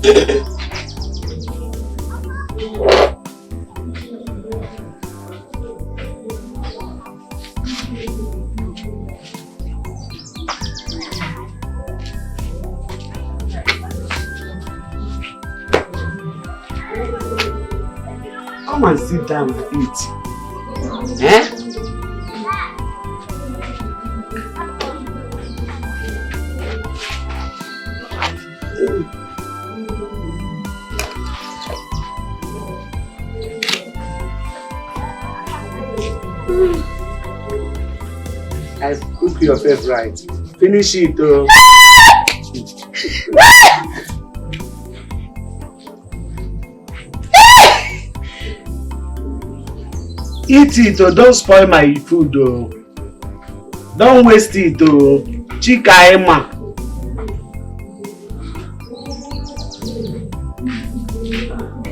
Come and sit down and eat. Eh? I cook your favorite. Finish it though. Eat it or don't spoil my food though. Don't waste it though. Kaima.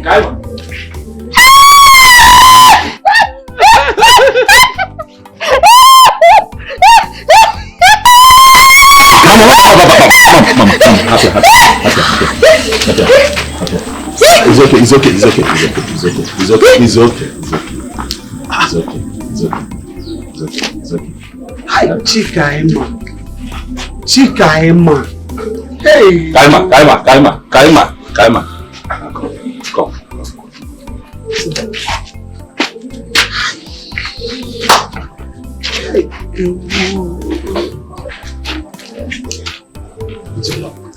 Kaima. It's okay. Hi, Kaima. Hey. Kaima. Come.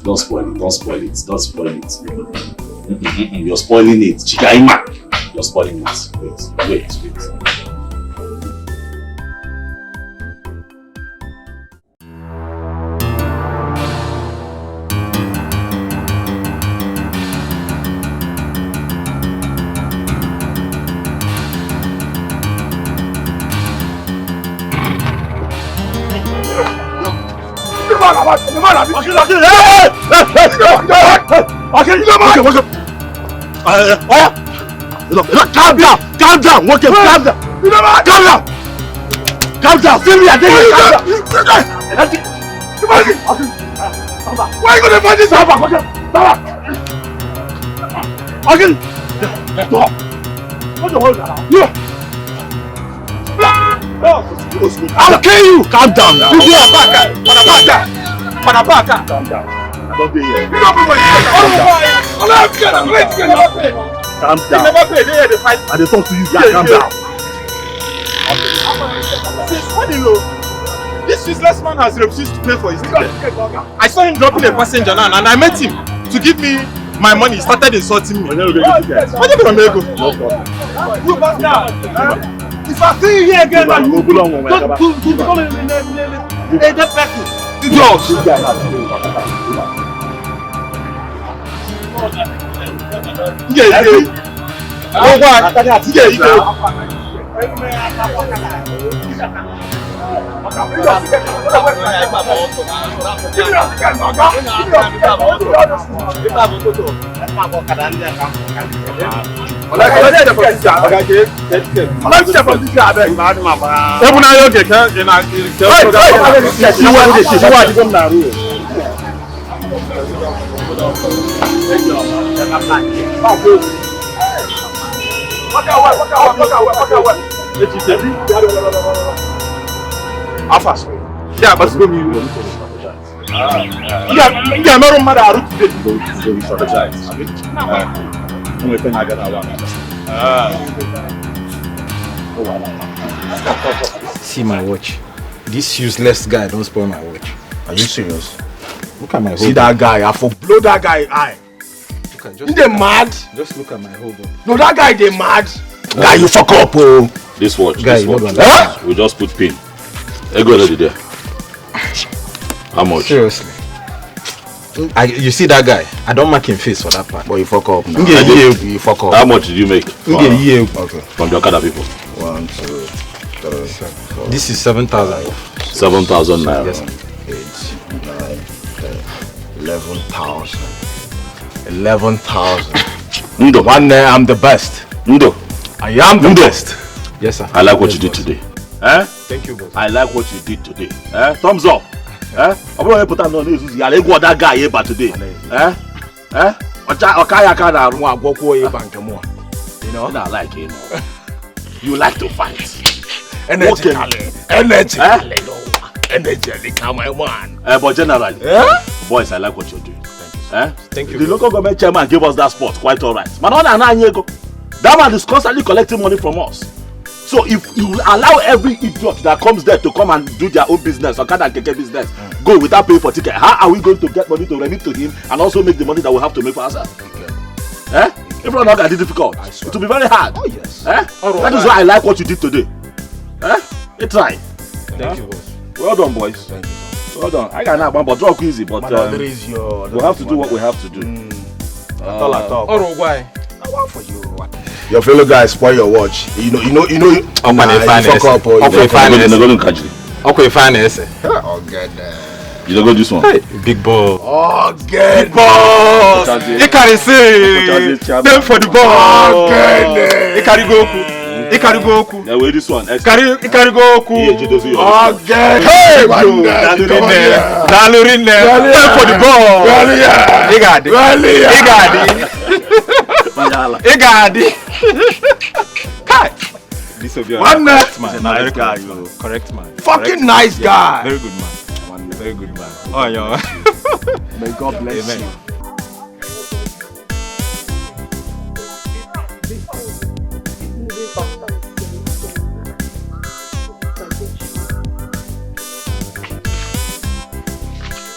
Don't spoil it. You're spoiling it. Kaima. You're spoiling it. Wait. Calm down. Sylvia, calm down. Why are you gonna find this out? I'll kill you. Calm down now. Panabaka. Calm down. Don't be here. Calm down. I dey talk to you guys. Calm down. This useless man has refused to pay for his ticket. I saw him dropping a passenger now, and I met him to give me my money. He started insulting me. No problem. If I see you here again, man, you become a dead person. See my watch. This useless guy don't spoil my watch. Are you serious? Look at my hold. See that guy? I for blow that guy eye. They mad? Just look at my hold on. No, that guy they mad. Guy, you fuck up, oh. This watch. Huh? We just put pin. Hey, go already there. How much? Seriously. You see that guy? I don't mark him face for that part. But you fuck up now. You fuck up. How much did you make? Okay. From the Okada people? 1, 2, 3, 4. This is 7,000. 7,000 naira. Yes, 8, 9, 10, 11,000. 11,000. Ndo. One day I'm the best. Ndo. I am the best. Yes, sir. I like what you did today. Thank you, boss. I like what you did today. Thumbs up. I'm going to put on news. I'll go that guy here today. Okaka kind of walk away bank more. You know? I like it. You like to fight. Energetically, my man. But generally, boys, I like what you're doing. Thank you. The local government chairman gave us that spot quite alright. That man is constantly collecting money from us. So if you allow every idiot that comes there to come and do their own business, or kind of keke business, go without paying for ticket, how are we going to get money to remit to him and also make the money that we have to make for ourselves? If we're not going to be difficult, it will be very hard. Oh yes. That is why I like what you did today. Try. Thank you, boss. Well done, boys. Thank you. Well done. I got but drop easy, but we we have to do what we have to do. Why? I want for you. Your fellow guys spoil your watch. You know. I'm gonna Okay, finance. Oh god. You don't go this one. Hey, big boss. Oh god. Boss. You can say. Them for the ball. Oh god. You carry Goku. Yeah, wait, this one. Carry Goku. Oh god. Hey, man. Dalurin there. Them for the ball. You got it. Kai. This will be a correct man. Nice guy, correct man. Fucking nice guy. Very good man. Very good man. Oh yeah. May God bless you.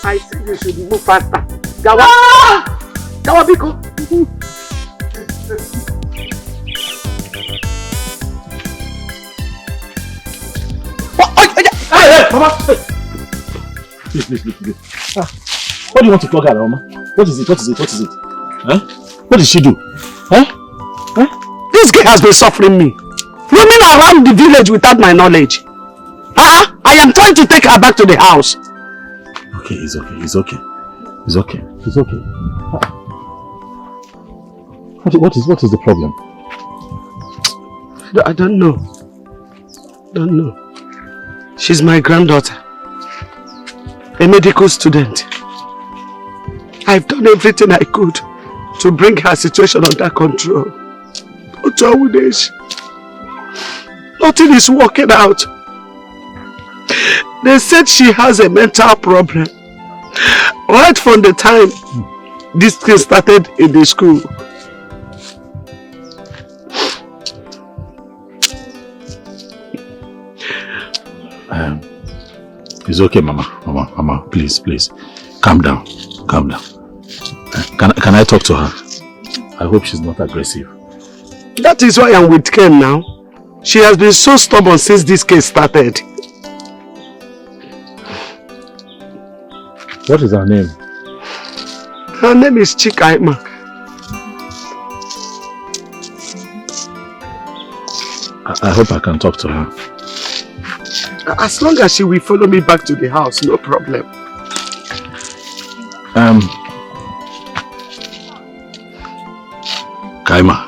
I said you should move faster. Jawa Biko. Hey, Mama! Please. What do you want to flog her, Mama? What is it? What did she do? This girl has been suffering me. Roaming around the village without my knowledge. I am trying to take her back to the house. Okay, it's okay. What is the problem? I don't know. She's my granddaughter. A medical student. I've done everything I could to bring her situation under control. But nothing is working out. They said she has a mental problem. Right from the time this thing started in the school. It's okay, Mama, please. Calm down. Can I talk to her? I hope she's not aggressive. That is why I'm with Ken now. She has been so stubborn since this case started. What is her name? Her name is Kaima. I hope I can talk to her. As long as she will follow me back to the house, no problem. Kaima.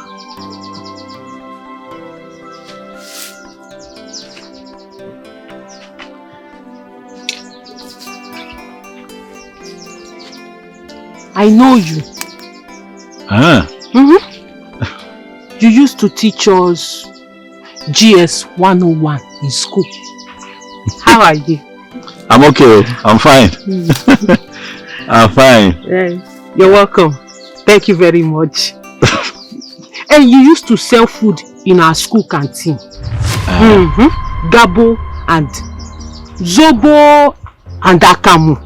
I know you. You used to teach us GS 101 in school. How are you? I'm okay. I'm fine. I'm fine. You're welcome. Thank you very much. And you used to sell food in our school canteen. Gabo and Zobo and Akamu.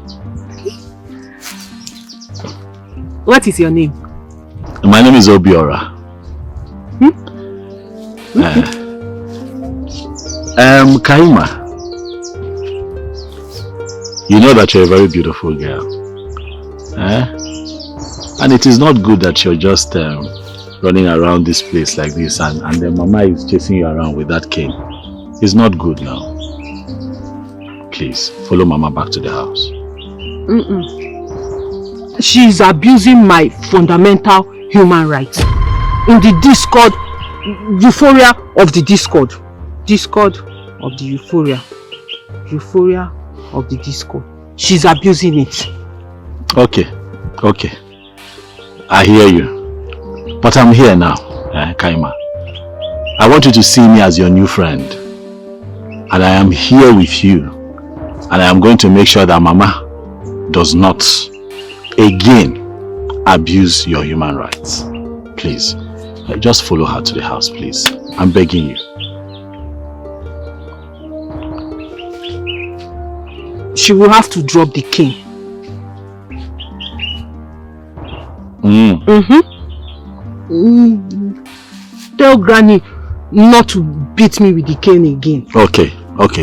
What is your name? My name is Obiora. Kaima. You know that you're a very beautiful girl. And it is not good that you're just running around this place like this and then Mama is chasing you around with that cane. It's not good now. Please, follow Mama back to the house. She is abusing my fundamental human rights. In the Discord, euphoria of the Discord. Discord of the euphoria. Euphoria of the Discord. She's abusing it. Okay. I hear you. But I'm here now, Kaima. I want you to see me as your new friend. And I am here with you. And I am going to make sure that Mama does not again abuse your human rights. Please, just follow her to the house, please. I'm begging you. She will have to drop the cane. Tell Granny not to beat me with the cane again. Okay.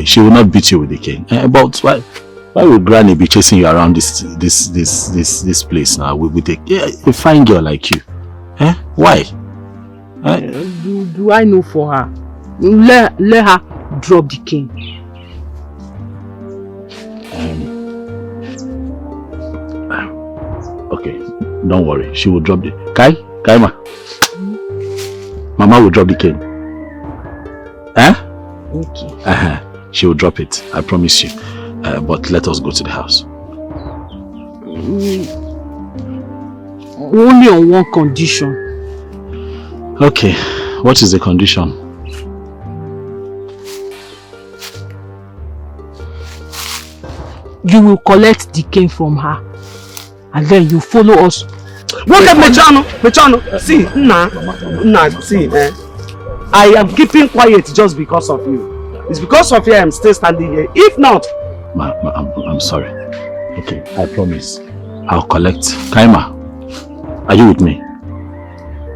She will not beat you with the cane. But why would Granny be chasing you around this place now with a fine girl like you? Why? Do I know for her? Let her drop the cane. Okay, don't worry. She will drop the Kaima. Mama will drop the cane. Okay. She will drop it. I promise you. But let us go to the house. Only on one condition. Okay. What is the condition? You will collect the cane from her. And then you follow us. Look at Mechano. See, see, I am keeping quiet just because of you. It's because of you I'm still standing here. If not... I'm sorry. Okay, I promise. I'll collect. Kaima, are you with me?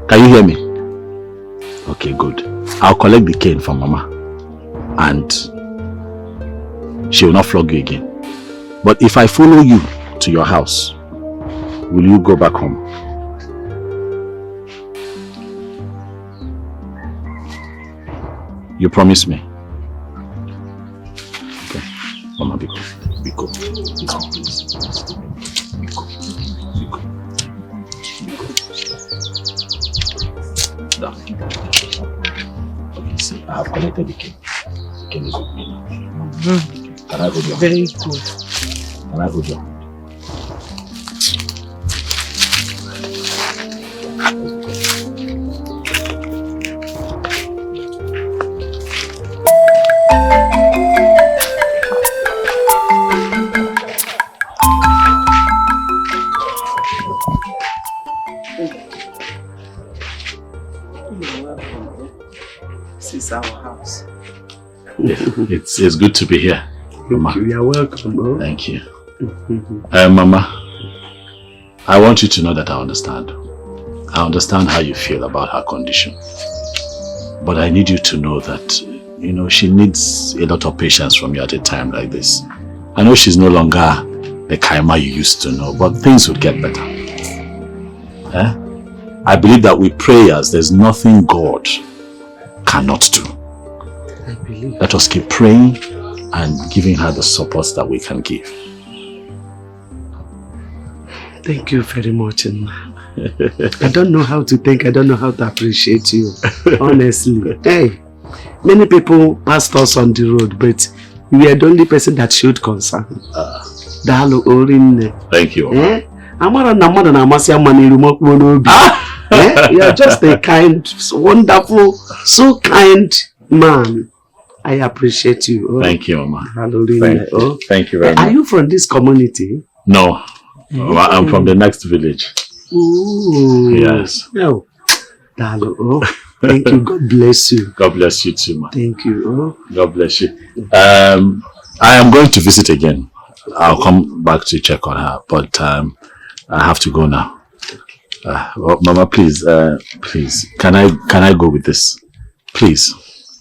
Can you hear me? Okay, good. I'll collect the cane from Mama. And she will not flog you again. But if I follow you to your house, will you go back home? You promise me? Okay. Mama, be cool. Down. Okay, see, I have collected the cane. The cane is with me now. Can I hold your hand? Very good. Can I hold your hand? Our house. It's good to be here, Mama. You are welcome, bro. Thank you. Mama, I want you to know that I understand. I understand how you feel about her condition. But I need you to know that, she needs a lot of patience from you at a time like this. I know she's no longer the Kaima you used to know, but things will get better. I believe that with prayers, there's nothing God cannot do. I believe. Let us keep praying and giving her the support that we can give. Thank you very much, Nma. I don't know how to thank, I don't know how to appreciate you, honestly. Hey, many people passed us on the road, but you are the only person that showed concern. Thank you. You are just a kind, wonderful, so kind man. I appreciate you. Thank you, Mama. Hallelujah. Thank you very much. Are you from this community? No. I'm from the next village. Ooh. Yes. No. Thank you. God bless you. God bless you too, man. Thank you. God bless you. I am going to visit again. I'll come back to check on her, but I have to go now. Mama, please, can I go with this? Please.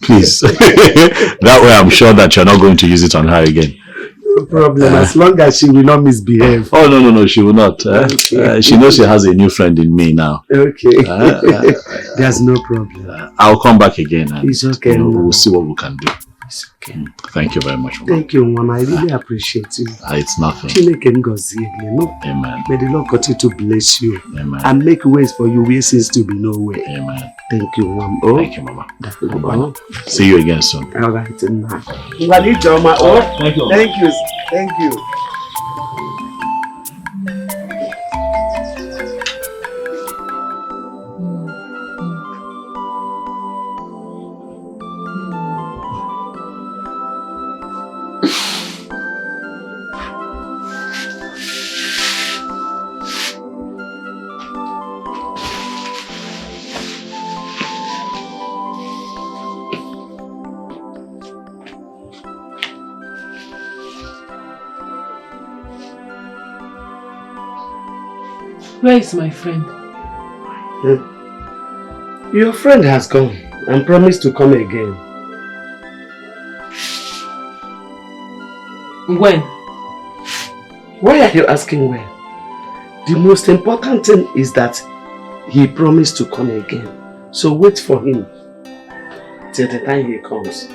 That way I'm sure that you're not going to use it on her again. No problem, as long as she will not misbehave. Oh, no, she will not. Okay. She knows she has a new friend in me now. Okay. There's no problem. I'll come back again and it's okay. We'll see what we can do. It's okay. Thank you very much, Mama. Thank you, Mama. I really appreciate you. It's nothing. Amen. May the Lord continue to bless you. Amen. And make ways for you where seems to be no way. Amen. Thank you, Mama. Thank you, Mama. See you again soon. All right. Thank you. Thank you. Thank you. Where is my friend? Your friend has gone and promised to come again. When? Why are you asking when? The most important thing is that he promised to come again. So wait for him till the time he comes.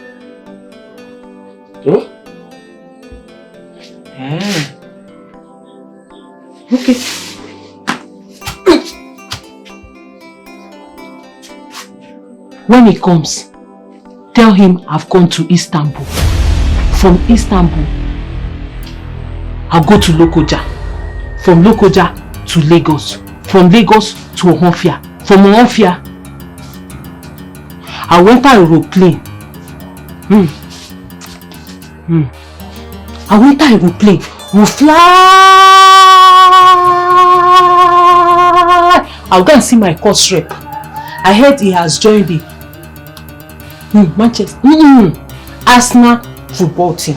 Huh? Okay. When he comes, tell him I've gone to Istanbul. From Istanbul, I'll go to Lokoja. From Lokoja to Lagos. From Lagos to Ohofia. From Ohofia, I'll enter a aeroplane. I'll enter a aeroplane. We'll fly. I'll go and see my course rep. I heard he has joined the Manchester Arsenal football team.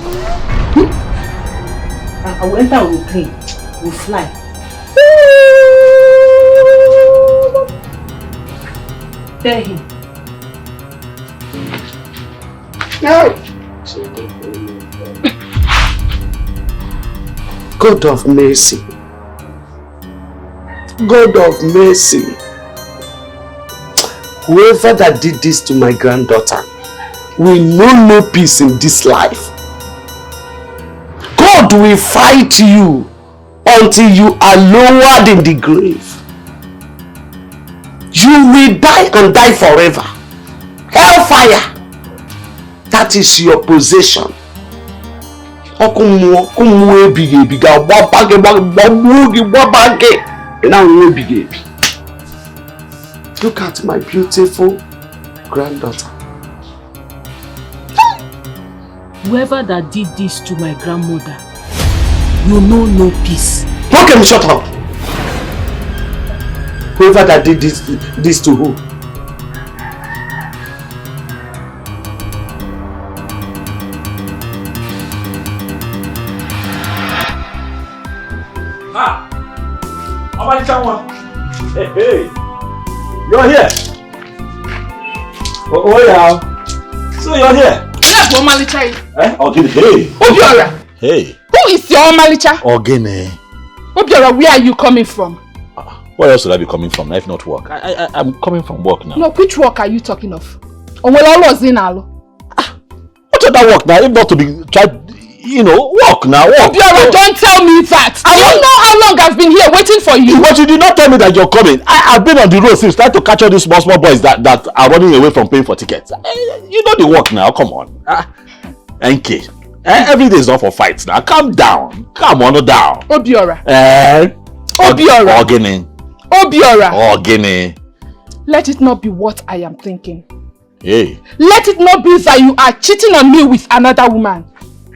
And I will enter a aeroplane. We'll fly. Tell him. No. God of mercy. God of mercy. Whoever that did this to my granddaughter will know no peace in this life. God will fight you until you are lowered in the grave. You will die and die forever. Hellfire. That is your possession. Look at my beautiful granddaughter. Whoever that did this to my grandmother, you know no peace. Okay, shut up. Whoever that did this to who? Hey, you're here. Oh yeah. So you're here. Yes, Omalicha. Okay. Hey. Obiora. Hey. Who is your Omalicha? Ogene. Obiora, where are you coming from? Where else would I be coming from if not work? I'm coming from work now. No, which work are you talking of? What other work now? If not to be tried, work now. Work. Obiora, don't tell me that. I don't know how long I've been here waiting for you. But you did not tell me that you're coming. I've been on the road since trying to catch all these small boys that are running away from paying for tickets. You know the work now. Come on. NK. Every day is not for fights now. Calm down. Come on, down. Obiora. Obiora. Ogene. Obiora. Ogene. Let it not be what I am thinking. Hey. Let it not be that you are cheating on me with another woman.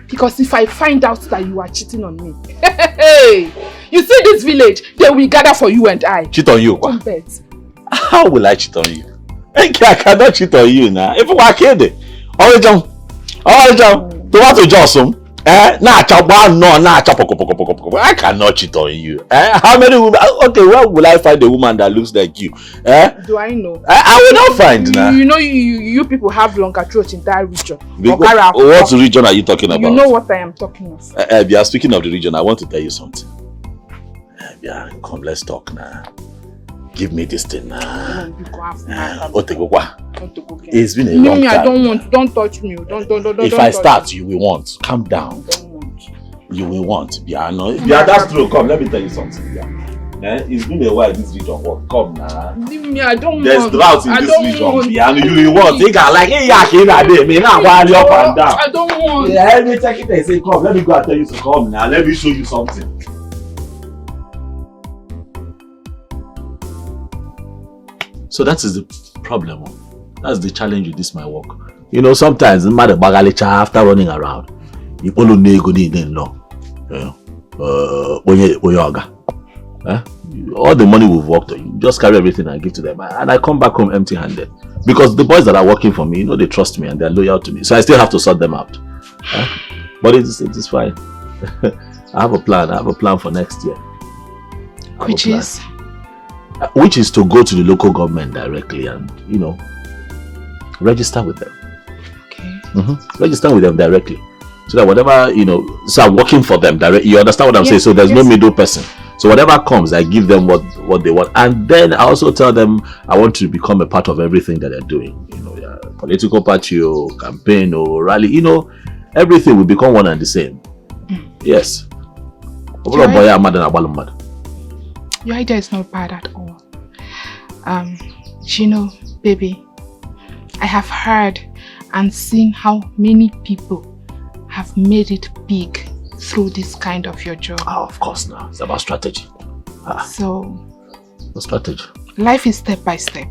Because if I find out that you are cheating on me, hey, you see this village, they will gather for you and I. Cheat on you? Don't bet. How will I cheat on you? I cannot cheat on you now. If we are kidding, tomato Johnson. I cannot cheat on you. How many women? Okay, where will I find a woman that looks like you? Do I know? I will not find now. You know, you people have longer throats in that region. What region are you talking about? You know what I am talking of. Yeah, speaking of the region, I want to tell you something. Yeah, come, let's talk now. Give me this thing now. It's been a long time. I don't want. Don't touch me. Don't. If I start, you will want. Calm down. You will want. Yeah, that's true. Come, let me tell you something. Yeah. It's been a while this region work. Come now. Leave me. I don't There's want. drought in this region. Yeah, you will want. Think like, hey, I don't want. Yeah, let me take it and say, come. Let me go and tell you to come now. Let me show you something. So that is the problem. That's the challenge with this my work. Sometimes after running around, you only go in law. All the money we've worked on, you just carry everything and give to them, and I come back home empty-handed. Because the boys that are working for me, they trust me and they're loyal to me. So I still have to sort them out. But it is fine. I have a plan. I have a plan for next year. Which is? Which is to go to the local government directly and, you know, register with them. Okay. Register with them directly. So that whatever, you know, so I'm working for them directly. You understand what I'm saying? So there's no middle person. So whatever comes, I give them what they want. And then I also tell them I want to become a part of everything that they're doing. You know, yeah, political party or campaign or rally, you know, everything will become one and the same. Yes. Your idea is not bad at all. You know, baby, I have heard and seen how many people have made it big through this kind of your job. Oh, of course now. It's about strategy. So, what strategy? Life is step by step.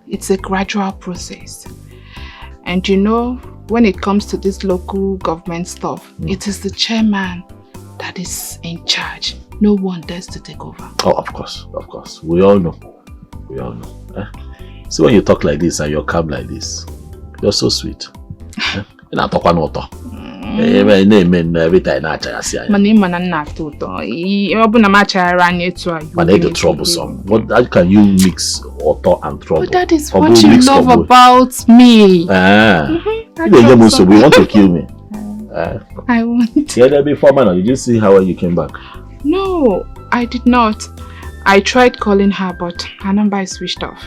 It's a gradual process. And you know, when it comes to this local government stuff, it is the chairman that is in charge. No one dares to take over. Oh, of course, of course. We all know. We all know. See, when you talk like this and you're calm like this, you're so sweet. You're not talking about every time I the troublesome. How can you mix auto and trouble? But that is what you love about me. We want to kill me. I want. Yeah, before man, did you see how you came back? No, I did not. I tried calling her, but her number is switched off.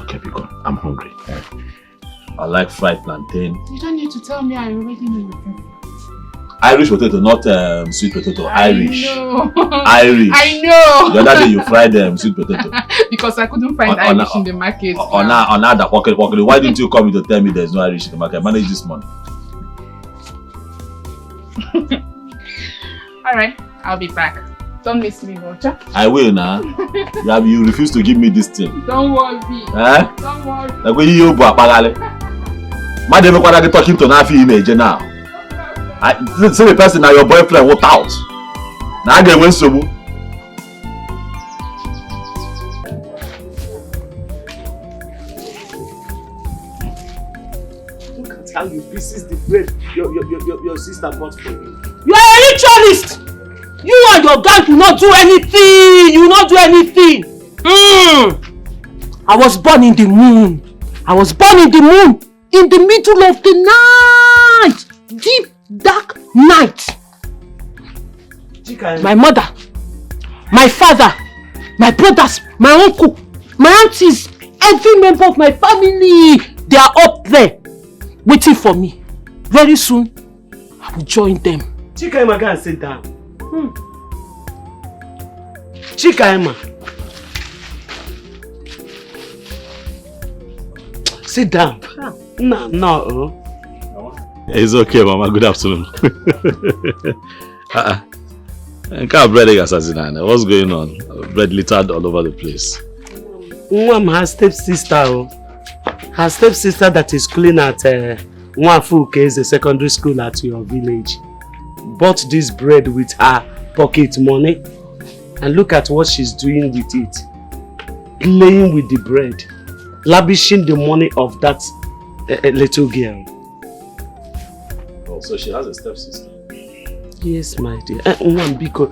Okay, be gone. I'm hungry. I like fried plantain. You don't need to tell me, I already know. Irish potato, not sweet potato. Irish. I know. Irish. I know. The other day you fried sweet potato. Because I couldn't find Irish in the market. On that pocket. Why didn't you come to tell me there's no Irish in the market? Manage this money. Alright, I'll be back. Don't miss me, Roger. I will now. You refuse to give me this thing. Don't worry. Don't worry. Like when you Madam, what are they talking to Nafi image now? See the person now your boyfriend walked out. Now I get when so. Look at how you pieces the bread your sister bought for you. You are a ritualist! You and your gang will not do anything! You will not do anything! I was born in the moon. I was born in the moon. In the middle of the night. Deep, dark night. My mother, my father, my brothers, my uncle, my aunties, every member of my family, they are up there waiting for me. Very soon, I will join them. Kaima, go and sit down. Kaima. Sit down. No. It's okay, Mama. Good afternoon. What's going on? Bread littered all over the place. Her stepsister. Her stepsister that is schooling at Nwafuke is a secondary school at your village. Bought this bread with her pocket money. And look at what she's doing with it. Playing with the bread. Lavishing the money of that little girl. Oh, so she has a stepsister? Yes, my dear. Nwambiko.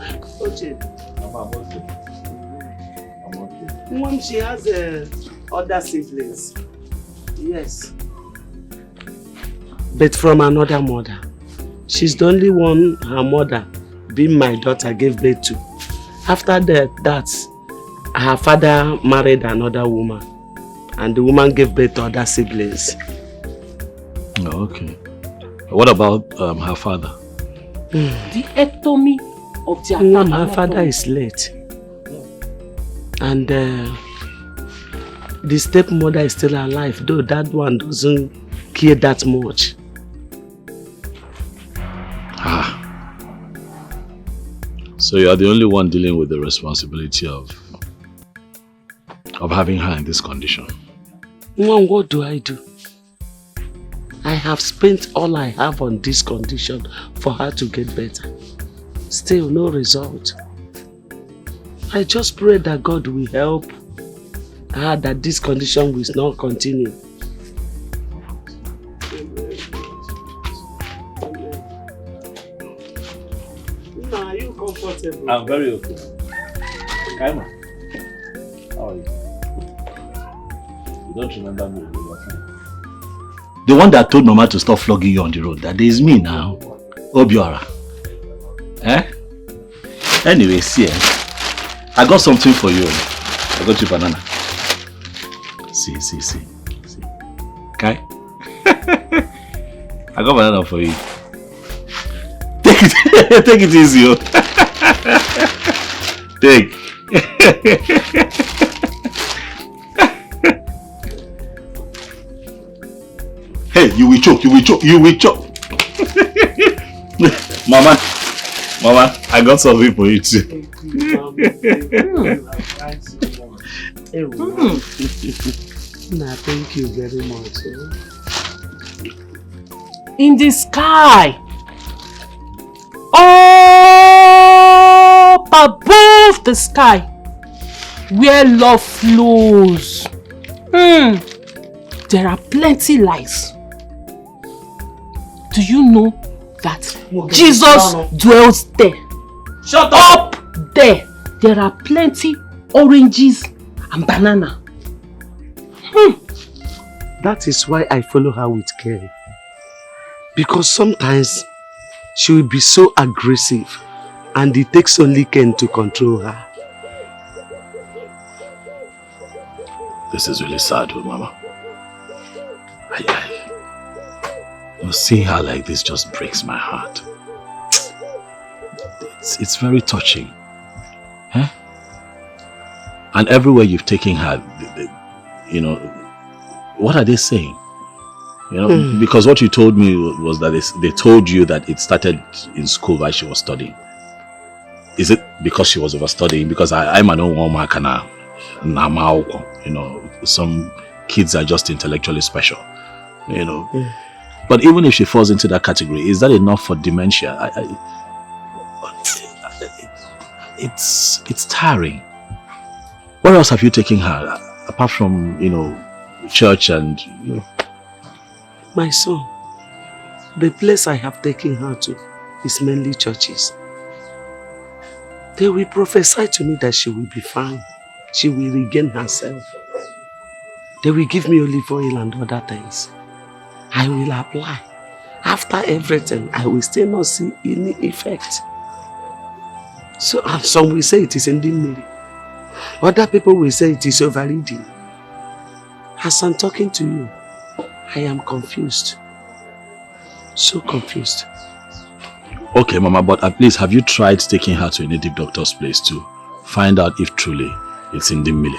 She has other siblings. Yes. But from another mother. She's the only one her mother, being my daughter, gave birth to. After that, her father married another woman. And the woman gave birth to other siblings. Oh, okay. What about her father? The ectomy of the attack. Her father is late. And the stepmother is still alive, though that one doesn't care that much. So you are the only one dealing with the responsibility of having her in this condition. Mom, what do? I have spent all I have on this condition for her to get better. Still no result. I just pray that God will help her, that this condition will not continue. Are you comfortable? I'm very okay. Kaima, How are you? You don't remember me? The one that told Mama to stop flogging you on the road. That is me now. Obiora. Eh? Anyway, see, I got something for you. I got you banana. See. Okay? I got banana for you. Take it easy, yo. Take. Hey, you will choke. Mama, I got something for you too. Thank you very much. In the sky, up above the sky, where love flows, there are plenty lights. Do you know that Jesus dwells there? Shut up! There are plenty oranges and banana. That is why I follow her with care. Because sometimes she will be so aggressive and it takes only Ken to control her. This is really sad, Mama. Seeing her like this just breaks my heart. It's very touching. Huh? And everywhere you've taken her, what are they saying? Because what you told me was that they told you that it started in school while she was studying. Is it because she was overstudying? Because I'm an old woman, some kids are just intellectually special, But even if she falls into that category, is that enough for dementia? It's tiring. Where else have you taken her apart from church and My son, the place I have taken her to is mainly churches. They will prophesy to me that she will be fine. She will regain herself. They will give me olive oil and other things. I will apply. After everything, I will still not see any effect. So, and some will say it is ending. Other people will say it is overeating. As I'm talking to you, I am confused. So confused. Okay, Mama, but at least have you tried taking her to a native doctor's place to find out if truly it's in the mill?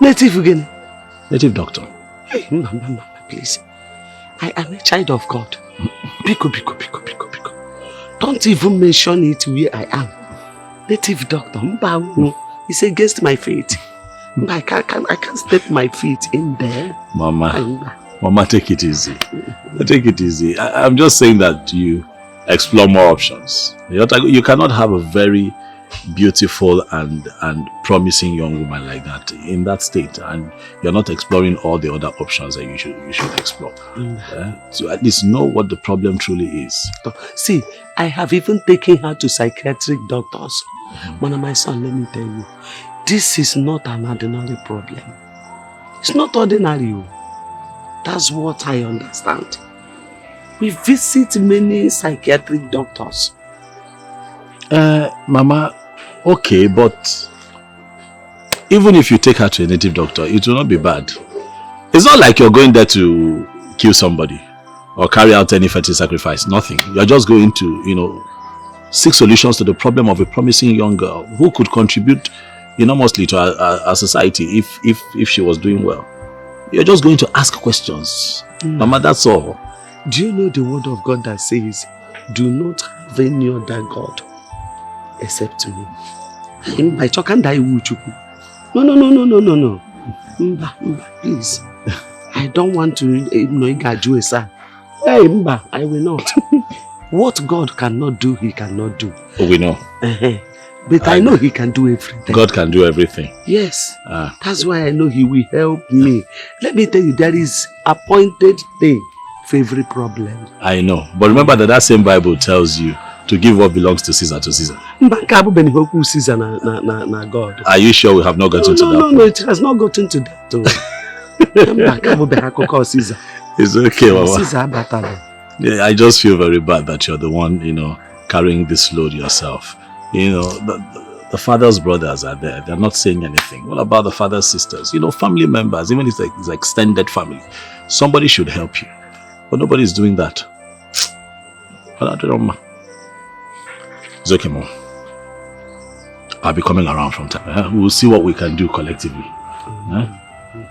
Native again? Native doctor. Hey, Mama, please. I am a child of God. Biko. Don't even mention it where I am. Native doctor. It's against my faith. I can't step my feet in there. Mama, take it easy. Take it easy. I'm just saying that you explore more options. You cannot have a very beautiful and promising young woman like that in that state, and you're not exploring all the other options that you should explore. So at least know what the problem truly is. See, I have even taken her to psychiatric doctors. One of my son, let me tell you, this is not an ordinary problem. It's not ordinary. That's what I understand. We visit many psychiatric doctors. Mama, okay, but even if you take her to a native doctor, it will not be bad. It's not like you're going there to kill somebody or carry out any fetish sacrifice. Nothing. You're just going to, seek solutions to the problem of a promising young girl who could contribute enormously to our society if she was doing well. You're just going to ask questions. Mama, that's all. Do you know the word of God that says, do not have any other God except me? No. Please. I don't want to I will not. What God cannot do, he cannot do. Oh, we know. But I know he can do everything. God can do everything. Yes. That's why I know he will help me. Let me tell you, there is appointed day for every problem. I know. But remember that same Bible tells you to give what belongs to Caesar to Caesar. Caesar na God. Are you sure we have not gotten to that? No, it has not gotten to that. Caesar. It's okay, Mama. Caesar. Yeah, I just feel very bad that you're the one, carrying this load yourself. The father's brothers are there. They're not saying anything. What about the father's sisters? Family members, even if it's extended family. Somebody should help you. But nobody's doing that. It's okay, Mom. I'll be coming around from time. We'll see what we can do collectively.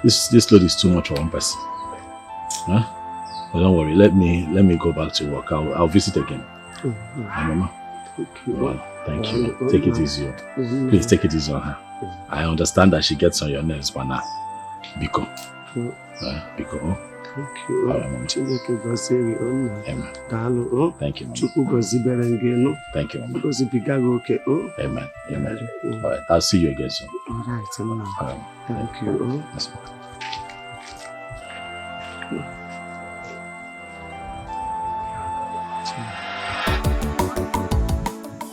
This load is too much for one person. But don't worry, let me go back to work. I'll visit again. Mama. Thank you. Take it easy. Please take it easy on her. I understand that she gets on your nerves, but now, Biko. Biko. Thank you. Amen. Thank you. Thank you. Thank you. Amen. Amen. All right. I'll see you again soon. All right. Thank you. Yes,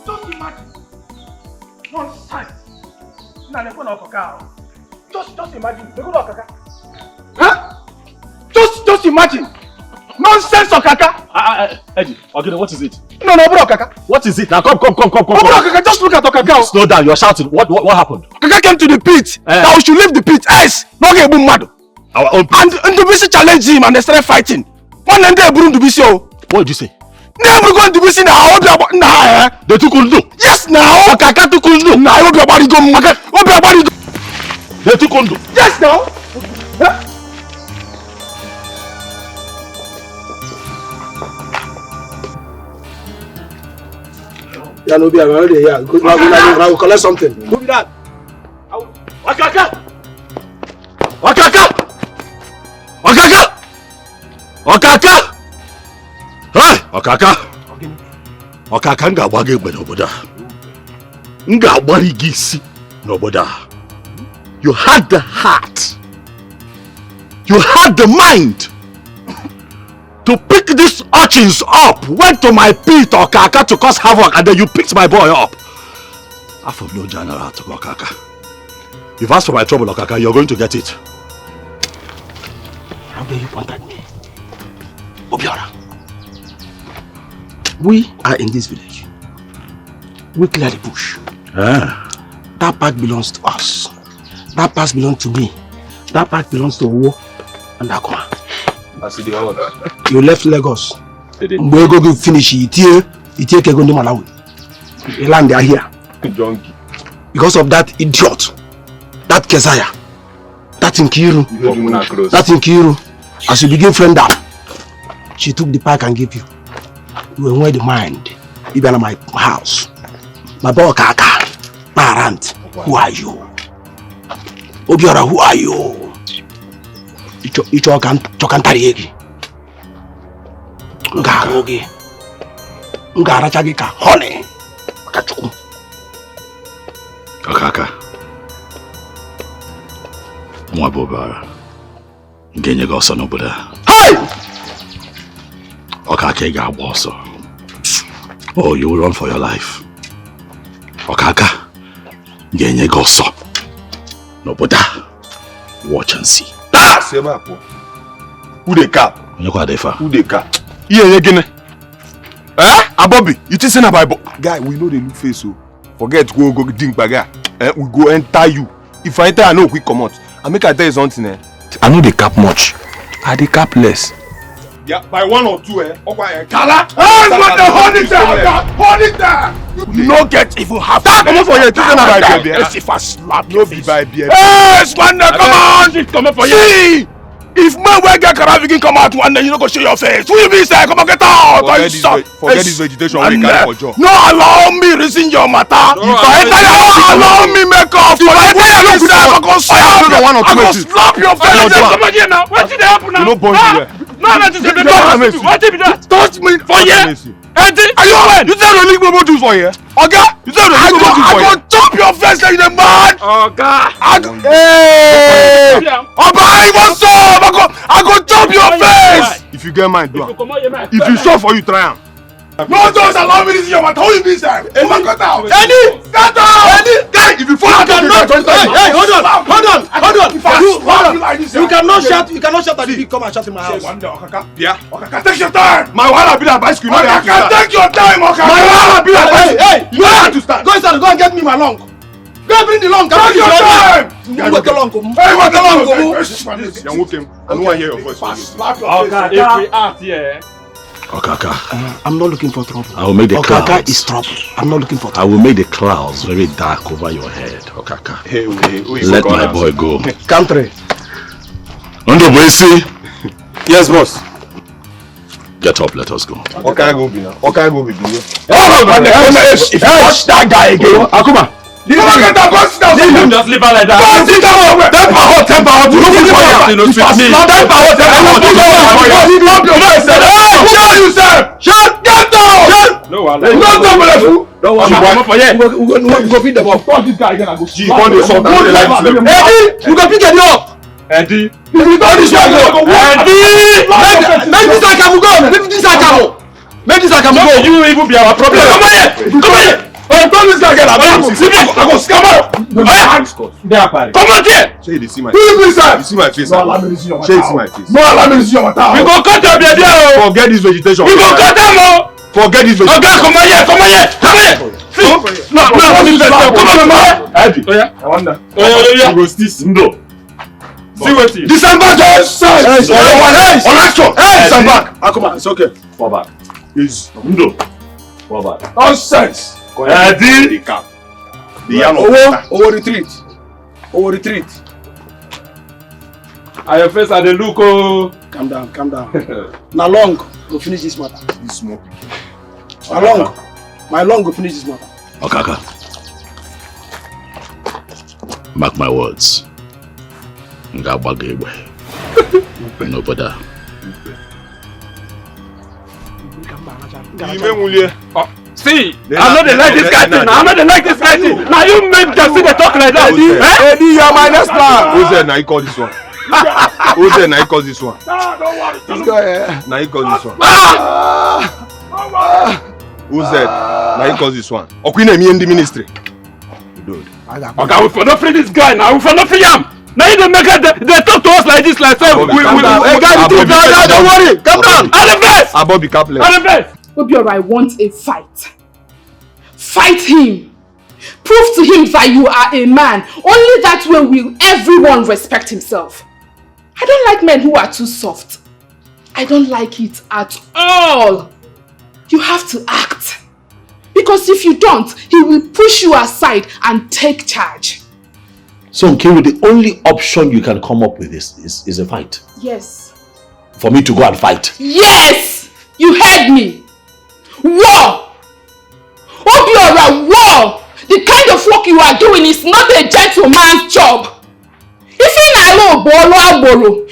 Just imagine. Nonsense. Just imagine. Huh? Just imagine. Nonsense, Okaka. Eddie, okay, what is it? No, bro, Okaka. What is it? Now come. Bro, Okaka, just look at Okaka. Slow down, you're shouting. What happened? Okaka came to the pit. That we should leave the pit. Ice. No get boom mad. Our own pit. And the BC challenged him and they started fighting. One and they brought the BC. What did you say? Never going to BC now. They took Undu. Yes, now. Okaka took Undu. Now, I hope your body go. They took Undu. Yes, now. Huh? Yeah, no, be around here. Yeah, good. I will collect something. Who be that? Okaka! Hey, Okaka! Okaka nga wage gbe n'obodo a. Nga agbari gị isi n'obodo a. You had the heart. You had the mind to pick these urchins up. Went to my pit, Okaka, to cause havoc, and then you picked my boy up. I have no general to Okaka. You've asked for my trouble, Okaka. You're going to get it. How dare you point at me? Obiora. We are in this village. We clear the bush. That part belongs to us. That part belongs to me. That part belongs to Owo and Akuma. You left Lagos. We go finish it here. You take a gun to Malawi. You land there here. Because of that idiot. That Kezaya. That Nkiru. As you begin friend up, she took the pack and gave you. You were aware the mind. You been at my house. My boy Okaka. My aunt. Who are you? Obiora, who are you? Icho kantariegi. Nga rogi. Nga rachagi ka honey. Kachuku. Okaka. Mwabobara. Ngenye gosa n'obodo. Hey! Okaka ga also. Oh, you will run for your life. Okaka. Ngenye gosa n'obodo. Watch and see. Ah! Semapo. Who the cap? Who the cap? Yeah, again. Abobi, you think say na Bible? Guy, we know they look face so. Forget go ding baga. We go enter you. If I enter, I know quick come out. I make I tell you something. I know they cap much. I they cap less. Yeah, by 1 or 2, Okay, Kala! Hey, what the hold it there! Hold it there! You no get even half. Come on for you. Let's see if I slap you. No be by beer. Hey, Swander, come on! Come on for you. See! If my way get Karavikin come out one day, you don't go show your face. Who you be say? Come on, get out! Forget this vegetation. No, allow me reason your matter. If I enter your house, allow me make off. If I enter your house, I'm going to slap your face. Come on here now. What did happen now? You don't point here. No, what did that? Touch me for here. Eddie, are you when? You said only people do for here. Okay? You said only people do for here. I go chop your face like the man. Okay. Hey. Oba, what's up? I go chop your face. If you get mine, do it. If you sure for you, try am. No, don't allow me to see your matter. Who is this time? Get out! Eddie! Get out! Eddie! Guy, if you fall out, Hey, hold on! You cannot shout at the big come and shout in my house. Okaka, Okaka, take your time! My wife will be a bicycle. Okaka, take your time, Okaka! My wife will be a bicycle. Hey, you have to start. Go inside, go and get me my long. Go and bring the long. Take your time! Hey, what the long? I don't want to hear your voice. Okaka, if we act here. Okaka, I'm not looking for trouble. I will make the Okaka clouds. is trouble. I'm not looking for I trouble. will make the clouds very dark over your head, Okaka. Hey, Let my boy go. Country. Undo Boisi, Yes, boss. get up, let us go. Okaka go be now. Okaka go be now. If you touch that guy again, Akuma. Just leave her like that. Temper hot. You look for you. No sweet me. Shut yourself. Shut. Get down. No, No trouble. Don't worry. We go feed the ball. This guy again. She want to sort out the life. Eddie, we go pick it up. Eddie. If you don't this guy go. Eddie, make this guy go. Make this guy go. Make this guy go. You even be our problem. Come here. I told this guy again. I go scam out. Come on here. Say you see my Who is this? You see my face. No, allow me to see your Say you see my face. No, allow me to see your matter. We go cut your baby. Forget this vegetation. We go cut them. Forget this vegetation. Okay, come on here. Come on. Eddie. Oh yeah. I wonder. You go still no. See what it is. December just on action. December. Akuma, it's okay. Fall back. Is No. Fall back. nonsense. Eddie. The cap. The yellow. Over retreat. Over retreat. Are your face at the look? Oh. Calm down. Now long, go finish this matter. This small. My long go finish this matter. Okaka, mark my words. Ngabagwe. No brother. See, I'm not like this guy thing. I'm not like this guy thing. Now you make them see the talk like that. Eddie, you are my next plan. Who's there? Now you call this one. Who's there? Now you call this one. This guy. Now you call this one. Who's there? Now you call this one. Okwina me in the ministry. Dude. Okay, we for not free this guy now. We for not free him. Now you don't make it. They talk to us like this, like say we Don't worry. Calm down. All the best. Above the captain. All the best. Obiora wants a fight. Fight him. Prove to him that you are a man. Only that way will everyone respect himself. I don't like men who are too soft. I don't like it at all. You have to act. Because if you don't, he will push you aside and take charge. So Nkiru, the only option you can come up with is a fight. Yes. For me to go and fight. Yes! You heard me. War! Obiora, war! The kind of work you are doing is not a gentleman's job. If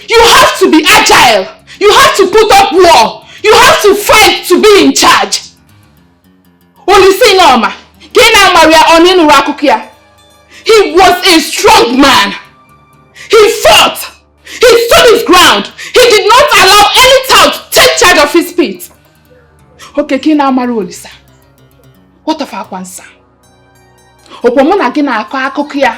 you have to be agile. You have to put up war. You have to fight to be in charge. He was a strong man. He fought. He stood his ground. He did not allow any town to take charge of his feet. Okay, Kina Marolisa. What of Akwansa? Opomona Gina Akakokia.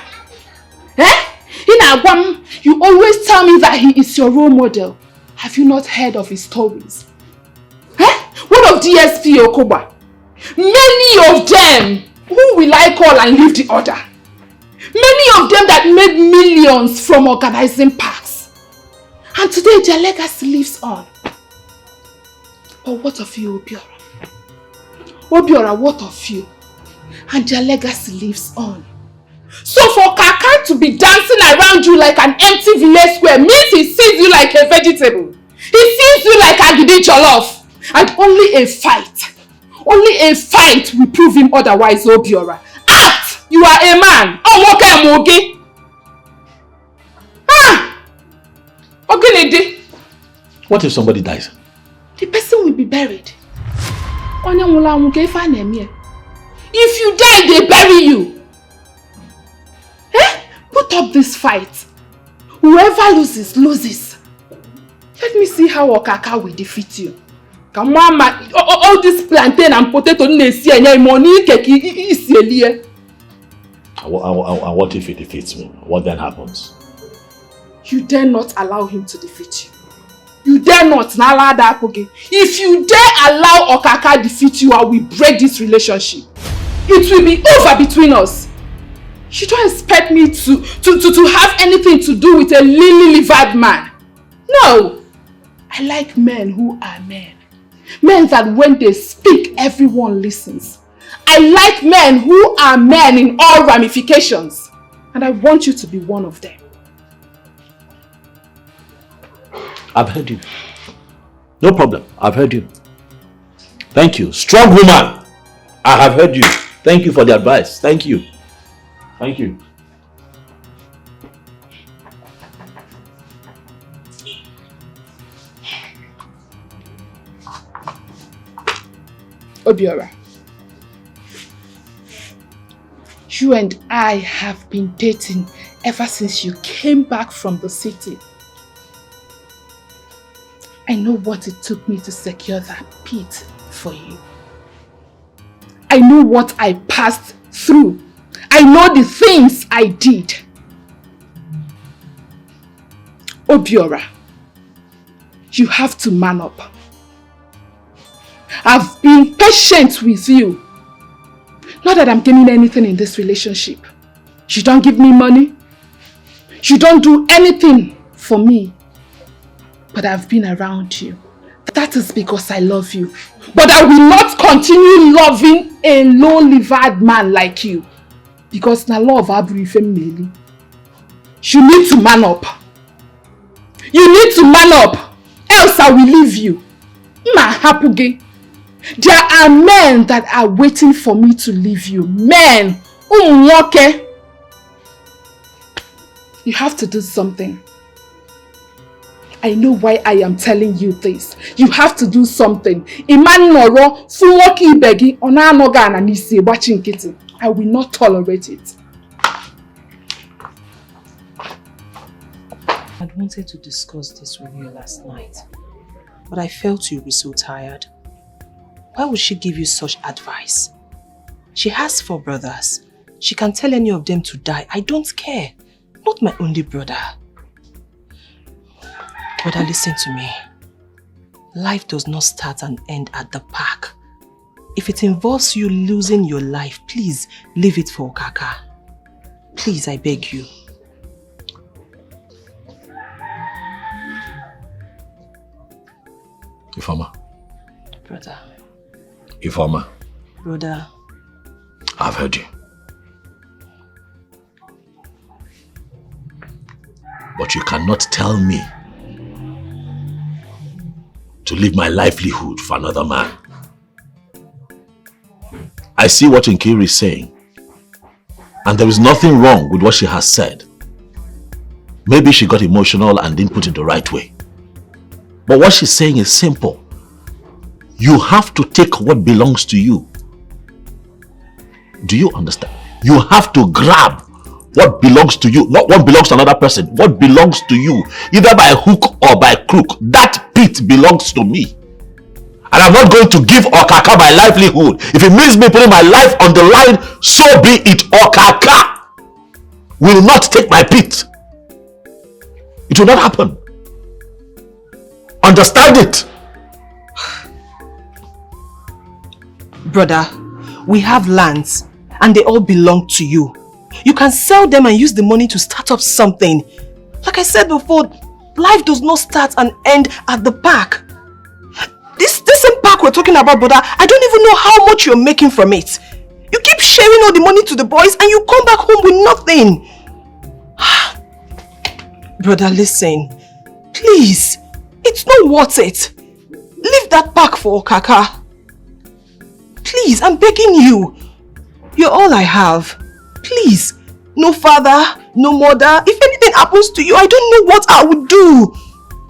You always tell me that he is your role model. Have you not heard of his stories? What of DSP Okoba? Many of them. Who will I call and leave the order? Many of them that made millions from organizing parks. And today their legacy lives on. But what of you, Obiora? Obiora, what of you? And their legacy lives on. So for Kaka to be dancing around you like an empty village square means he sees you like a vegetable. He sees you like Agidi Jollof. And only a fight will prove him otherwise, Obiora. Act! You are a man. Oh, okay. Okay, what if somebody dies? the person will be buried. If you die, they bury you. Put up this fight. Whoever loses, loses. Let me see how Okaka will defeat you. Come on, man. All this plantain and potato money And what if he defeats me? What then happens? You dare not allow him to defeat you. You dare not. If you dare allow Okaka defeat you, I will break this relationship. It will be over between us. You don't expect me to have anything to do with a lily-livered man. No. I like men who are men. Men that when they speak, everyone listens. I like men who are men in all ramifications. And I want you to be one of them. I've heard you. No problem. I've heard you. Thank you. Strong woman. I have heard you. Thank you for the advice. Thank you. Thank you. Obiora, you and I have been dating ever since you came back from the city. I know what it took me to secure that pit for you. I know what I passed through. I know the things I did. Obiora, you have to man up. I've been patient with you. Not that I'm gaining anything in this relationship. You don't give me money. You don't do anything for me. But I've been around you. That is because I love you. But I will not continue loving a low-livered man like you. Because na love abri femeli. You need to man up. You need to man up. Else I will leave you. Ma hapuge. There are men that are waiting for me to leave you. Men. Okay. You have to do something. I know why I am telling you this. You have to do something. I will not tolerate it. I wanted to discuss this with you last night, but I felt you'd be so tired. Why would she give you such advice? She has 4 brothers. She can tell any of them to die. I don't care. Not my only brother. Brother, listen to me. Life does not start and end at the park. If it involves you losing your life, please leave it for Okaka. Please, I beg you. Ifeoma. Brother. Ifeoma. Brother. I've heard you. But you cannot tell me to leave my livelihood for another man. I see what Nkiri is saying, and there is nothing wrong with what she has said. Maybe she got emotional and didn't put it the right way. But what she's saying is simple. You have to take what belongs to you. Do you understand? You have to grab what belongs to you, not what belongs to another person. What belongs to you, either by hook or by crook. That pit belongs to me. And I'm not going to give Okaka my livelihood. If it means me putting my life on the line, so be it. Okaka will not take my pit. It will not happen. Understand it. Brother, we have lands and they all belong to you. You can sell them and use the money to start up something. Like I said before, life does not start and end at the park. This same park we're talking about, brother, I don't even know how much you're making from it. You keep sharing all the money to the boys and you come back home with nothing. Brother, listen. Please, it's not worth it. Leave that park for Okaka. Please, I'm begging you. You're all I have. Please, no father, no mother. If anything happens to you, I don't know what I would do.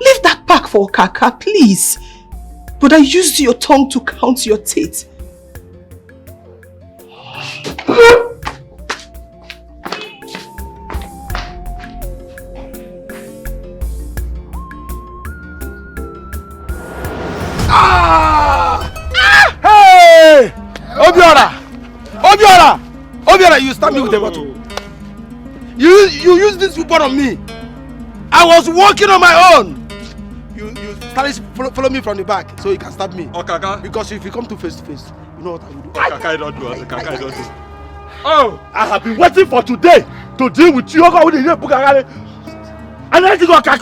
Leave that park for Okaka, please. But I used your tongue to count your teeth. Ah! Obiora, you stabbed me with a bottle. You use this weapon on me. I was walking on my own. You started to follow me from the back so you can stab me. Okaka. Because if you come to face to face, you know what I will do. Okaka, don't do it. Okaka, don't do it. Oh, I have been waiting for today to deal with you. And then you go Okaka.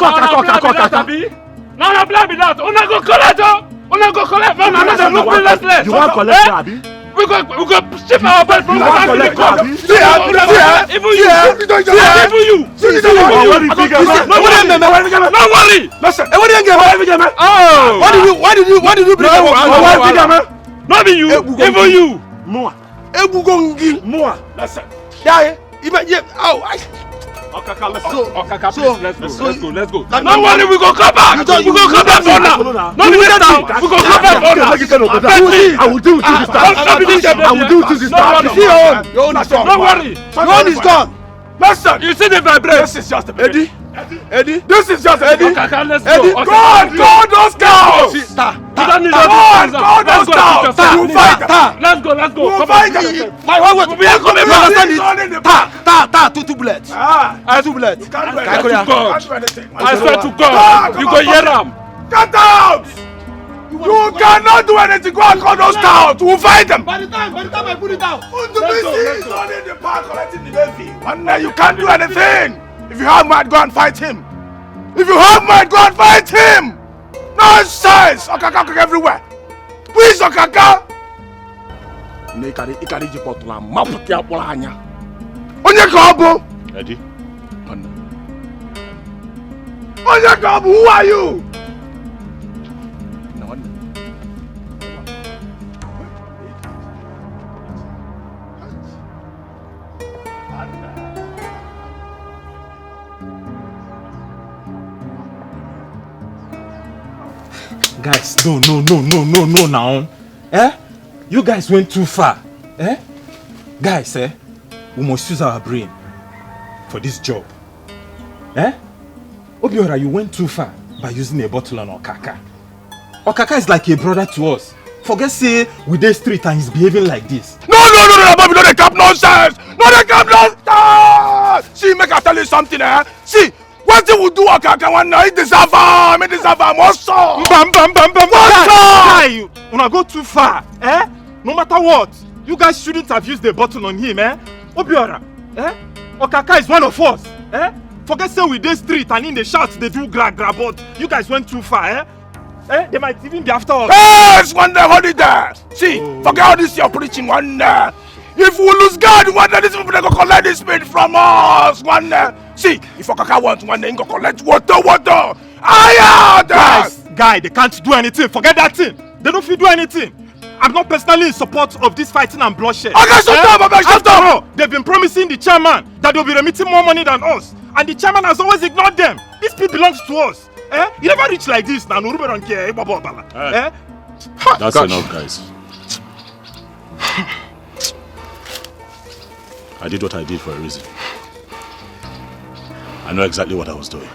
No, blame me that. Una go collect. Man, another look less. You want collect, Abi? We go ship our bed from you want collect, Abi? Even you. Don't worry. Listen, why did you bring up? Not you. Even you. More. Listen. Okaka, let's go. Okaka, please, let's go. Don't worry, we go come back. We go come back for now. No, we go come back for now. I will do it this time. I will do it this time. Your own is done. Don't worry. Your own is done. Listen, you see the vibration. This is just a beginning. Eddie. This is just a beginning. Okaka, let's go. Eddie, Go those cows. We don't need those cows. Let's go. Come on. We are coming back. Two bullets. Two bullets. I swear to God, you go hear them. Get out! You cannot do anything. Go and call those cows. We'll fight them. By the time I put it down. He's not in the park collecting the baby. One day you can't do anything. If you have might, go and fight him. If you have might, go and fight him. Nonsense! Okaka everywhere. Who is Okaka? Onye Kobo. Eddie. Onye Kobo, who are you? Guys, no now. You guys went too far. Guys, we must use our brain for this job. Obiora, you went too far by using a bottle on Okaka. Okaka is like a brother to us. Forget say we dey street and he's behaving like this. No, Bobby, no, they cap nonsense. See, make I tell you something, See, what they will do Okaka one night, deserve him also. Bam. Guy, una go too far, No matter what, you guys shouldn't have used the bottle on him, Obiora, Okaka is one of us, Forget say we dey street and in the shout they do grab, but you guys went too far, They might even be after us. Yes, one day, hold it there. See, forget all this you're preaching one day. If we lose God, one day, these people they go collect this spirit from us. One day. See, if Okaka wants one day, he go collect water. Guy, they can't do anything. Forget that thing. They don't feel do anything. I'm not personally in support of this fighting and bloodshed. Okay, shut up. They've been promising the chairman that they'll be remitting more money than us. And the chairman has always ignored them. This pit belongs to us. You never reach like this now. Nobody don't care. That's enough, guys. I did what I did for a reason. I know exactly what I was doing.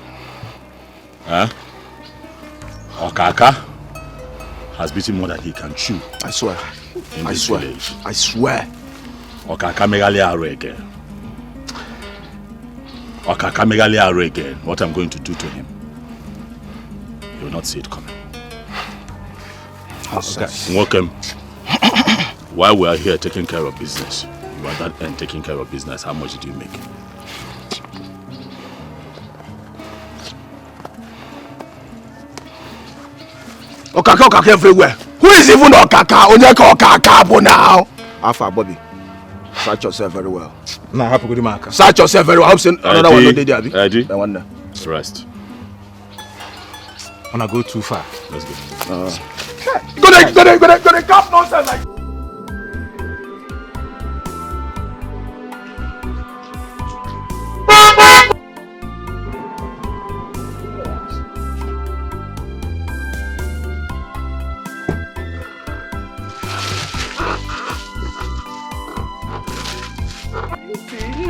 Okaka has beaten more than he can chew. I swear. Village. I swear. Okaka megali arrow again. What I'm going to do to him, you will not see it coming. Welcome. While we are here taking care of business, you are that end taking care of business. How much did you make? Okaka everywhere. Who is even Okaka? Onyeka Okaka now. Alpha, Bobby. Search yourself very well. Nah, happy good mark. Search yourself very well. I hope another one no dey there, Abi. Eddie. I wonder. Rest. Wanna go too far? Let's go. Go there, cap nonsense like.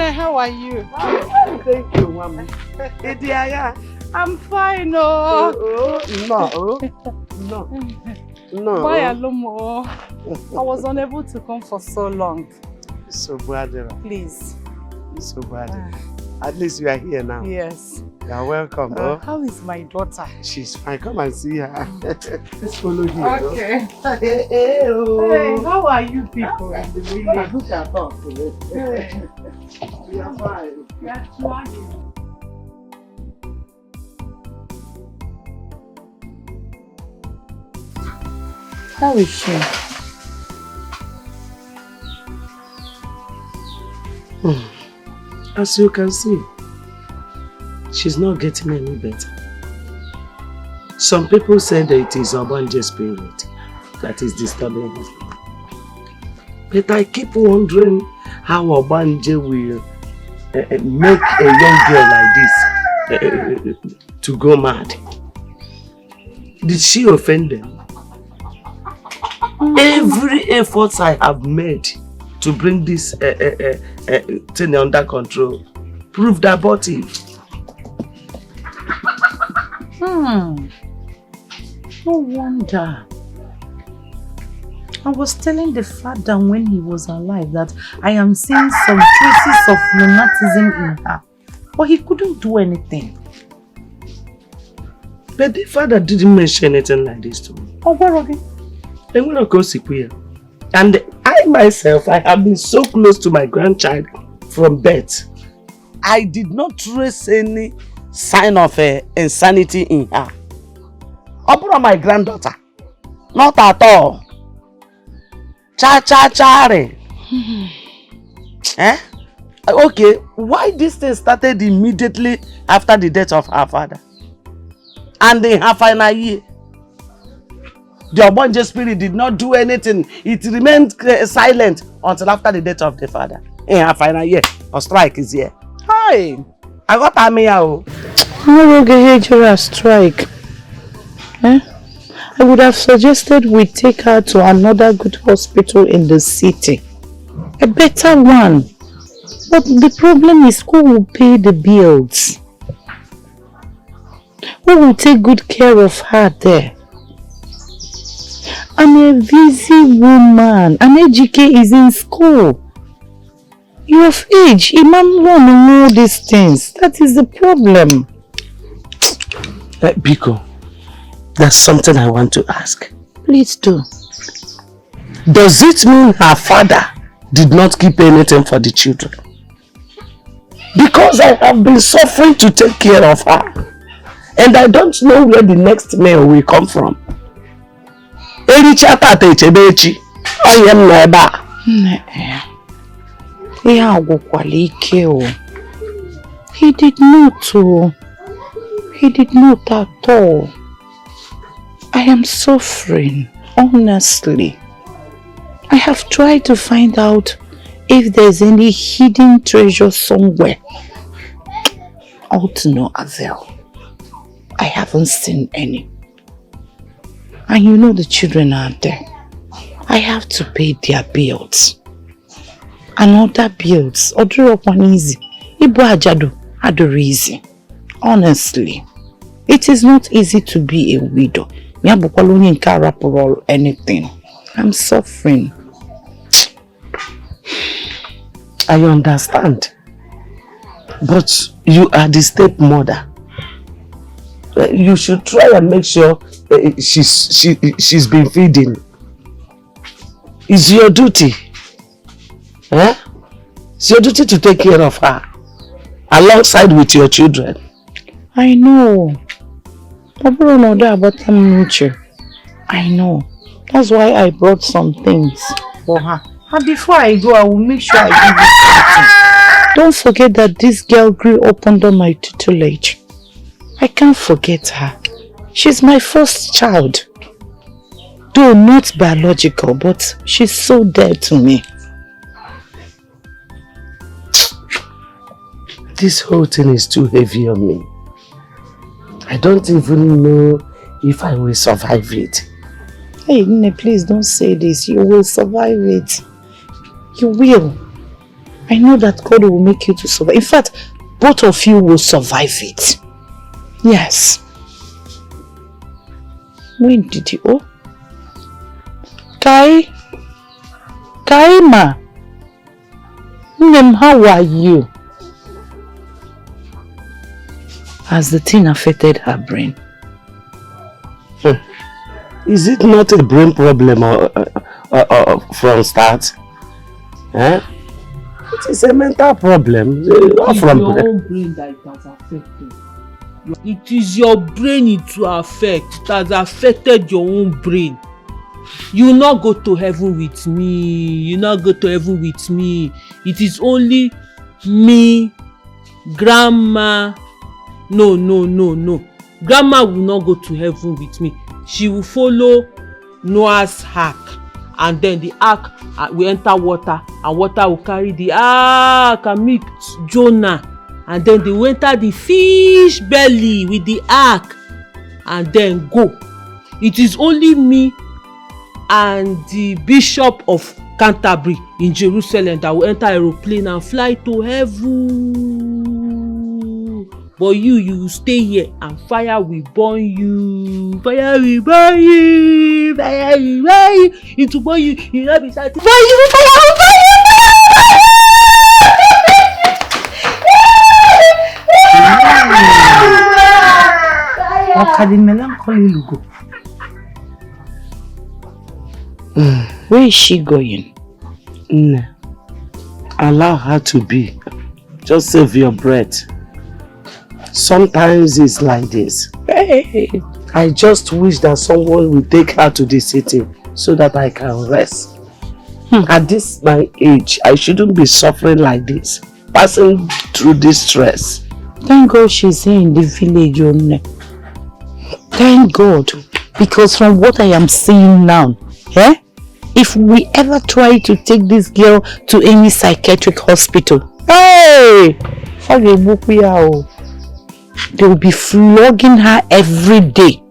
How are you? Thank you, Mama. I'm fine, no. No. No. Why Alomo? I was unable to come for so long. So bad. Please. So bad. At least you are here now. Yes. You are welcome. How is my daughter? She's fine. Come and see her. Let's follow here. Okay. Hey, how are you people? Look at us. We are fine. How is she? As you can see, she's not getting any better. Some people say that it is Obanje's spirit that is disturbing her. But I keep wondering how Obanje will make a young girl like this to go mad. Did she offend them? Every effort I have made to bring this thing under control proved abortive. No wonder. I was telling the father when he was alive that I am seeing some traces of lunatism in her. But he couldn't do anything. But the father didn't mention anything like this to me. Oh, where are they? And I myself, I have been so close to my grandchild from birth. I did not trace any sign of insanity in her. Upon my granddaughter, not at all. Cha-cha-cha-re. Okay, why this thing started immediately after the death of her father? And in her final year, the Obonje spirit did not do anything. It remained silent until after the death of the father. In her final year, a strike is here. Hi, I got a meow. How will a strike? I would have suggested we take her to another good hospital in the city. A better one. But the problem is, who will pay the bills? Who will take good care of her there? I'm a busy woman. An Ejike is in school. You're of age. Imam won't know these things. That is the problem. Biko, there's something I want to ask. Please do. Does it mean her father did not keep anything for the children? Because I have been suffering to take care of her. And I don't know where the next meal will come from. He did not. He did not at all. I am suffering, honestly. I have tried to find out if there's any hidden treasure somewhere. All to no avail. I haven't seen any. And you know the children are there. I have to pay their bills. And other bills. Oduro easy. Ibu ajadu adoro easy. Honestly. It is not easy to be a widow. Or anything. I'm suffering. I understand. But you are the stepmother. You should try and make sure she's been feeding. It's your duty. It's your duty to take care of her. Alongside with your children. I know. I know. That's why I brought some things for her. And before I go, I will make sure I give you something. Don't forget that this girl grew up under my tutelage. I can't forget her. She's my first child. Though not biological, but she's so dear to me. This whole thing is too heavy on me. I don't even know if I will survive it. Hey, Nne, please don't say this. You will survive it. You will. I know that God will make you to survive. In fact, both of you will survive it. Yes. When did you? Oh, Kaima. How are you? Has the thing affected her brain? Is it not a brain problem from start? Eh? It is a mental problem. Not from your own brain that it has affected. It is your brain it will affect. It has affected your own brain. You will not go to heaven with me. You will not go to heaven with me. It is only me, Grandma. No. Grandma will not go to heaven with me. She will follow Noah's ark, and then the ark will enter water, and water will carry the ark and meet Jonah, and then they will enter the fish belly with the ark and then go. It is only me and the Bishop of Canterbury in Jerusalem that will enter aeroplane and fly to heaven. But you will stay here and fire will burn you. Fire will burn you. Fire will burn you. It will burn you. You will not be satisfied. Fire will burn you. Where is she going? Allow her to be. Just save your breath. Sometimes it's like this. Hey. I just wish that someone will take her to the city so that I can rest. At this my age, I shouldn't be suffering like this, passing through this stress. Thank God she's here in the village only. Thank God. Because from what I am seeing now, if we ever try to take this girl to any psychiatric hospital, they will be flogging her every day.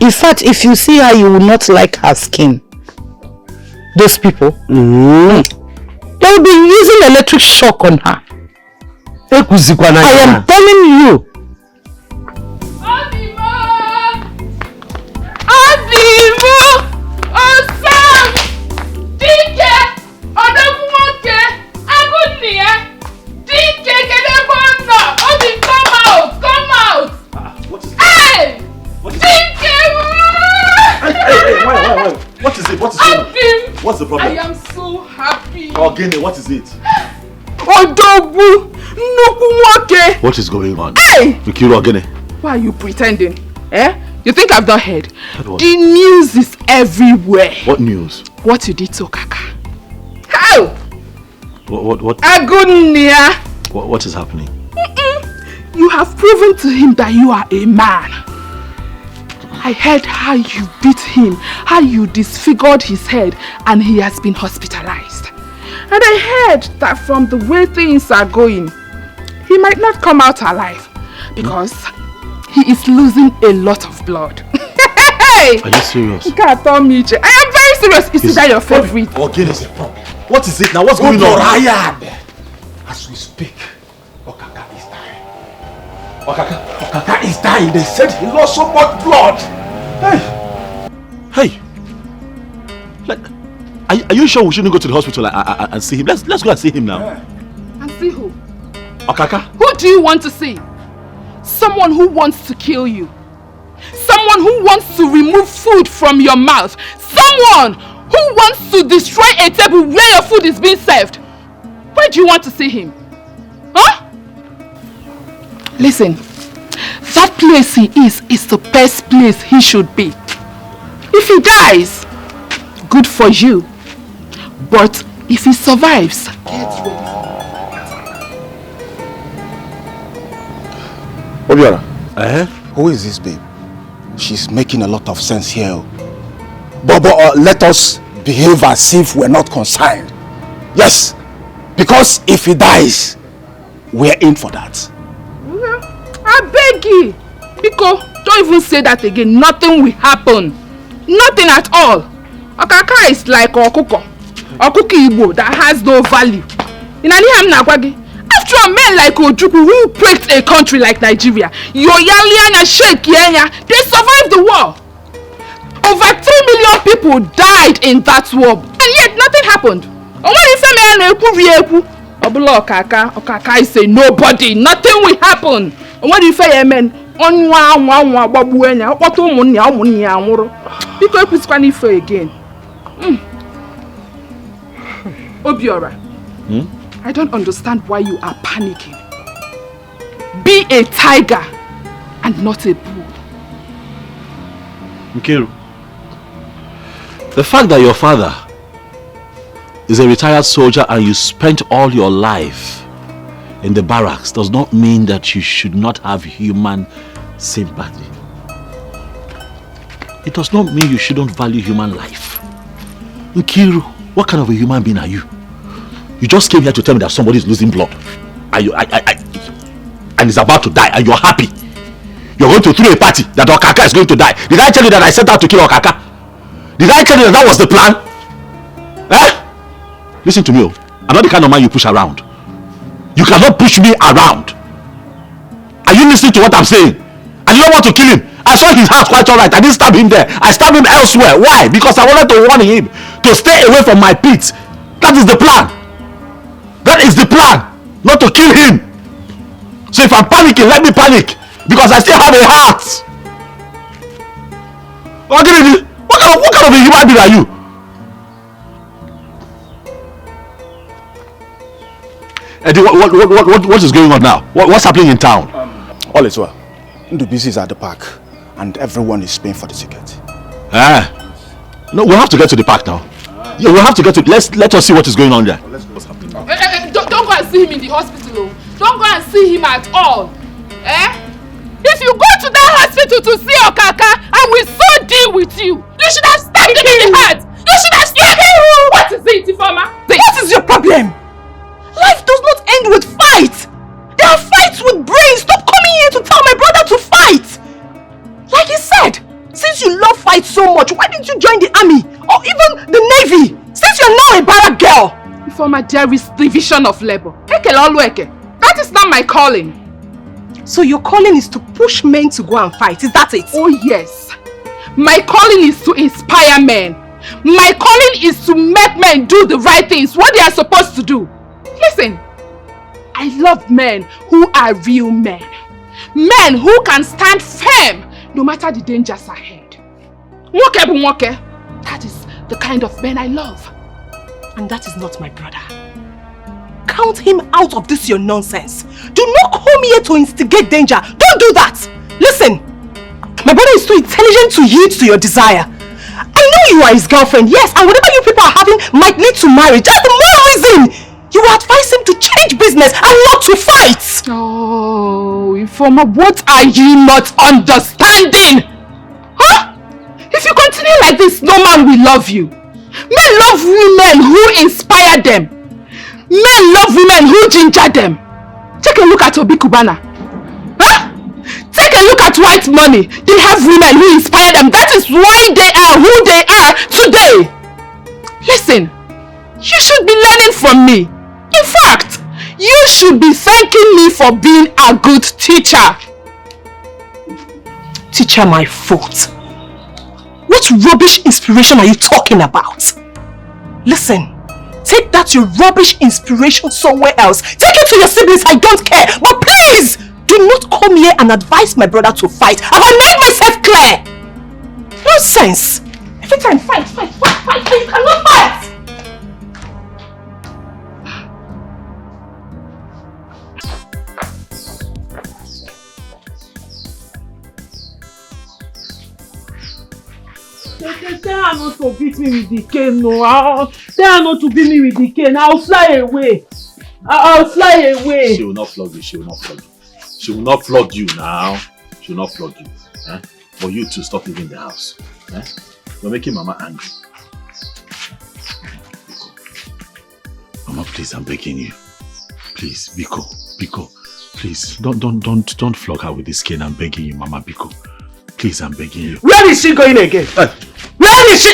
In fact, if you see her, you will not like her skin. Those people, they will be using electric shock on her. I am telling you. What is it? What is going on? What's the problem? I am so happy. Oh, Gene, what is it? Odobu, what is going on? Hey! Mikiro Gene. Why are you pretending? You think I've not heard? The news is everywhere. What news? What you did to Okaka. How? What? Agunia. What is happening? You have proven to him that you are a man. I heard how you beat him, how you disfigured his head, and he has been hospitalized. And I heard that from the way things are going, he might not come out alive because he is losing a lot of blood. Are you serious? I am very serious. Is that your favorite? What is it now? What's going on? As we speak, Okaka is dying. Okaka is dying. They said he lost so much blood. Hey. Are you sure we shouldn't go to the hospital and see him? Let's go and see him now. And see who? Okaka? Who do you want to see? Someone who wants to kill you. Someone who wants to remove food from your mouth. Someone who wants to destroy a table where your food is being served. Where do you want to see him? Huh? Listen, that place he is the best place he should be. If he dies, good for you. But if he survives, get ready. Obiora, who is this babe? She's making a lot of sense here. But let us behave as if we're not concerned. Yes, because if he dies, we're in for that. I beg you, Biko, don't even say that again. Nothing will happen. Nothing at all. Okaka is like Okuko Igbo that has no value. After all, men like Ojukwu who breaks a country like Nigeria, Yoyaliana, Sheikh Yenya, they survived the war. Over 3 million people died in that war, and yet nothing happened. Okaka is saying nobody, nothing will happen. And what do you say, amen? On one babuena, what because it's funny for again. Obiora, I don't understand why you are panicking. Be a tiger and not a bull. Nkiru, the fact that your father is a retired soldier and you spent all your life in the barracks does not mean that you should not have human sympathy. It does not mean you shouldn't value human life. Nkiru, what kind of a human being are you? You just came here to tell me that somebody is losing blood and is about to die and you're happy. You're going to throw a party that Okaka is going to die. Did I tell you that I set out to kill Okaka? Did I tell you that was the plan? Eh? Listen to me, I'm not the kind of man you push around. You cannot push me around. Are you listening to what I'm saying? I didn't want to kill him. I saw his house quite alright. I didn't stab him there. I stabbed him elsewhere. Why? Because I wanted to warn him to stay away from my pit. That is the plan. That is the plan. Not to kill him. So if I'm panicking, let me panic. Because I still have a heart. What kind of a human being are you? Eddie, what is going on now? What's happening in town? All is well. Ndubisi is at the park and everyone is paying for the ticket. No, we'll have to get to the park now. Yeah, we'll have to get to let us see what is going on there. What's happening? Don't go and see him in the hospital. Don't go and see him at all. If you go to that hospital to see Okaka, I will so deal with you. You should have stabbed him in the heart. You should have stabbed him. What is it, Ifeoma? What is your problem? Life does not end with fights. There are fights with brains. Stop coming here to tell my brother to fight. Like he said, since you love fights so much, why didn't you join the army or even the navy? Since you're now a barrack girl. Ifeoma, there is division of labor. That is not my calling. So your calling is to push men to go and fight, is that it? Oh yes. My calling is to inspire men. My calling is to make men do the right things, what they are supposed to do. Listen, I love men who are real men. Men who can stand firm no matter the dangers ahead. That is the kind of men I love. And that is not my brother. Count him out of this your nonsense. Do not come here to instigate danger. Don't do that. Listen, my brother is too intelligent to yield to your desire. I know you are his girlfriend, yes, and whatever you people are having might lead to marriage. That's the more reason you advise him to change business and not to fight. Oh, Ifeoma, what are you not understanding? Huh? If you continue like this, no man will love you. Men love women who inspire them. Men love women who ginger them. Take a look at Obi Kubana. Huh? Take a look at White Money. They have women who inspire them. That is why they are who they are today. Listen, you should be learning from me. In fact, you should be thanking me for being a good teacher. Teacher, my fault. What rubbish inspiration are you talking about? Listen. Take that your rubbish inspiration somewhere else. Take it to your siblings, I don't care. But please, do not come here and advise my brother to fight. Have I made myself clear? Nonsense. Every time, fight. You cannot fight. Tell her not to beat me with the cane, no. Tell her not to beat me with the cane. I'll fly away. I'll fly away. She will not flog you. She will not flog you. She will not flog you now. She will not flog you. For you to stop leaving the house. You're making Mama angry. Mama, please, I'm begging you. Please, Biko. Please, don't flog her with this cane. I'm begging you, Mama, Biko. Please, I'm begging you. Where is she going again? Where is she?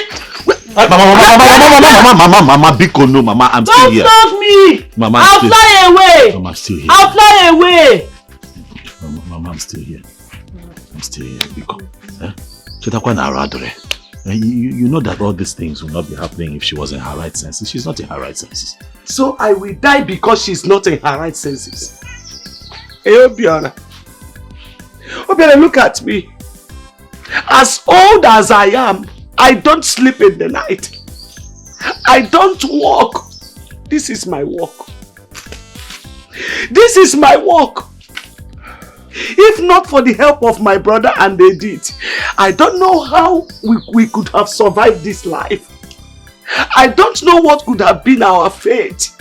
Mama, Biko, no, Mama, I'm still here. Don't stop me! Mama, I'll fly away! Mama, I'm still here. I'll fly away! Mama, I'm still here. I'm still here, Biko. Chetakwa na aradore. And you know that all these things will not be happening if she was in her right senses. She's not in her right senses. So I will die because she's not in her right senses. Hey, Obiora. Obiora, look at me. As old as I am, I don't sleep in the night. I don't walk. This is my work. This is my work. If not for the help of my brother and Edith, I don't know how we could have survived this life. I don't know what could have been our fate.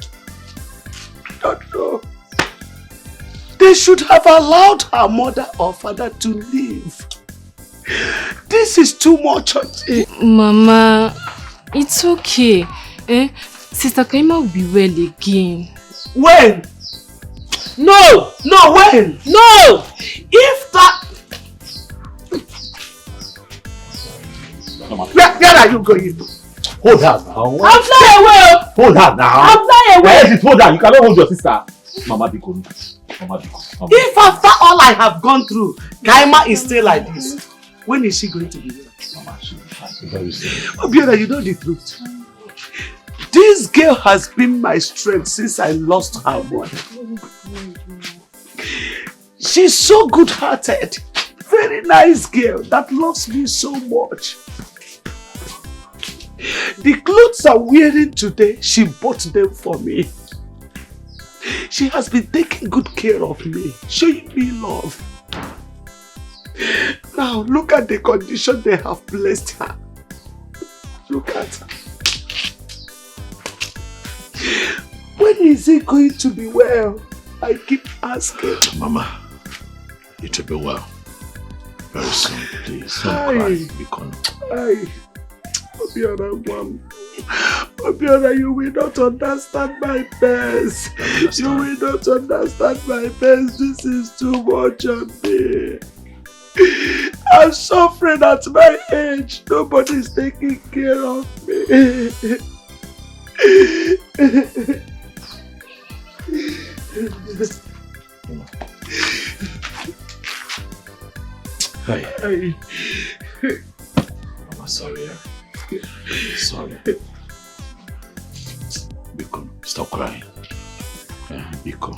I don't know. They should have allowed her mother or father to live. This is too much. Mama, it's okay. Sister Kaima will be well again. When? No! No, when? No! If that... Where are you going? Hold her now. I'm flying away! Hold her now. I'm flying away! Where is it? Hold her. You cannot hold your sister. Mama Biko. Mama Biko. If after all I have gone through, Kaima is still like this, when is she going to be well? Mama, she will be fine. Very soon. Obiora, you know the truth. This girl has been my strength since I lost her mother. She's so good-hearted. Very nice girl that loves me so much. The clothes I'm wearing today, she bought them for me. She has been taking good care of me, showing me love. Now look at the condition they have placed her. Look at her. When is he going to be well? I keep asking. Mama, it will be well. Very soon, please. Don't cry. Aye. Obiora, Mom. Obiora, you will not understand my best. You will not understand my best. This is too much on me. I'm suffering at my age. Nobody's taking care of me. Hey. Mama, sorry. Sorry. Biko, stop crying. Biko.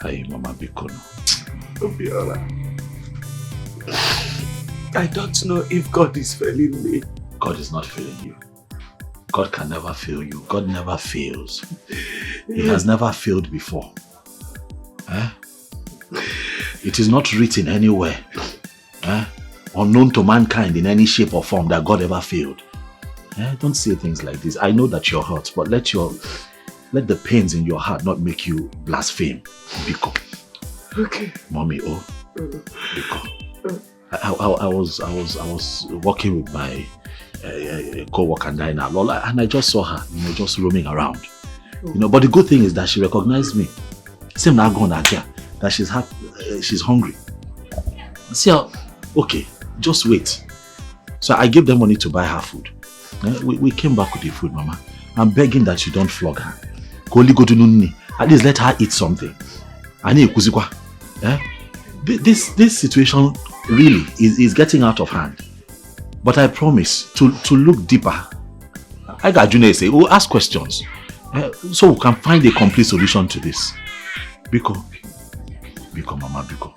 Hey, Mama, Biko. Obiora, I don't know if God is failing me. God is not failing you. God can never fail you. God never fails. He has never failed before. It is not written anywhere, unknown to mankind in any shape or form, that God ever failed. Don't say things like this. I know that you're hurt, but let the pains in your heart not make you blaspheme. Biko. Okay. Mommy, Biko. I was walking with my co-worker Dinah, Lola, and I just saw her, just roaming around. But the good thing is that she recognized me. Same now going here, that she's hungry. See how, okay, just wait. So I gave them money to buy her food. We came back with the food, Mama. I'm begging that you don't flog her. At least let her eat something. This situation really is getting out of hand. But I promise to look deeper. I got Junior say, we'll ask questions. So we can find a complete solution to this. Biko, Mama, Biko,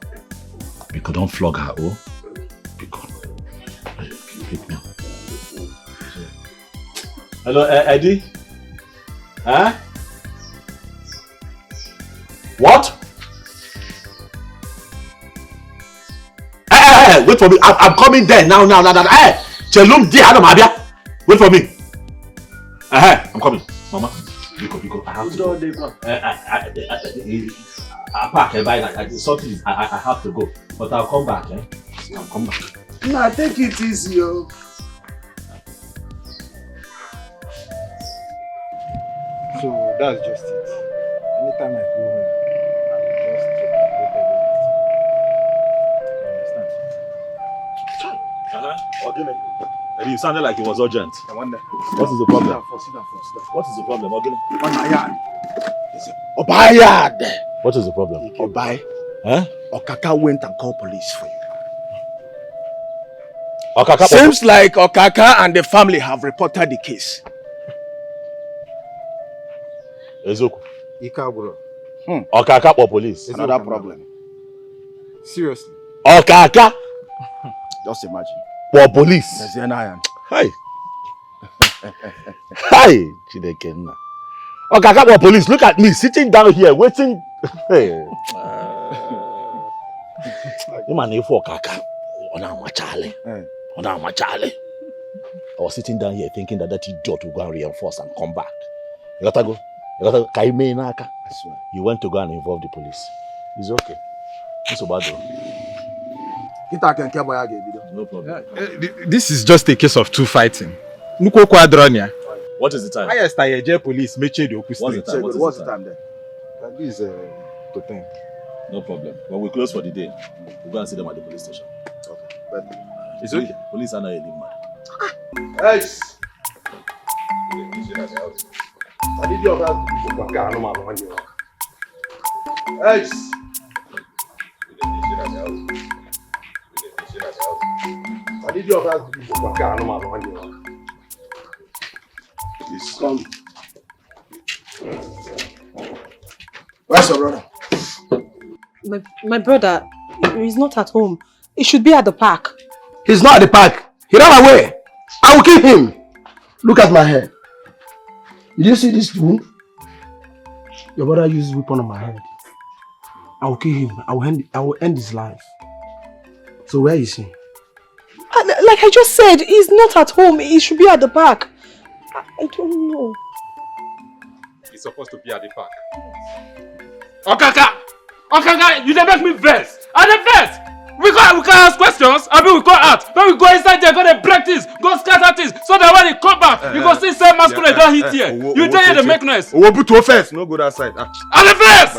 don't flog her, Biko. Hello, Eddie? What? Hey, wait for me. I'm coming there now. Hey, Chelum di Adam Abia. Wait for me. I'm coming. Mama, Biko, I have to go. I pack and buy something. I have to go. But I'll come back, I'll come back. Nah, take it easy, yo. So that's just it. Anytime I go home, I will just check You understand? You sounded like it was urgent. I wonder. What is the problem? Sit down. What is the problem, Ogini? Obayad. What is the problem? Obay. Huh? Okaka went and called police for you. Okaka. Seems like Okaka and the family have reported the case. Ezoku. Ika, bro. Okaka for police. Another problem. Seriously. Okaka. Just imagine. For police. Hi. Hi. Chidekenna. Okaka for police. Look at me sitting down here waiting. Hey. You man if Okaka. Ona machale. Ona machale. I was sitting down here thinking that idiot will go and reinforce and come back. You gotta go. Kaima Inaka. I swear. You went to go and involve the police. It's okay. It's so bad though. No problem. This is just a case of two fighting. What is the time? Highest I police make the What's the time? What's the time then? This is to 10. No problem. When we close for the day, we'll go and see them at the police station. Okay. But it's okay. Police are not a mad. Hey! I need your help. Hey! I need your help. Please come. Where's your brother? My brother is not at home. He should be at the park. He's not at the park. He ran away. I will kill him. Look at my head. Did you see this wound? Your brother used weapon on my head. I will kill him. I will end his life. So where is he? Like I just said, he's not at home. He should be at the park. I don't know. He's supposed to be at the park. Okaka! Okaka, you don't make me vex. At the vex! We can ask questions, I mean we go out. When we go inside there, go to break things, go scatter things, so that when they come back, you go see same masculine don't hit here. You tell you the make noise. We'll put to first, no go that side. At the first!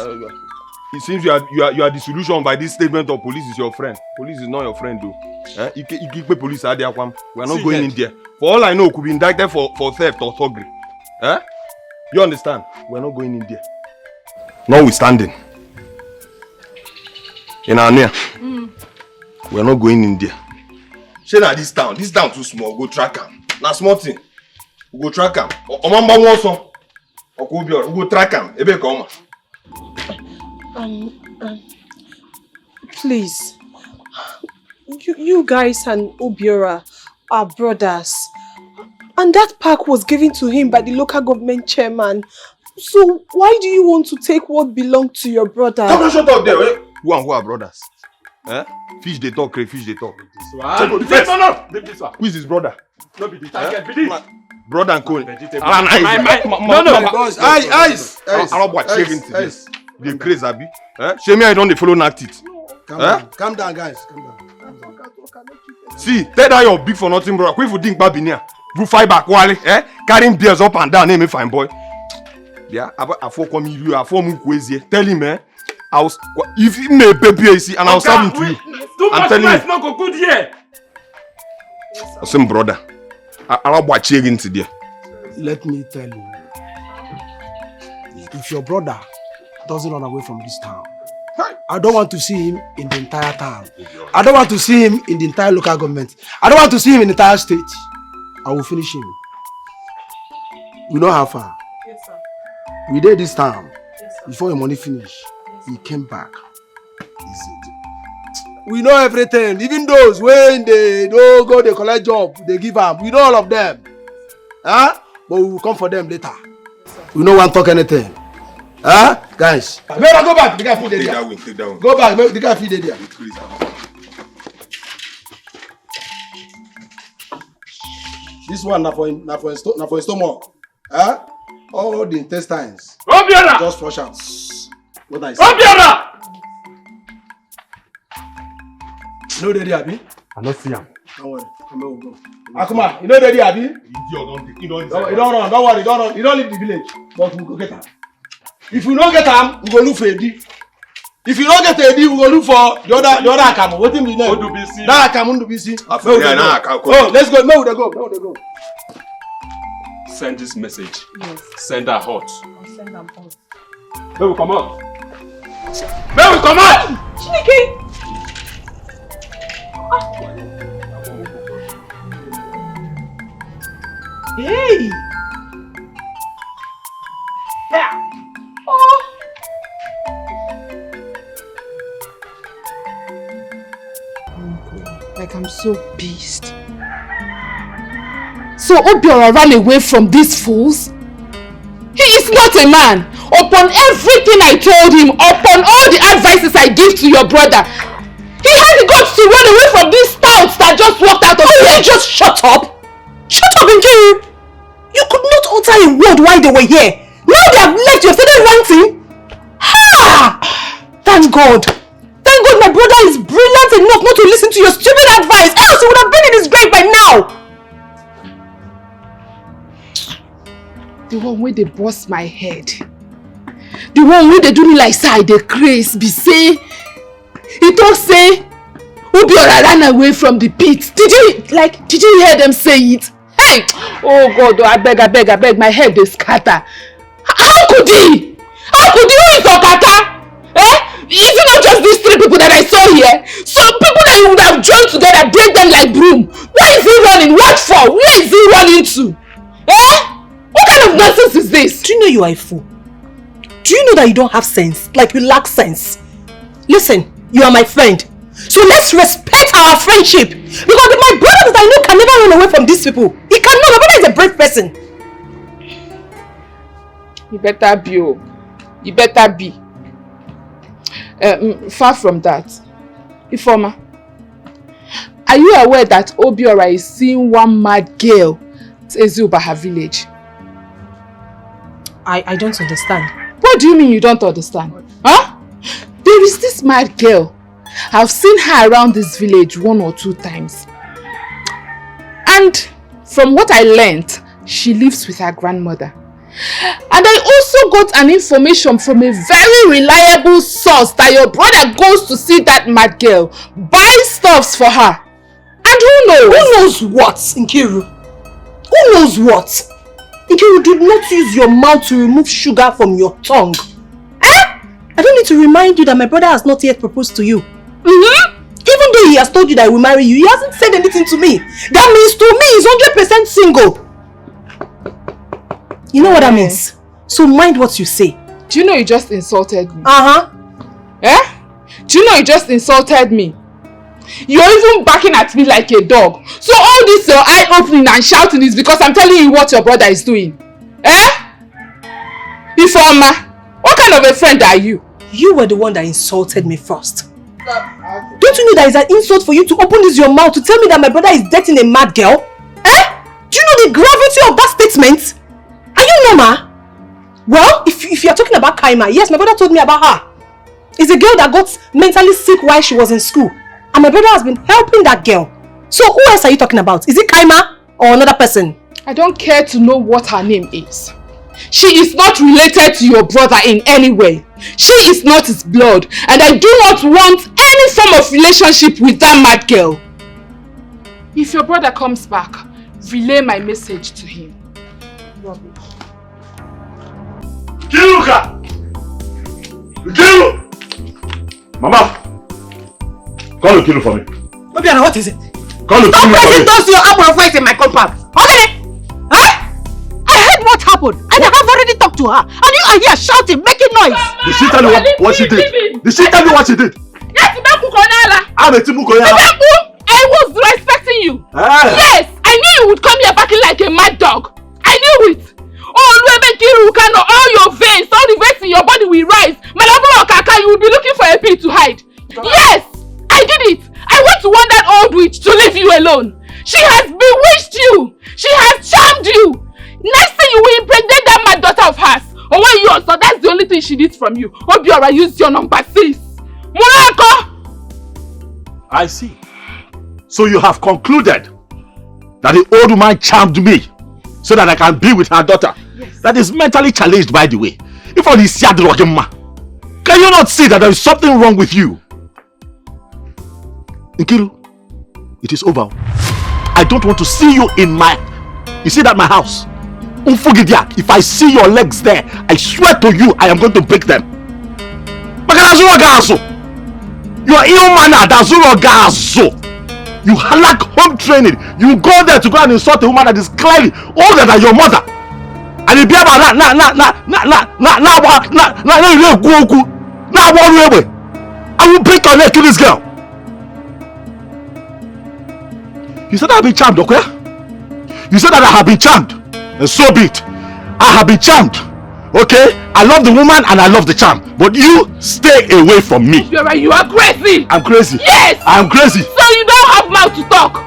It seems you are the solution by this statement of police is your friend. Police is not your friend though. You keep police out there. We are not going in there. For all I know, could be indicted for theft or thuggery. You understand? We are not going in there. Notwithstanding. In our near. We are not going in there. Shey na this town too small. Go track am. Na small thing. We go track am. Omamba won so. Okobio, we go track am. Ebe come. Please. You guys and Obiora are brothers. And that park was given to him by the local government chairman. So why do you want to take what belonged to your brother? Come on, shut up there. Who and who are brothers? Fish they talk, crayfish they talk. No. This one. Who is his brother? No be the target. Be this. Brother and co. No. Eyes. I don't watch shaving to this. They crazy, Abi. Shame I don't follow knocked it. Calm down, guys. Calm down. See, tell that your big for nothing, bro. Quick for think babinia. You fight back, Wale. Carrying beers up and down, name me fine boy. Yeah, I for come you, I for move crazy. Tell him, I was if he may baby see and I'll serve him to you. I'm telling you. Not go good here. Same brother. I don't watch shaving today. Let me tell you. If your brother doesn't run away from this town, I don't want to see him in the entire town. I don't want to see him in the entire local government. I don't want to see him in the entire state. I will finish him. We know how far. Yes, sir. We did this town. Yes, sir. Before your money finished, he came back. We know everything. Even those when they don't go, they collect job, they give up. We know all of them. But we will come for them later. We no want to talk anything. Guys. Better go back. The guy feed the there. Take that one. Go back. The guy feed the there. This one na for stomach. All the intestines. Obiora! Just flush out. What I say? Obiora! No ready, Abi? I don't see him. Don't worry. Come on, go. Akuma, you know ready, Abi? You don't run. Don't worry. Don't run. You don't leave the village. But we go get him. If we don't get him, we go look for Edi. If you don't get Edi, we go look for the other Akamu. What him the name? Odubisi. That Akamu Odubisi. Oh, let's go. Where would they go? Send this message. Yes. Send her hot. I'll send them hot. Where we come out? Chineke! Hey! Yeah. Oh! Like, I'm so pissed. So Obiora ran away from these fools? He is not a man. Upon everything I told him, upon all the advices I give to your brother, he had the guts to run away from these stouts that just walked out of here. You just shut up! Shut up, Nkiru! You could not utter a word while they were here. Now they have left, you have started ranting. Ha! Thank God. Thank God my brother is brilliant enough not to listen to your stupid advice. Else he would have been in his grave by now. The one where they bust my head. The one where they do me like say they craze be say. He talk say Obiora ran away from the pit. Did you hear them say it? Hey! Oh God, I beg, my head is scatter. How could he? How could he? Who is Okaka? Is it not just these 3 people that I saw here? So people that you would have joined together, break them like broom. Where is he running? What for? Where is he running to? What kind of nonsense is this? Do you know you are a fool? Do you know that you don't have sense? Like you lack sense? Listen, you are my friend. So let's respect our friendship. Because my brother that I know can never run away from these people. He cannot. My brother is a brave person. You better be. Oh. You better be. Far from that. Ifoma, are you aware that Obiora is seeing one mad girl at Ezubaha village? I don't understand. What do you mean you don't understand? Huh? There is this mad girl. I've seen her around this village 1 or 2 times. And from what I learned, she lives with her grandmother. And I also got an information from a very reliable source that your brother goes to see that mad girl, buy stuffs for her. And who knows? Who knows what, Nkiru? Who knows what? Nkiru, do not use your mouth to remove sugar from your tongue. I don't need to remind you that my brother has not yet proposed to you. Even though he has told you that he will marry you, he hasn't said anything to me. That means to me he's 100% single. You know what that means? So mind what you say. Do you know you just insulted me? Do you know you just insulted me? You're even barking at me like a dog. So all this your eye opening and shouting is because I'm telling you what your brother is doing. Ifeoma, what kind of a friend are you? You were the one that insulted me first. Don't you know that it's an insult for you to open your mouth to tell me that my brother is dating a mad girl? Do you know the gravity of that statement? Are you normal? Well, if you're talking about Kaima, yes, my brother told me about her. It's a girl that got mentally sick while she was in school. And my brother has been helping that girl. So who else are you talking about? Is it Kaima or another person? I don't care to know what her name is. She is not related to your brother in any way. She is not his blood. And I do not want any form of relationship with that mad girl. If your brother comes back, relay my message to him. Rubbish. Kiruka! Kiru! Mama! Call Kiru for me. Obiana, what is it? Call Kiru for me. Stop pressing those your apple fight in my compound. Okay? I heard what happened and I have already talked to her. And you are here shouting, making noise. Mama, did she tell you what she did? Did she tell you what she did? Yes, I was respecting you. Yes, I knew you would come here barking like a mad dog. I knew it. All your veins, all the veins in your body will rise. Okaka, you will be looking for a pit to hide. Yes, I did it. I want to want that old witch to leave you alone. She has bewitched you. She has charmed you. Next thing you will impregnate that mad daughter of hers. Or when you also, that's the only thing she needs from you. Obiora, use your number 6. Murako! I see. So you have concluded that the old woman charmed me so that I can be with her daughter. Yes. That is mentally challenged, by the way. If all this can you not see that there is something wrong with you? Nkiru, it is over. I don't want to see you in my... You see that my house? If I see your legs there, I swear to you, I am going to break them. You are ill-mannered. You lack home training. You go there to go and insult a woman that is clearly older than your mother. And you be about I will break your leg to this girl. You said I have been charmed, okay? You said that I have been charmed. And so be it. I have been charmed. Okay? I love the woman and I love the charm. But you stay away from me. You're right, you are crazy. I'm crazy. Yes. I'm crazy. So you don't have mouth to talk.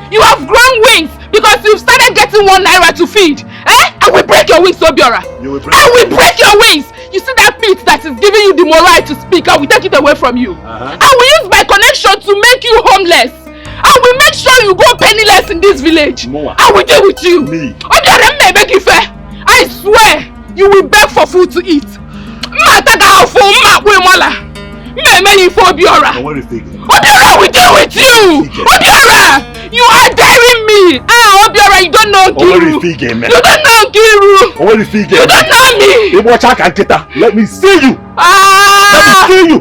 You have grown wings because you've started getting 1 naira to feed. I will break your wings, Obiora. You will break I will break your wings. You see that pit that is giving you the moral to speak? I will take it away from you. I will use my connection to make you homeless. I will make sure you go penniless in this village. Moa. I will deal with you. Me. Obiora, I swear you will beg for food to eat. Obiora, we deal with you. Obiora, you are daring me. Obiora, you don't know Giru. You don't know Giru. You don't know me. Let me see you. Let me see you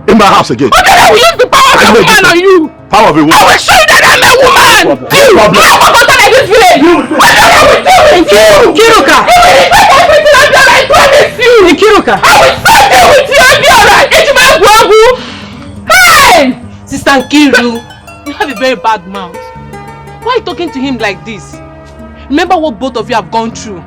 in my house again. Obiora, we use the power of a woman on you. Power of a woman. I will show you that I'm a woman. You are forgotten in this village. Obiora, we deal with you. Kiruka. You will respect everything, Obiora, I promise you. Kiruka. I will stop there with you, Obiora. Hey! Sister Nkiru, you have a very bad mouth. Why are you talking to him like this? Remember what both of you have gone through.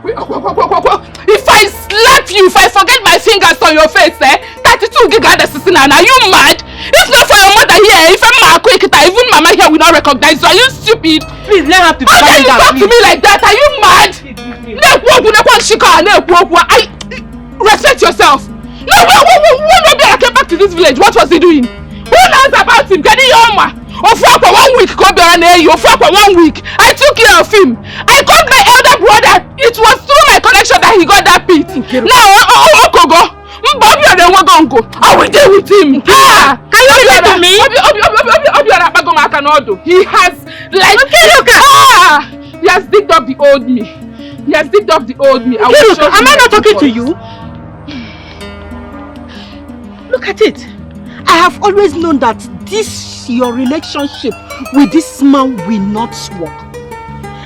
If I slap you, if I forget my fingers on your face, 32 gigas assassin, are you mad? If not for your mother here, if I'm quick, even Mama here will not recognize you. Are you stupid? Please let her to how can you talk to me like that? Are you mad? Respect yourself. No, when Obiora came back to this village, what was he doing? Who knows about him? Can you hear me? For 1 week, for 1 week, I took care of him. I called my elder brother. It was through my connection that he got that pit. Now, Okogo, I will deal with him. Can you listen to me? He has he has digged up the old me. He has digged up the old me. Am I not talking to you? Look at it. I have always known that your relationship with this man will not work.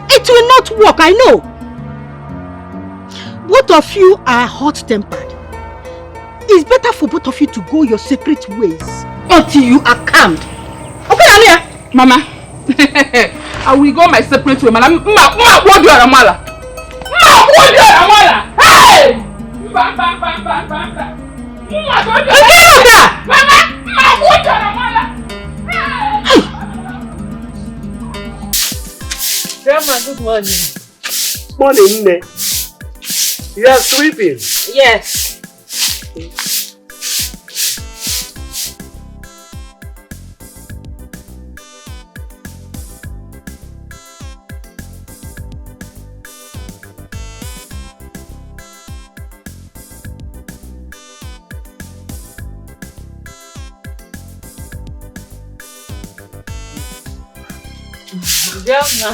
It will not work, I know. Both of you are hot-tempered. It's better for both of you to go your separate ways until you are calmed. Okay, Ania? Mama, I will go my separate way. Mama, hey! Grandma, good morning. Morning, Ne. You are sleeping? Yes. Grandma.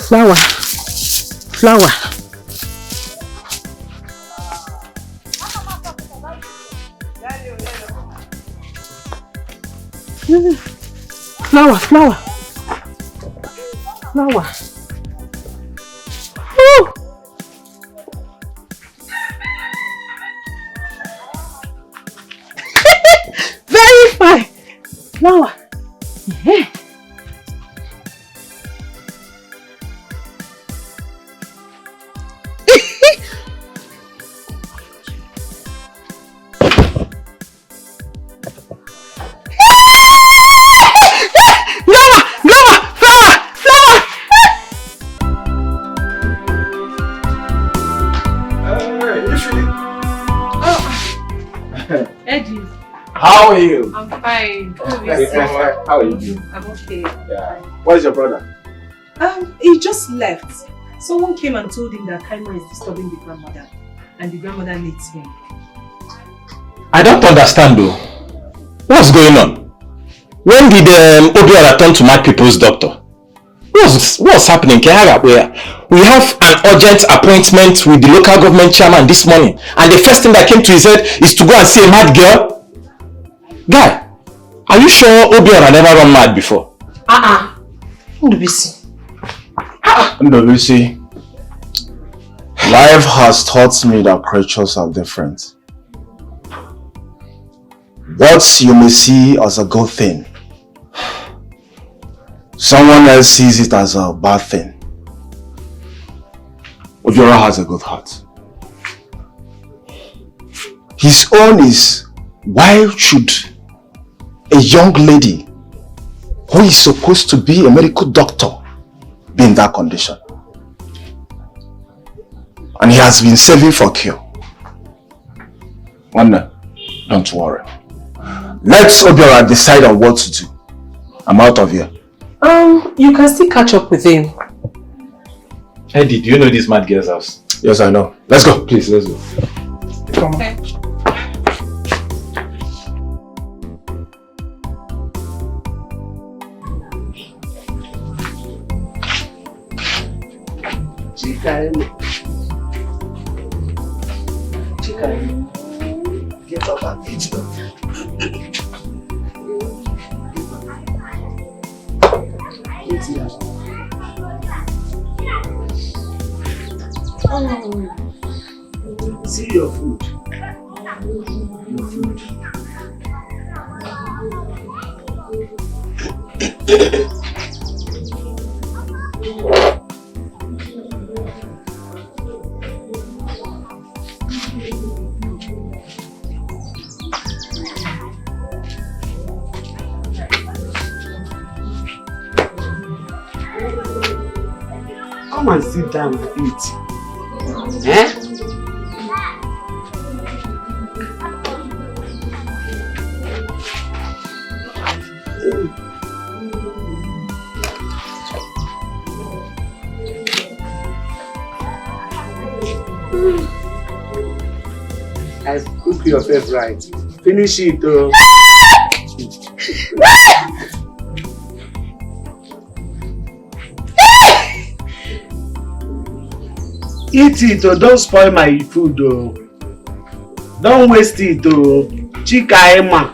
Flower. Flower. Flower, flower. Flower. Woo! Very fine. Flower. Yeah. Eddie. How are you? I'm fine. How are you? I'm okay. Yeah. Where's your brother? He just left. Someone came and told him that Kaima is disturbing the grandmother, and the grandmother needs him. I don't understand though. What's going on? When did Obiora turn to mad people's doctor? What's happening, Kehara? We have an urgent appointment with the local government chairman this morning, and the first thing that came to his head is to go and see a mad girl. Guy, are you sure Obiora never run mad before? Ndubisi. Ndubisi, life has taught me that creatures are different. What you may see as a good thing, someone else sees it as a bad thing. Obiora has a good heart. His own is, why should a young lady who is supposed to be a medical doctor be in that condition? And he has been saving for cure. Wanda, don't worry. Let Obiora decide on what to do. I'm out of here. You can still catch up with him. Eddie, do you know this mad girl's house? Yes, I know. Let's go. Please, let's go. Come on. Okay. Chika, get up and eat them. See your food. Your food. Come and sit down and eat. Eh? I cook your favorite. Finish it though. Eat it or don't spoil my food though. Don't waste it though. Kaima.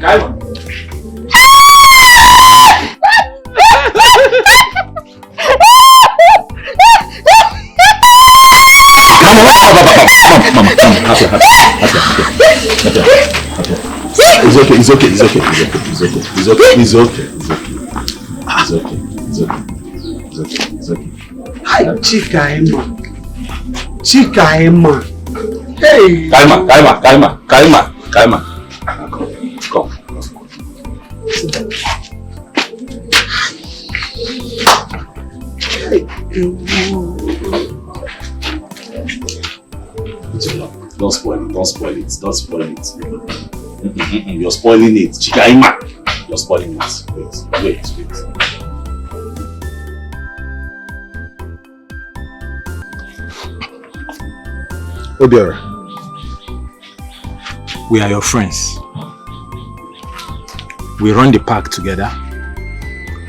Kaima. It's okay. Hi, Kaima. Hey. Kaima. Come. Don't spoil it. You're spoiling it. Chikaima. You're spoiling it. Wait. Obiora, We are your friends. We run the park together.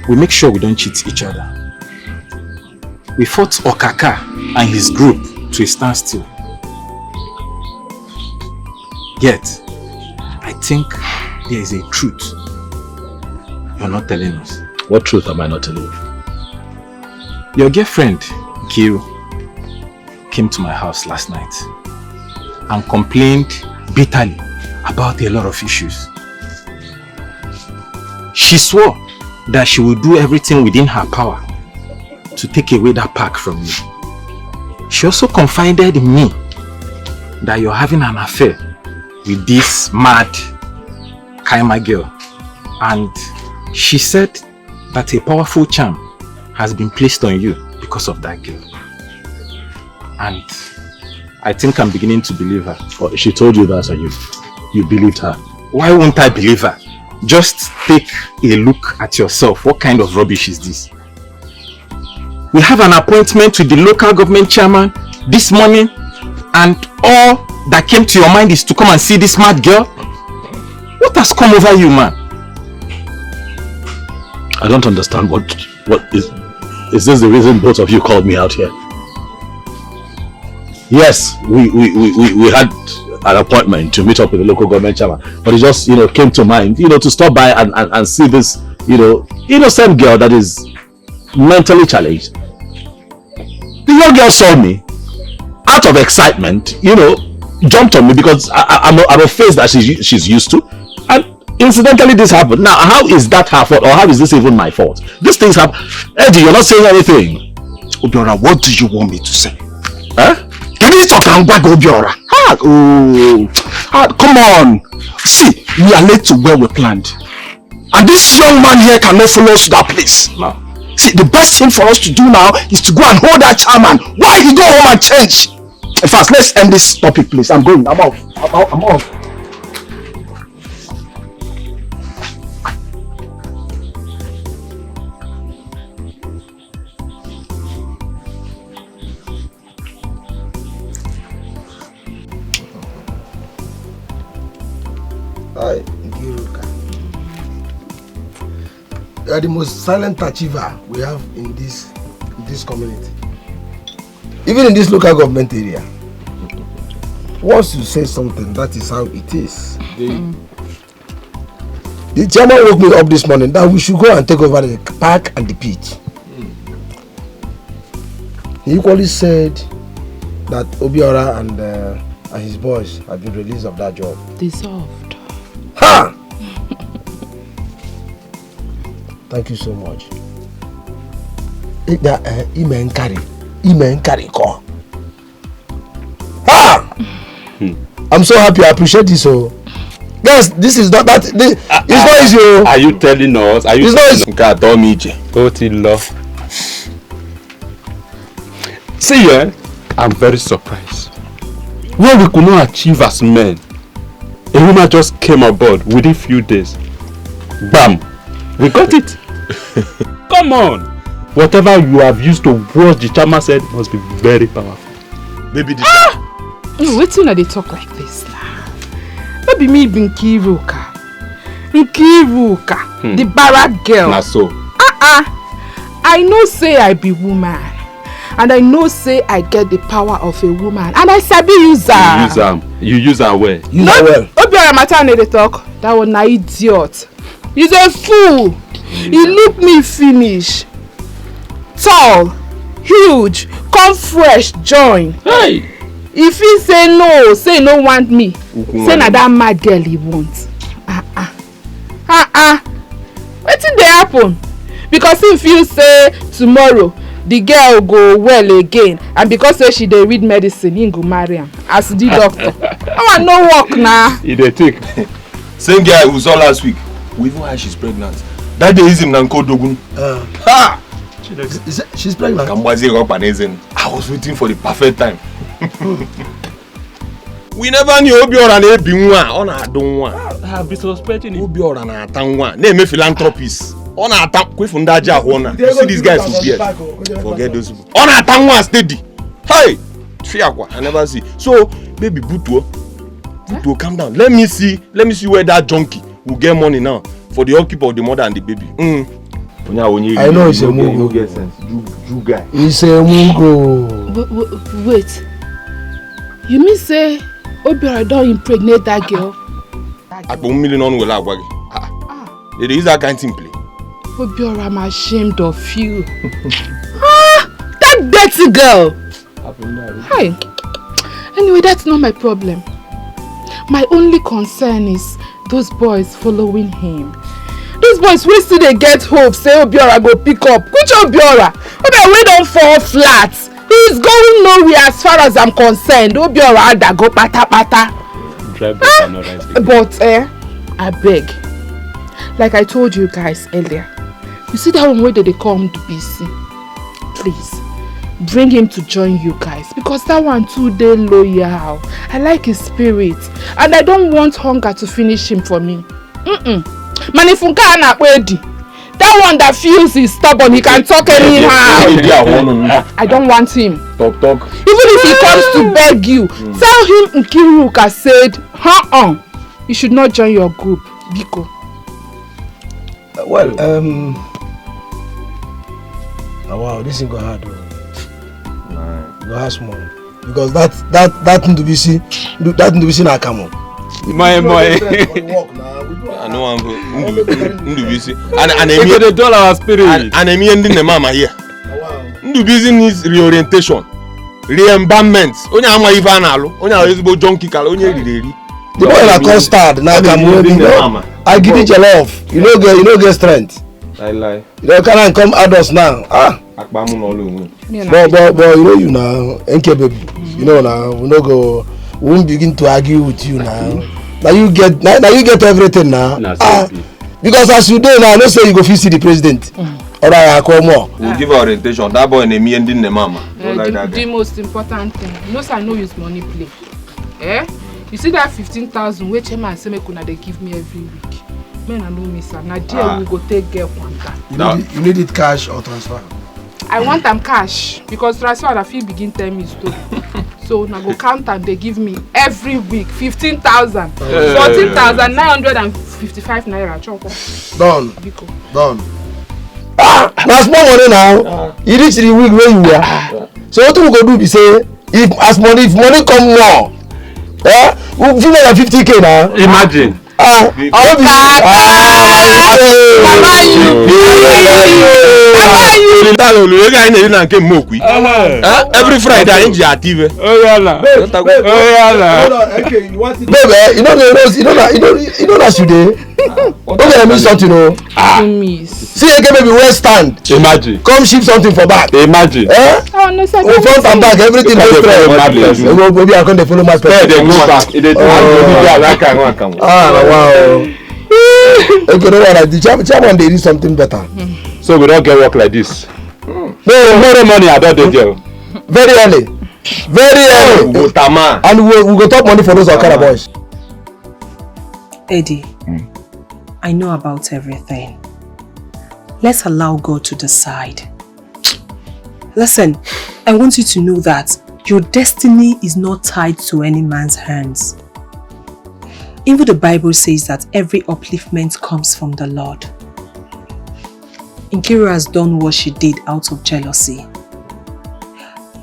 We make sure we don't cheat each other. We fought Okaka and his group to a standstill. Yet, I think there is a truth you're not telling us. What truth am I not telling you? Your girlfriend, Kiru, came to my house last night and complained bitterly about a lot of issues. She swore that she will do everything within her power to take away that pack from you. She also confided in me that you're having an affair with this mad Kaima girl, and she said that a powerful charm has been placed on you because of that girl. And I think I'm beginning to believe her. Oh, she told you that and you believed her. Why won't I believe her? Just take a look at yourself. What kind of rubbish is this? We have an appointment with the local government chairman this morning, and all that came to your mind is to come and see this mad girl? What has come over you, man? I don't understand what is this the reason both of you called me out here? Yes, we had an appointment to meet up with the local government chairman, but it just came to mind to stop by and see this innocent girl that is mentally challenged. The young girl saw me, out of excitement, jumped on me because I'm a face that she's used to, and incidentally this happened. Now, how is that her fault, or how is this even my fault? These things happen. Eddie, you're not saying anything. Obiora, what do you want me to say? Huh? Can you talk and wag Obiora? Come on. See, we are late to where we planned. And this young man here cannot follow us to that place. No. See, the best thing for us to do now is to go and hold that chairman while he go home and change. In fact, let's end this topic, please. I'm going. I'm off. I'm off. Hi, Nkiruka. You are the most silent achiever we have in this community. Even in this local government area. Once you say something, that is how it is. The chairman woke me up this morning that we should go and take over the park and the pitch. He equally said that Obiora and his boys have been released of that job. Dissolved. Ha! Thank you so much. Imen carry call. Ha! I'm so happy. I appreciate this. So, guys, this is not that. It's not easy. Are you telling us? Are you telling us? See, I'm very surprised. What we could not achieve as men, a woman just came aboard within a few days. Bam! We got it. Come on. Whatever you have used to watch the chairman said must be very powerful. Baby, Wait till they talk like this now. Maybe me be Nkiruka, the barrack girl. Na so. I know say I be woman, and I know say I get the power of a woman, and I sabi use her. You use her well. Use her well. Obiora matter they talk. That was an idiot. He's a fool. He look me finish. Tall, huge, come fresh, join. Hey. If he say no want me. Say na that mad girl he wants. Wetin dey happen? Because if you say tomorrow the girl go well again, and because say she dey read medicine, he go marry am as the doctor. I no work now. He dey take. Same guy who saw last week. We even heard she's pregnant. That day is him Nanko Dogun. She's pregnant. I was waiting for the perfect time. We never knew Obiora na ebi nwa, ọ na-adụ nwa. I have been suspecting it. Obiora na-ata nwa, na-eme philanthropist. Ọ na-ata kwefu ndị aja ahụ na. You see these guys with beard. Forget those people. Ọ na-ata nwa steady. Hey! Fiakwa, I never see. So, baby, Butuo, calm down. Let me see where that junkie will get money now for the upkeep of the mother and the baby. I know it's a Mugo. You guy. It's a Mugo. Wait. You mean say Obiora don't impregnate that girl? Akpo million on will agwa. They use that kind of thing play. Obiora, I'm ashamed of you. That dirty girl. Hi. Anyway, that's not my problem. My only concern is those boys following him. Those boys will still they get hope. Say Obiora go pick up. Which Obiora? Obiora we don't fall flat. He's going nowhere as far as I'm concerned. Obiora that go pata. But I beg. Like I told you guys earlier. You see that one way that they come to BC. Please. bring him to join you guys because that one too dey loyal. I like his spirit and I don't want hunger to finish him for me. Manifunka na wedi. That one that feels he's stubborn, he can talk anyhow. I don't want him. Talk. Even if he comes to beg you, tell him Nkiruka said, you should not join your group. Biko. Well, wow, this is go hard. Go hard small. Because that thing to be seen na come on. My. I know I'm busy. And they dull our spirit. And I'm ending the mama here. Busy needs reorientation, re-embalmment. Only I'm even alo. Only I'm able junkie kala. Only the boy na custard na come on. I give it your love. You know get strength. Lie. You can't come adults now. But you know you now, NK baby. You know now, we won't begin to argue with you now. Now you get everything now. Because as you do now, no say you go see the president. Alright, I come more. We'll give our orientation. That boy and me ending the mama. The most important thing, I know use money play. You see that 15,000 which chairman say make una dey give me every week. Men I know miss am. Na there we go take get Kwanta. You need it cash or transfer? I want them cash because transfer I feel begin tell me story. So now go count and they give me every week 15,000, 14,955 naira. Done. That's more money now. You reach the week where you were. So what we go do be say if money come more, we'll give me 50k now. Imagine. Every Friday I enjoy active. Baby, you know that today. Okay, I miss something, See again, baby, where stand? Imagine. Come ship something for back. Imagine. Oh no, sir. Front and back, everything goes straight. Maybe I can't follow my they go back. Wow. Okay, no one. The chairman they do something better. So we don't get work like this. No money I don't do. Very early. And we go talk money for those Okada boys. Eddie, I know about everything. Let's allow God to decide. Listen, I want you to know that your destiny is not tied to any man's hands. Even the Bible says that every upliftment comes from the Lord. Nkiru has done what she did out of jealousy.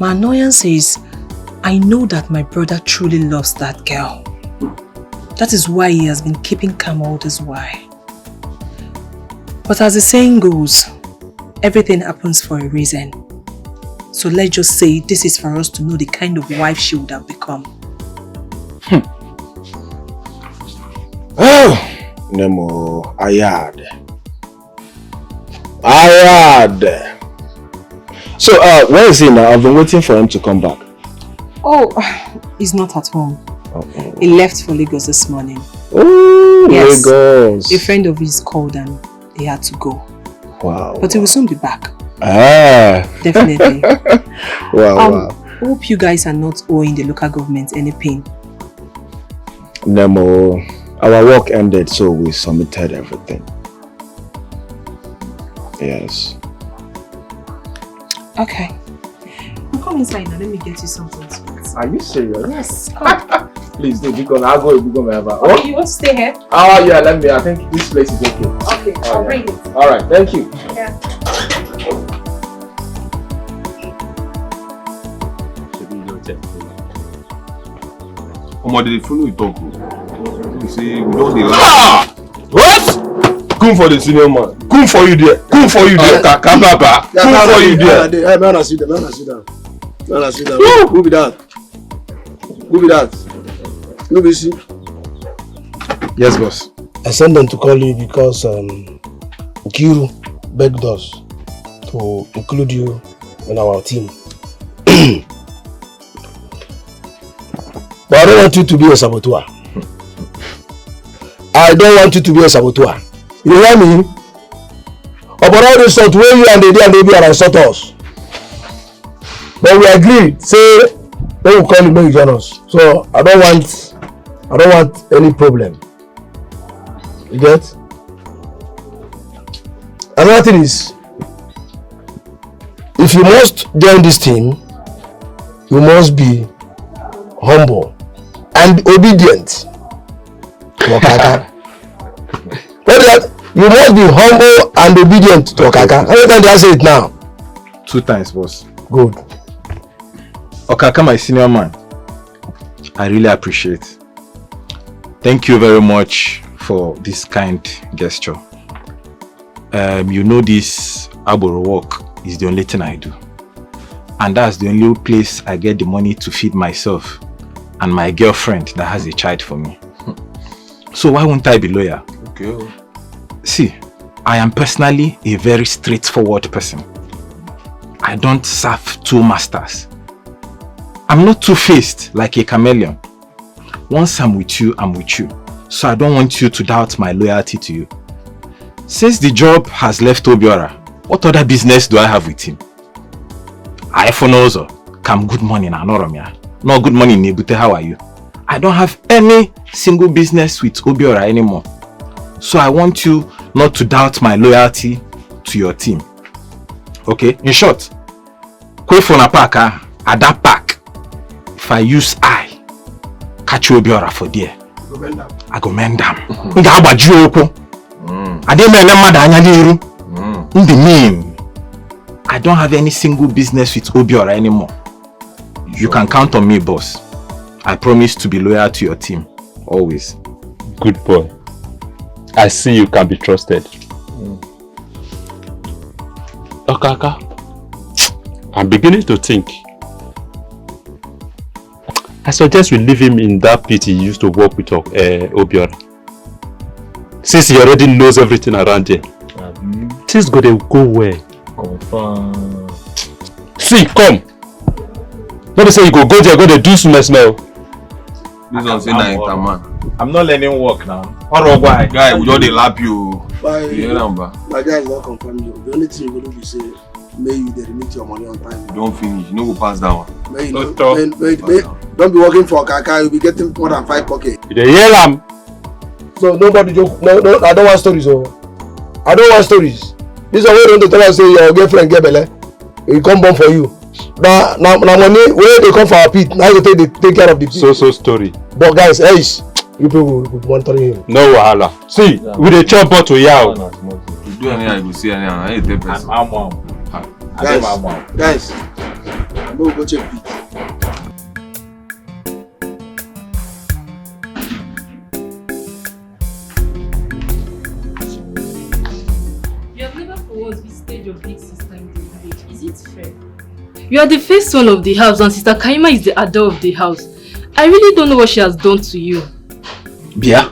My annoyance is, I know that my brother truly loves that girl. That is why he has been keeping calm all this while. But as the saying goes, everything happens for a reason. So let's just say this is for us to know the kind of wife she would have become. Oh, Nemo, Ayad. So, where is he now? I've been waiting for him to come back. Oh, he's not at home. He left for Lagos this morning. Oh, yes, Lagos. A friend of his called and he had to go. Wow. But he will soon be back. Definitely. Wow. Hope you guys are not owing the local government any pain. Nemo, our work ended, so we submitted everything. Yes. Okay. Come inside now, let me get you something to eat. Are you serious? Yes, come. Please do, because I'll go wherever. Okay, you want to stay here? Oh yeah, I think this place is okay. Okay, I'll bring it. Alright, thank you. Yeah. They follow you talk. You say we don't dey. What? Come for the senior man. Come for you there. Come for you there. Come for you there. Hey, man, sit down. Who be that? Who be she? Yes, boss. I sent them to call you because Nkiru begged us to include you in our team. But I don't want you to be a saboteur. You hear me? Upon all this sort where you and the day and baby are insult us. But we agreed, say when we call you, make you join us. So I don't want any problem. You get? Another thing is, if you must join this team, you must be humble and obedient to Okaka. You must be humble and obedient to Okaka. How many times do I say it now? 2 times, boss. Good. Okaka, my senior man, I really appreciate. Thank you very much for this kind gesture. You know this Aboro work is the only thing I do. And that's the only place I get the money to feed myself and my girlfriend that has a child for me. So why won't I be loyal? Okay. See, I am personally a very straightforward person. I don't serve 2 masters. I'm not two-faced like a chameleon. Once I'm with you, I'm with you. So I don't want you to doubt my loyalty to you. Since the job has left Obiora, what other business do I have with him? I also come good morning Anoromia. No good morning Nebute, how are you? I don't have any single business with Obiora anymore. So I want you not to doubt my loyalty to your team. Okay? In short, kwe for na park at that park. If I use catch Obiora for there, I go mend them. I in the name, I don't have any single business with Obiora anymore. You can count on me, boss. I promise to be loyal to your team, always. Good boy. I see you can be trusted. Okaka, I'm beginning to think. I suggest we leave him in that pit he used to work with Obiora. Since he already knows everything around here. Things gonna go well. Confirm. See, come. Let me say you go there, go there, do some smell. This one say na man. I'm not learning work now. Guy, we don't lap you. My guy is not confirm you. The only thing you go do is say, may you remit your money on time. Don't finish. You no go pass that one. May don't be working for Okaka. You'll be getting more than 5 pockets. You hear them? So nobody joke. No, I don't want stories. I don't want stories. This is what you want to tell us. Say your girlfriend get belle. He come born for you. Now money where they come for our pit. Now you take care of the pit. So story. But guys, hey, you people will monitor him. No wahala. See, we dey chop bottle yaw. You do anything, I go see anything. I hate that person. Guys, I'm going to go check pit. Your big sister in the village. Is it fair? You are the first one of the house and Sister Kaima is the adult of the house. I really don't know what she has done to you. Bia,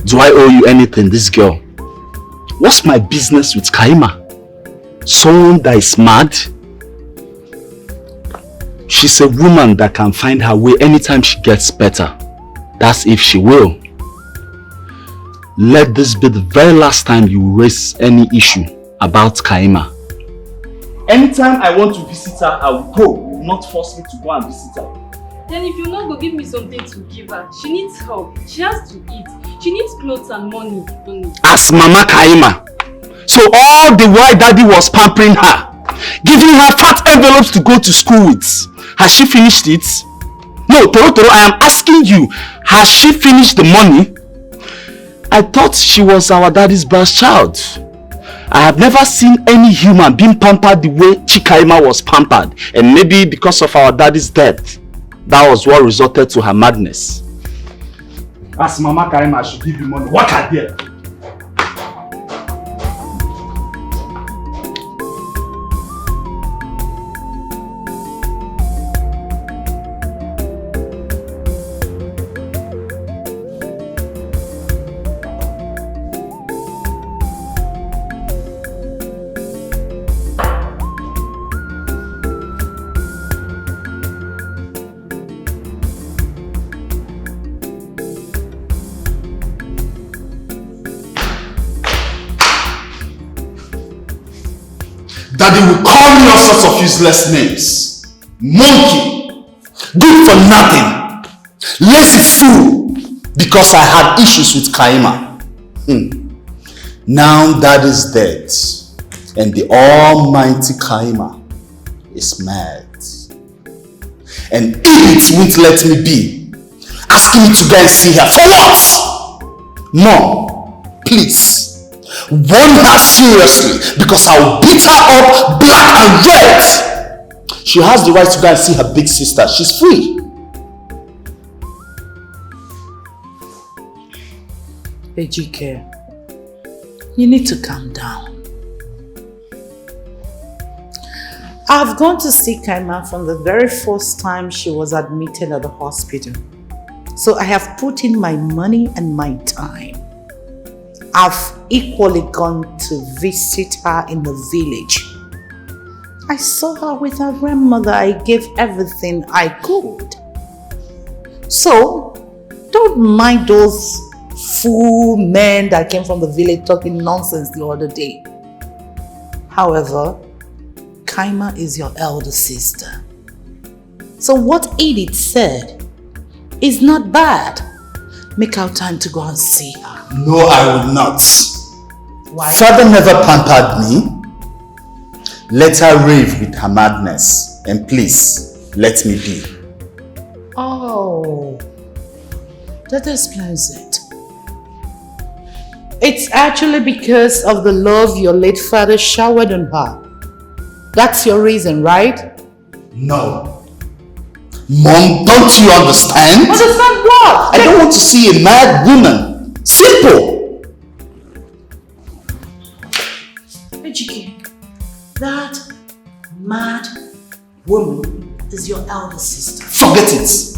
do I owe you anything, this girl? What's my business with Kaima? Someone that is mad? She's a woman that can find her way anytime she gets better. That's if she will. Let this be the very last time you raise any issue about Kaima. Anytime I want to visit her, I will go. You will not force me to go and visit her. Then if you not go give me something to give her, she needs help. She has to eat. She needs clothes and money. As Mama Kaima. So all the while Daddy was pampering her, giving her fat envelopes to go to school with. Has she finished it? No, Toro, I am asking you, has she finished the money? I thought she was our daddy's brass child. I have never seen any human being pampered the way Chikaima was pampered. And maybe because of our daddy's death, that was what resulted to her madness. As Mama Kaima should give you money. What are there? Daddy will call me all sorts of useless names. monkey, good for nothing, lazy fool, because I had issues with Kaima. Now that is dead, and the almighty Kaima is mad. And Edith won't let me be, asking me to go and see her. For what? Mom, please, warn her seriously, because I'll beat her up black and red. She has the right to go and see her big sister. She's free. Ejike, you need to calm down. I've gone to see Kaima from the very first time she was admitted at the hospital. So I have put in my money and my time. I've equally gone to visit her in the village. I saw her with her grandmother. I gave everything I could. So, don't mind those fool men that came from the village talking nonsense the other day. However, Kaima is your elder sister. So what Edith said is not bad. Make out time to go and see her. No, I will not. Why? Father never pampered me. Let her rave with her madness. And please, let me be. Oh, that explains it. It's actually because of the love your late father showered on her. That's your reason, right? No. Mom, don't you understand? Understand what? I don't want to see a mad woman. Simple. Ejike, that mad woman is your elder sister. Forget it.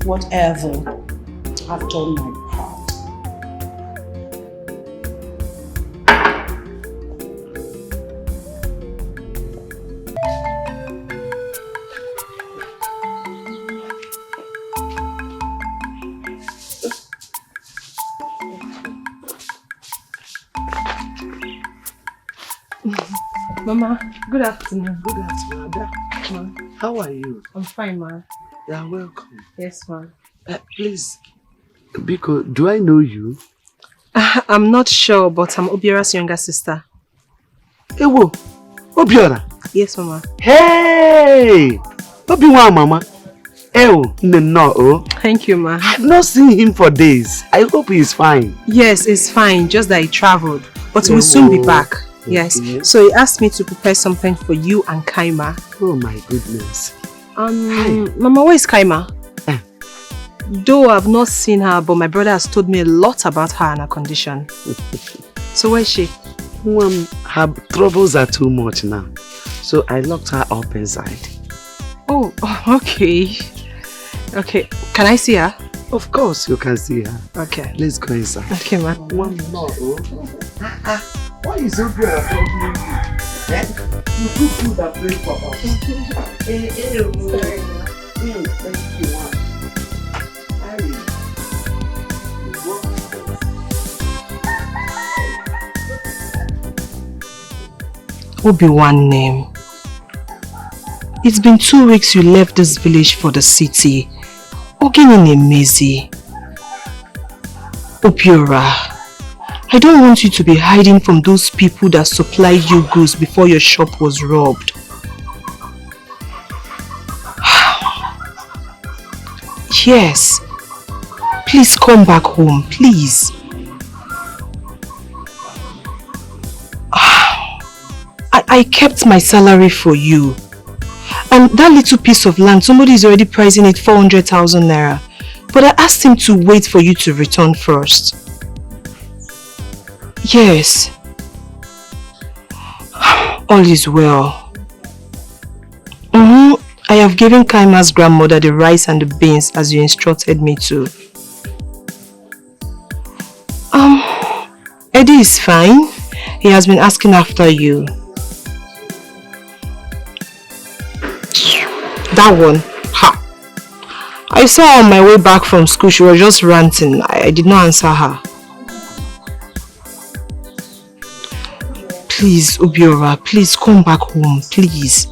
Whatever, I've done my part. Mama, good afternoon. Good afternoon, Ada. Ma. How are you? I'm fine, ma. You are welcome. Yes, ma. Please, Biko, do I know you? I'm not sure, but I'm Obiора's younger sister. Ewo, Obiora? Yes, Mama. Hey! Obiwa, Mama. Ewo, no. Thank you, ma. I've not seen him for days. I hope he's fine. Yes, he's fine, just that he traveled. But he will soon be back. Yes. Okay. So he asked me to prepare something for you and Kaima. Oh my goodness. Mama, where is Kaima? Though I've not seen her, but my brother has told me a lot about her and her condition. So where is she? Her troubles are too much now. So I locked her up inside. Oh, okay. Okay, can I see her? Of course you can see her. Okay. Let's go inside. Okay, ma. One more. Why is so good at helping you? You do food that break for us. Thank you. Obi-Wan name. It's been 2 weeks you left this village for the city. Ogin in Emezi. Obiora, I don't want you to be hiding from those people that supplied you goods before your shop was robbed. Yes. Please come back home, please. I kept my salary for you. And that little piece of land, somebody is already pricing it 400,000 naira. But I asked him to wait for you to return first. Yes. All is well. I have given Kaima's grandmother the rice and the beans as you instructed me to. Eddie is fine. He has been asking after you. That one, I I saw her on my way back from school. She was just ranting. I did not answer her. Please, Obiora, please come back home, please.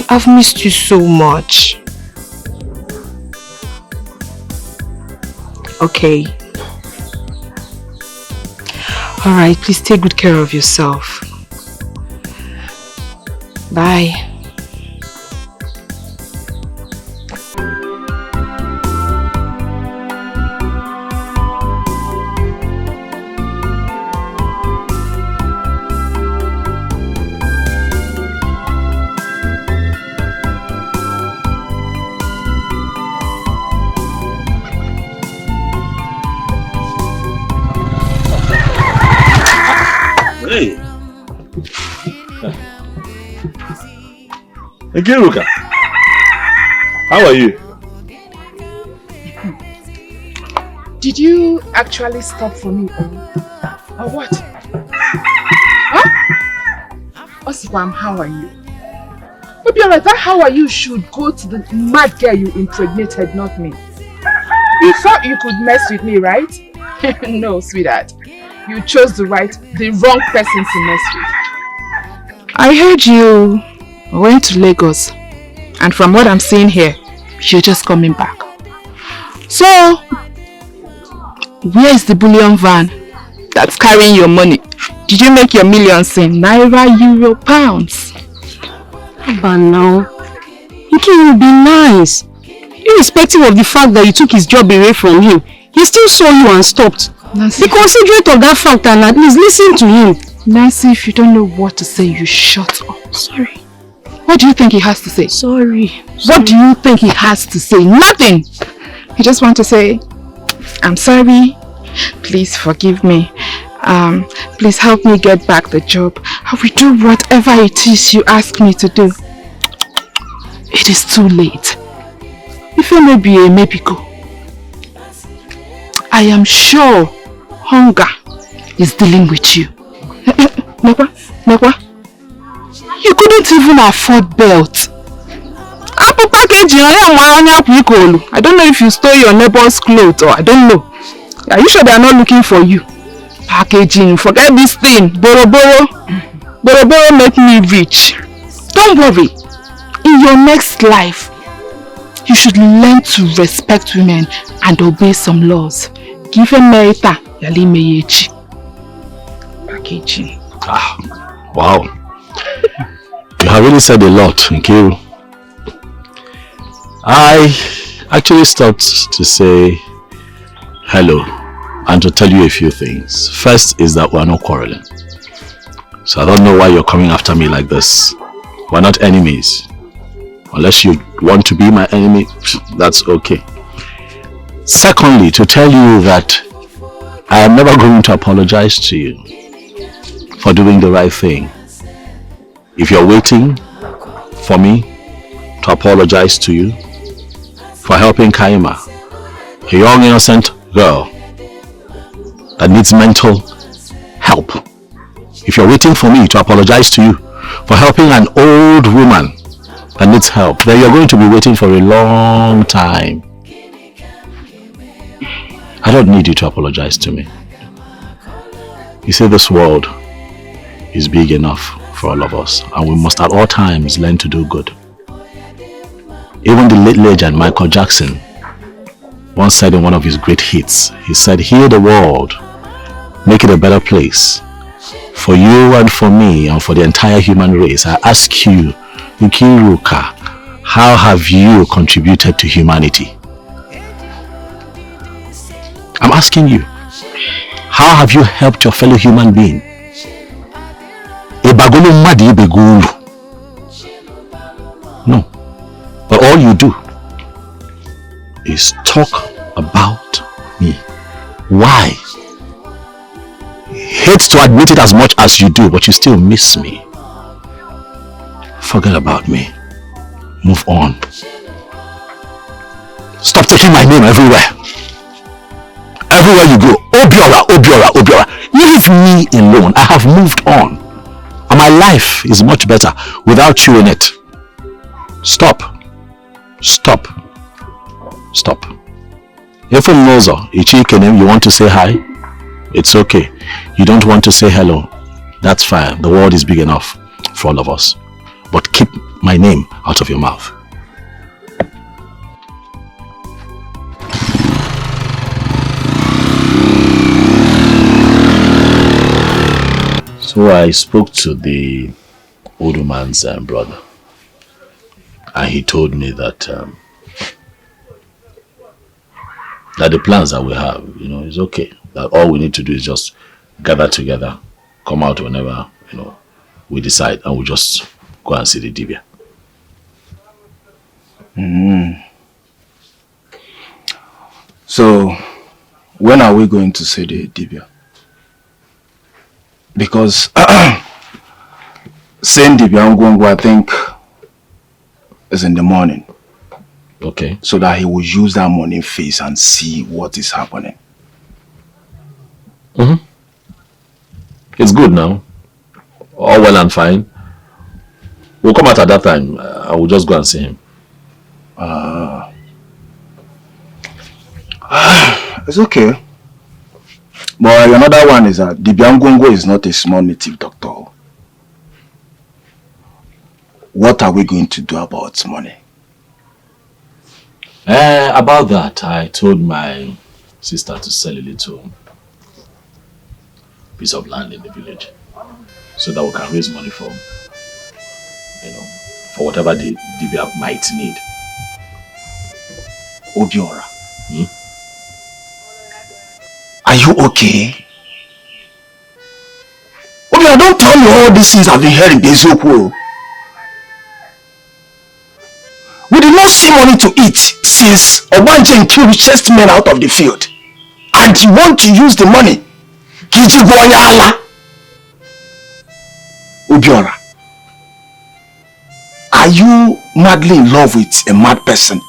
I've missed you so much. Okay. Alright, please take good care of yourself. Bye. Hey. Nkiruka, how are you? Did you actually stop for me or what? Huh? Osipam, how are you? Obiora, that how are you should go to the mad girl you impregnated, not me. You thought you could mess with me, right? No, sweetheart. You chose the wrong person to mess with. I heard you went to Lagos, and from what I'm seeing here, you're just coming back. So, where is the bullion van that's carrying your money? Did you make your millions in Naira, Euro, pounds? But now, it will be nice. Irrespective of the fact that you took his job away from him, he still saw you and stopped. Nancy, be considerate of that fact and at least listen to him. Nancy, if you don't know what to say, you shut up. Sorry. What do you think he has to say? Sorry. What do you think he has to say? Nothing! He just wants to say, I'm sorry, please forgive me, please help me get back the job. I will do whatever it is you ask me to do. It is too late. If you may be a maybe go. I am sure hunger is dealing with you. Nekwa, you couldn't even afford belt. I don't know if you stole your neighbor's clothes or I don't know. Are you sure they are not looking for you? Packaging, forget this thing. Boro make me rich. Don't worry. In your next life, you should learn to respect women and obey some laws. Give a merita, yali meyechi. Packaging. Ah, wow. You have really said a lot, Nkiru. I actually stopped to say hello and to tell you a few things. First is that we're not quarreling. So I don't know why you're coming after me like this. We're not enemies. Unless you want to be my enemy, that's okay. Secondly, to tell you that I am never going to apologize to you for doing the right thing. If you're waiting for me to apologize to you for helping Kaima, a young innocent girl that needs mental help, if you're waiting for me to apologize to you for helping an old woman that needs help, then you're going to be waiting for a long time. I don't need you to apologize to me. You see, this world is big enough for all of us, and we must at all times learn to do good. Even the late legend Michael Jackson once said in one of his great hits, he said, "Heal the world, make it a better place for you and for me and for the entire human race. I ask you, Nkiruka, how have you contributed to humanity?" I'm asking you, how have you helped your fellow human being? No. But all you do is talk about me. Why? Hate to admit it as much as you do, but you still miss me. Forget about me. Move on. Stop taking my name everywhere. Everywhere you go, Obiora, Obiora, Obiora. Leave me alone. I have moved on. And my life is much better without you in it. Stop. Stop. Stop. If you want to say hi, it's okay. You don't want to say hello, that's fine. The world is big enough for all of us. But keep my name out of your mouth. So I spoke to the old man's brother, and he told me that that the plans that we have, is okay. That all we need to do is just gather together, come out whenever, we decide, and we'll just go and see the Dibia. So, when are we going to see the Dibia? Because saying Dibia Ngwangwa, I think, is in the morning. Okay. So that he will use that morning phase and see what is happening. It's good now. All well and fine. We'll come out at that time. I will just go and see him. It's okay. But another one is that Dibia Ngwangwa is not a small native doctor. What are we going to do about money? About that, I told my sister to sell a little piece of land in the village so that we can raise money for whatever the Dibia might need. Obiora, are you okay? Obiora, don't tell me all these things I've been hearing. We did not see money to eat since Obanjen killed richest men out of the field. And you want to use the money? Obiora, are you madly in love with a mad person?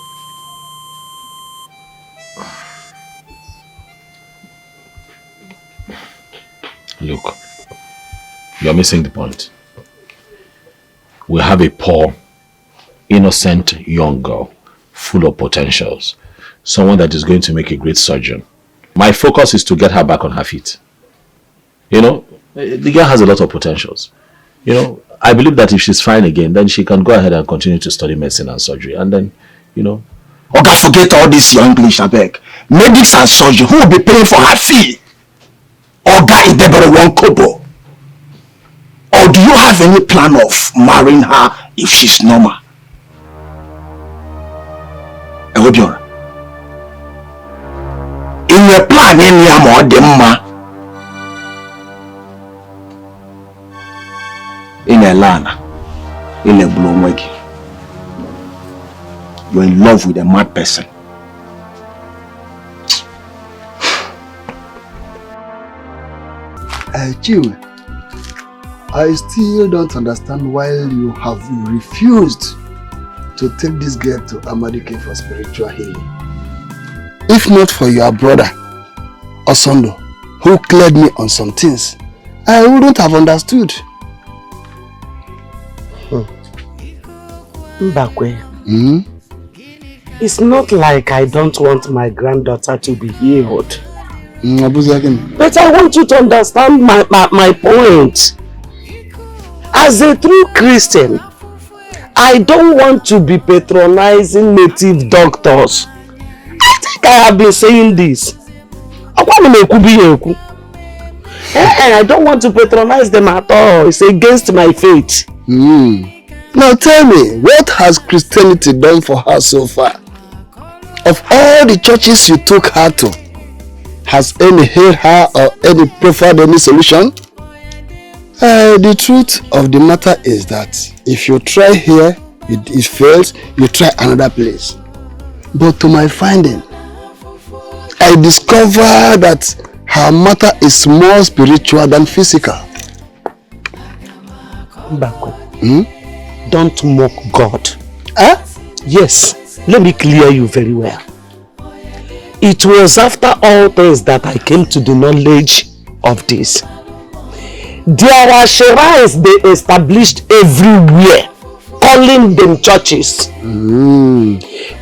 Look, you're missing the point. We have a poor, innocent young girl, full of potentials. Someone that is going to make a great surgeon. My focus is to get her back on her feet. The girl has a lot of potentials. I believe that if she's fine again, then she can go ahead and continue to study medicine and surgery. And then, Oga, forget all this your English, I beg. Medics and surgery, who will be paying for her fee? Oga, is there one kobo? Or do you have any plan of marrying her if she's normal? Obiora, in your plan, in a lana, in a bloom, you're in love with a mad person. Chiwe, I still don't understand why you have refused to take this girl to Amadike for spiritual healing. If not for your brother, Osondo, who cleared me on some things, I wouldn't have understood. Mbakwe, it's not like I don't want my granddaughter to be healed. But I want you to understand my point. As a true Christian, I don't want to be patronizing native doctors. I think I have been saying this. I don't want to patronize them at all. It's against my faith. Now tell me, what has Christianity done for her so far? Of all the churches you took her to, has any healed her or any preferred any solution? The truth of the matter is that if you try here, it fails, you try another place. But to my finding, I discover that her matter is more spiritual than physical. Don't mock God. Yes, let me clear you very well. It was after all things that I came to the knowledge of this. There are shrines they established everywhere, calling them churches.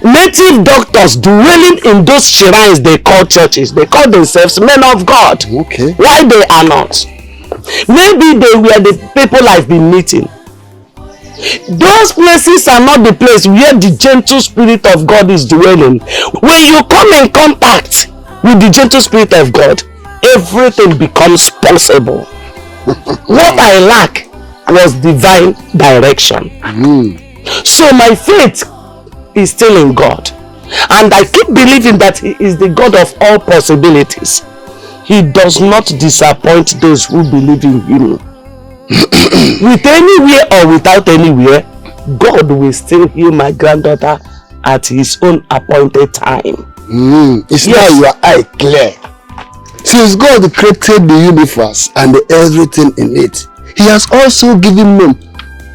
Native doctors dwelling in those shrines they call churches. They call themselves men of God. Okay. Why they are not? Maybe they were the people I've been meeting. Those places are not the place where the gentle spirit of God is dwelling. When you come in contact with the gentle spirit of God, everything becomes possible. What I lack was divine direction. So my faith is still in God. And I keep believing that He is the God of all possibilities. He does not disappoint those who believe in Him. With anywhere or without anywhere, God will still heal my granddaughter at His own appointed time. It's now your eye clear. Since God created the universe and everything in it, He has also given men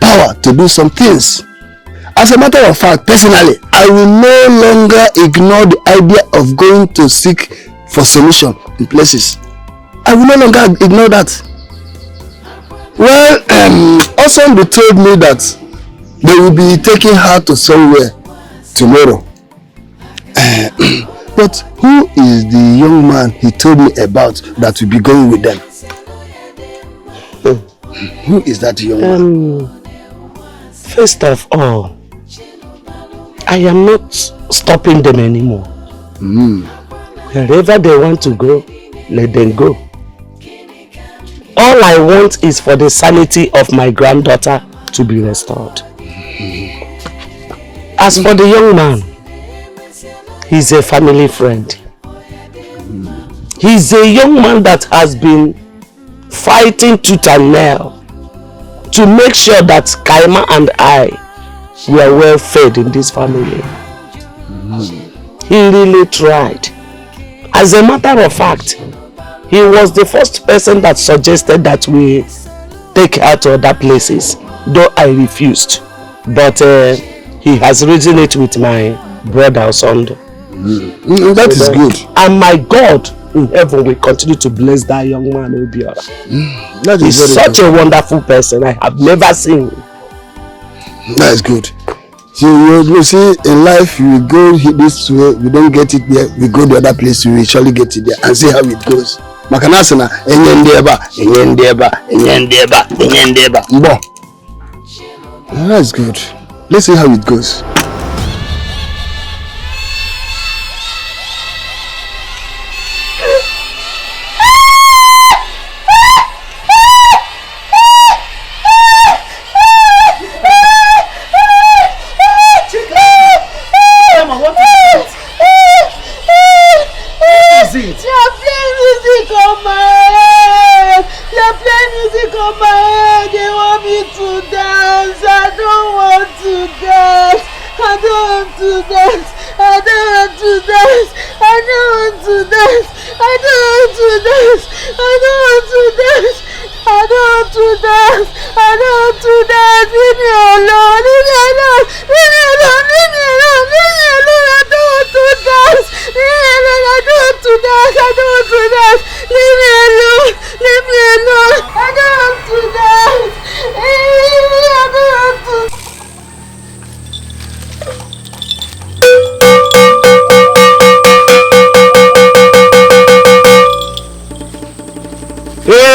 power to do some things. As a matter of fact, personally, I will no longer ignore the idea of going to seek for solution in places. I will no longer ignore that. Well, Osondu told me that they will be taking her to somewhere tomorrow. But who is the young man he told me about that will be going with them? Who is that young man? First of all, I am not stopping them anymore. Wherever they want to go, let them go. All I want is for the sanity of my granddaughter to be restored. As for the young man, he's a family friend. He's a young man that has been fighting tooth and nail to make sure that Kaima and I were well fed in this family. He really tried. As a matter of fact, he was the first person that suggested that we take her to other places, though I refused. But he has reasoned it with my brother Osondu. That is good. And my God in heaven will continue to bless that young man, Obiora. He's such a wonderful person. I have never seen him. That is good. So you see, in life you go this way, we don't get it there, we go the other place, we will surely get it there and see how it goes. Makanasana, that's good. Let's see how it goes.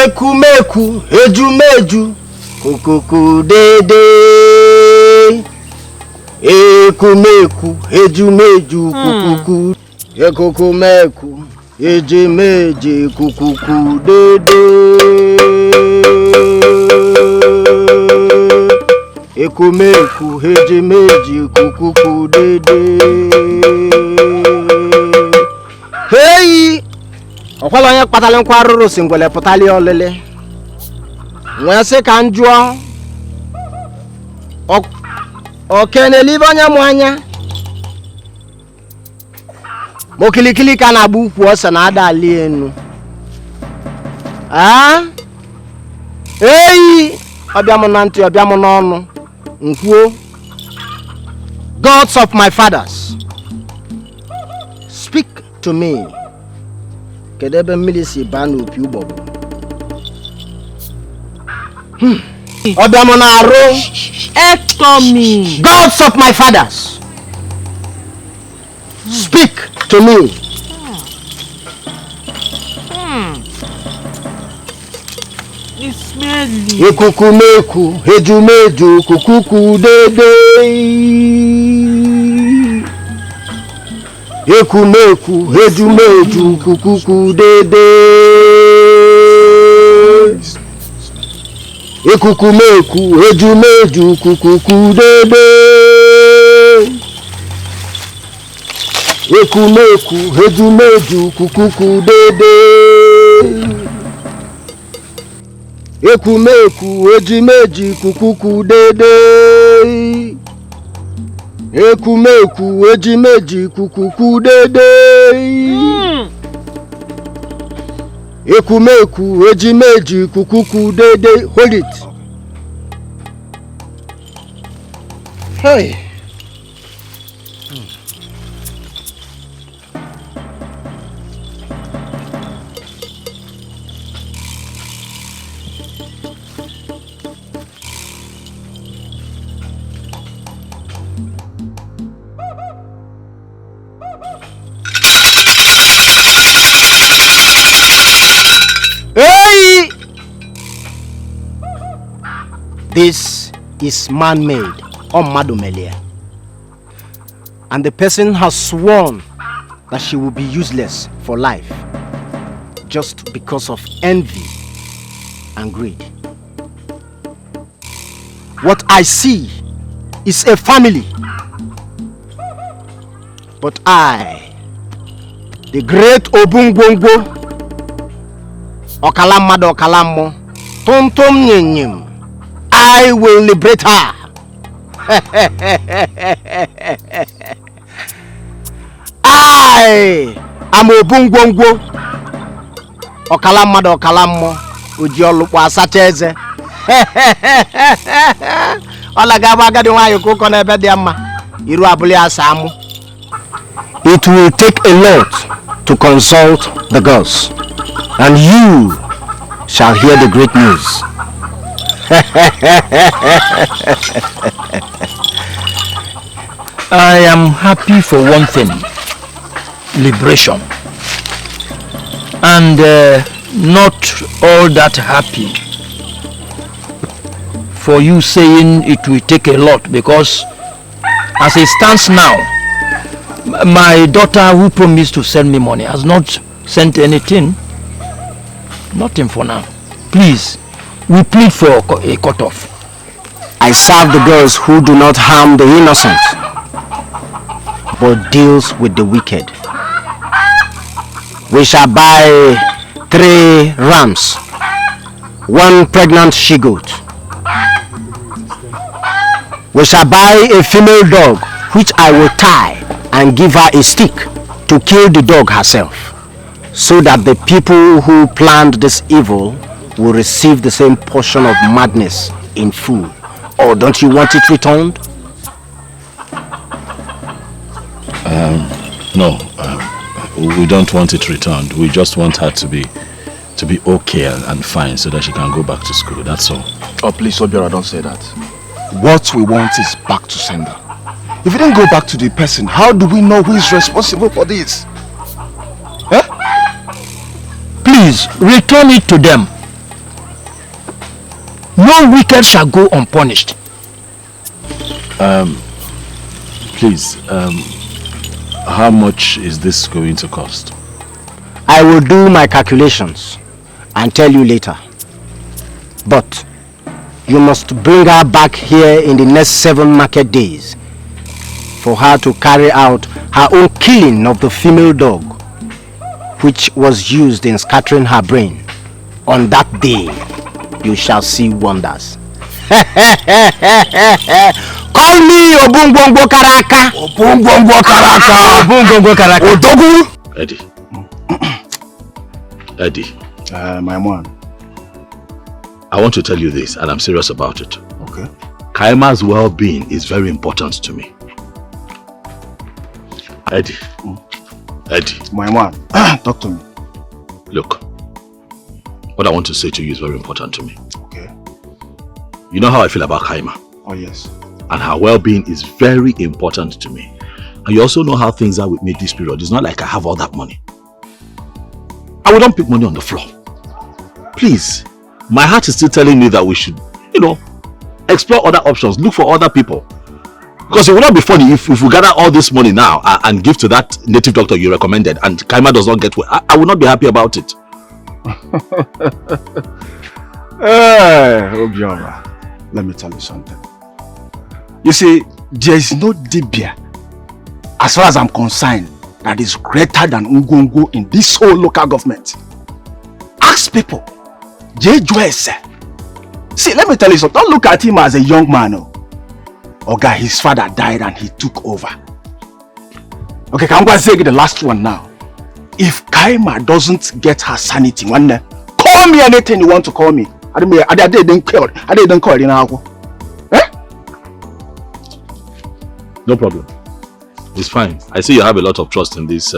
Ekumeku, ejumeju, kukuku dede. Ekumeku, ejumeju, kukuku. Ekumeku, ejumeju, kukuku dede. Ekumeku, ejumeju, kukuku dede. Hey! Ọkwala onye kpatara nkwa arụrụ si ngwele pụtali olele. Nwee sị ka m jụọ. Okenelibe onye mụ anya. Mokilikili ka na-agba ukwu ose na ada ali enu. Eyi! Ọbịa m na ntị, ọbịa m n'ọnụ. Nkwuo. Gods of my fathers, speak to me. Kedebe mmiri si baa n'opi ụgbọgwụ. Obiamonaro. Ectomy. Gods of my fathers. Speak to me. It's smelly. Ekukumeku, hejumeju, kukuku dede. Ekumeku, hejumeju, kukuku dede. Ekukumeku, hejumeju, kukuku dede. Ekumeku, hejumeju, kukuku dede. Ekumeku, hejumeji, kukuku dede. Ekumeku, hejumeji, kukuku dede. Ekumeku, hejumeji, kukuku dede. Hold it. Hey. Hey! This is man-made, Madumelia. And the person has sworn that she will be useless for life just because of envy and greed. What I see is a family. But I, the great Obungbongbo, Okalamado Okalamo, Tontom Nyenyim, I will liberate her. I am Obungbongbo, Okalamado Okalamo, Ujiolukwa Sacheze. It will take a lot to consult the gods, and you shall hear the great news. I am happy for one thing, liberation, and not all that happy for you saying it will take a lot, because as it stands now, my daughter who promised to send me money has not sent anything. Nothing for now. Please, we plead for a cutoff. I serve the girls who do not harm the innocent, but deals with the wicked. We shall buy 3 rams, 1 pregnant she-goat. We shall buy a female dog, which I will tie and give her a stick to kill the dog herself, so that the people who planned this evil will receive the same portion of madness in full. Or don't you want it returned? No, we don't want it returned. We just want her to be okay and fine, so that she can go back to school. That's all. Oh, please, Obiora, don't say that. What we want is back to sender. If we don't go back to the person, how do we know who is responsible for this? Please, return it to them. No wicked shall go unpunished. Please, how much is this going to cost? I will do my calculations and tell you later. But you must bring her back here in the next 7 market days for her to carry out her own killing of the female dog, which was used in scattering her brain. On that day, you shall see wonders. Call me Obungbongbo Karaka. Obungbongbo Karaka. Obungbongbo Karaka. Odogu. Eddie. My man. I want to tell you this, and I'm serious about it. Okay. Kaima's well-being is very important to me. Eddie. Eddie. My man. Talk to me. Look, what I want to say to you is very important to me. Okay. You know how I feel about Kaima. Oh, yes. And her well-being is very important to me. And you also know how things are with me this period. It's not like I have all that money. I wouldn't pick money on the floor. Please, my heart is still telling me that we should, explore other options, look for other people. Because it would not be funny if we gather all this money now and give to that native doctor you recommended and Kaima does not get well. I would not be happy about it. Obiora, let me tell you something. You see, there is no Dibia, as far as I'm concerned, that is greater than Ngongo in this whole local government. Ask people. See, let me tell you something. Don't look at him as a young man. Oga, his father died and he took over. Okay, I'm going to say the last one now. If Kaima doesn't get her sanity, call me anything you want to call me. I didn't call you now. No problem. It's fine. I see you have a lot of trust in this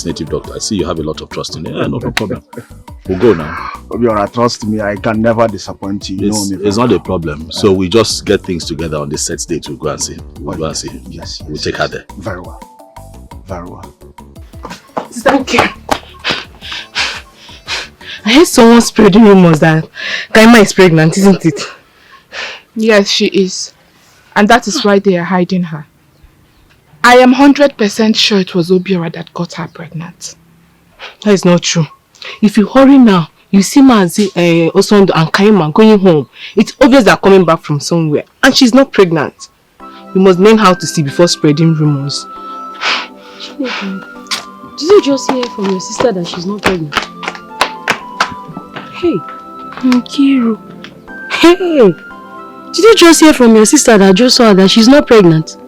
native doctor. I see you have a lot of trust in it. Yeah, no problem. We'll go now. Obiora, trust me, I can never disappoint you. It's not a problem. So we just get things together on this set day to go and see. We'll go and see. Yes. We'll take her there. Very well. Very well. Thank you. I heard someone spreading rumors that Kaima is pregnant, isn't it? Yes, she is. And that is why they are hiding her. I am 100% sure it was Obiora that got her pregnant. That is not true. If you hurry now, you see Mazi, Osondo and Kaima going home. It's obvious they're coming back from somewhere. And she's not pregnant. We must learn how to see before spreading rumors. Did you just hear from your sister that she's not pregnant? Hey, Nkiru. Hey, did you just hear from your sister that just saw that she's not pregnant?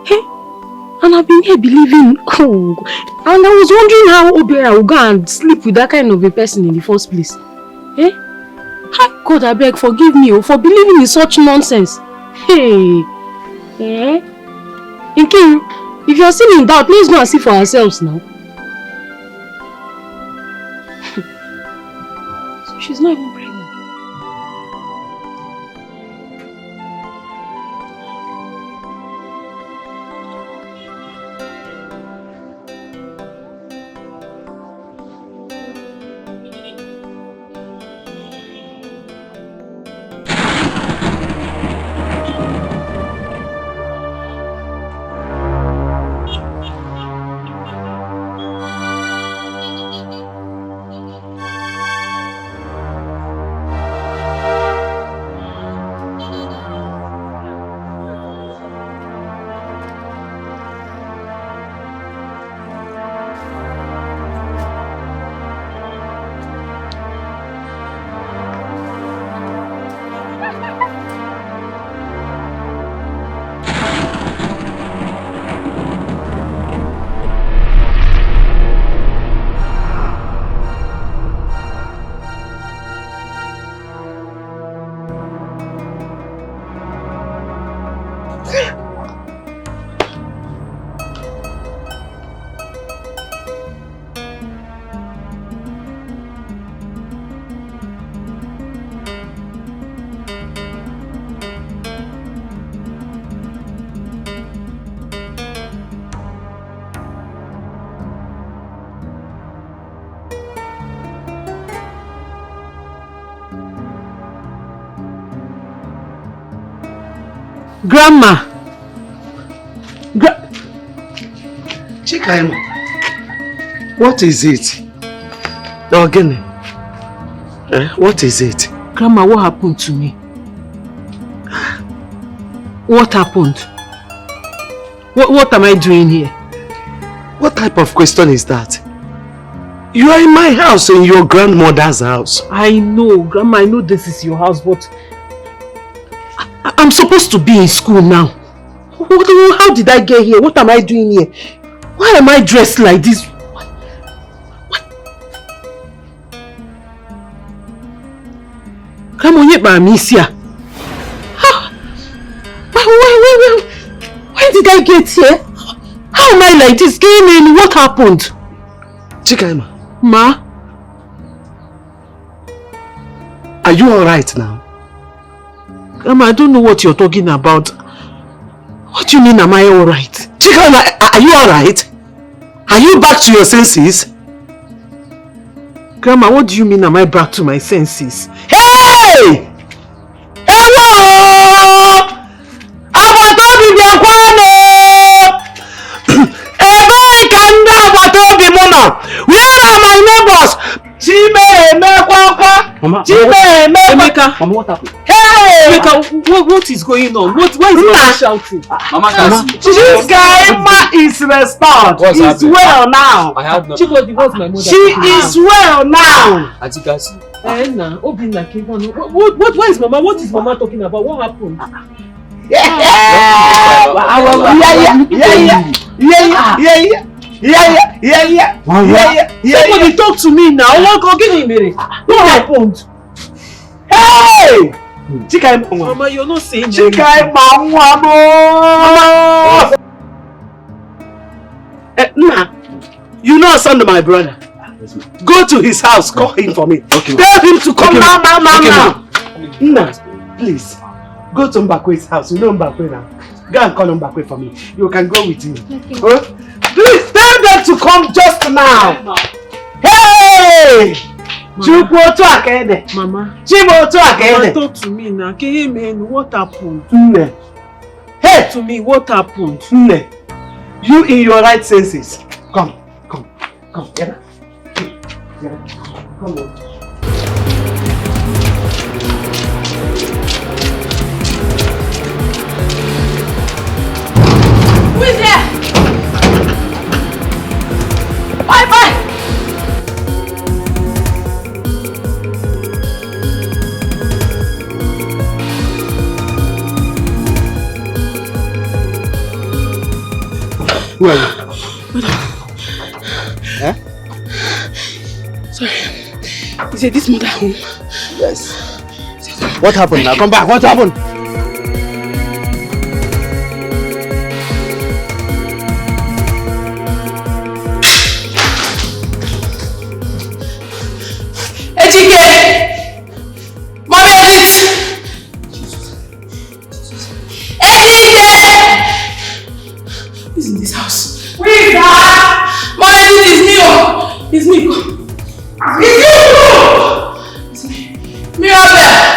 Hey, and I've been here believing. Oh, and I was wondering how Obiora will go and sleep with that kind of a person in the first place. Eh? Hi, God, I beg, forgive me for believing in such nonsense. Hey, eh? Nkiru, if you're still in doubt, let's go and see for ourselves now. So she's not even pregnant. Grandma! Chikaima, what is it? Again, what is it? Grandma, what happened to me? What happened? What am I doing here? What type of question is that? You are in my house, in your grandmother's house. I know, Grandma, I know this is your house, but I'm supposed to be in school now. How did I get here? What am I doing here? Why am I dressed like this? What? Grandma, why did I get here? How am I like this? Came in, what happened? Chikaima. Ma? Are Are you alright now? Grandma, I don't know what you're talking about. What do you mean, am I alright? Chika, are you alright? Are you back to your senses? Grandma, what do you mean, am I back to my senses? Hey! Hello! Abatobi biakwane! Ebe kanda abatobi muna! Where are my neighbors? Chime mekwakwa! Chime Emeka! Mama, what happened? Hey! Emeka, what is going on? Why is Mama shouting? Mama, this Kaima is restored. She's well now. I have not. Chikodi, what's my mother? She is well now. As you can see. What is Mama? What is Mama talking about? What happened? Somebody talk to me now. What happened? Hey! Mama, you're not saying anything. Nah, you know son of my brother. Go to his house, call him for me. Okay. Tell him to come now. Nah, please. Go to Mbakwe's house. You know Mbakwe now. Go and call Mbakwe for me. You can go with him. Okay. Huh? Please tell them to come just now. Hey! Mama, Mama, talk to me now. Can you mean what happened? Hey! To me, what happened? You in your right senses. Come. Get up. Come on. Who is there? Bye. Who are you? Eh? Sorry. Is this mother home? Yes. What happened now? Come back. What happened? Ejike! Mommy Edith! Ejike! Who's in this house? Who is that? Mommy Edith, it's me. It's me. It's me. Mirabelle!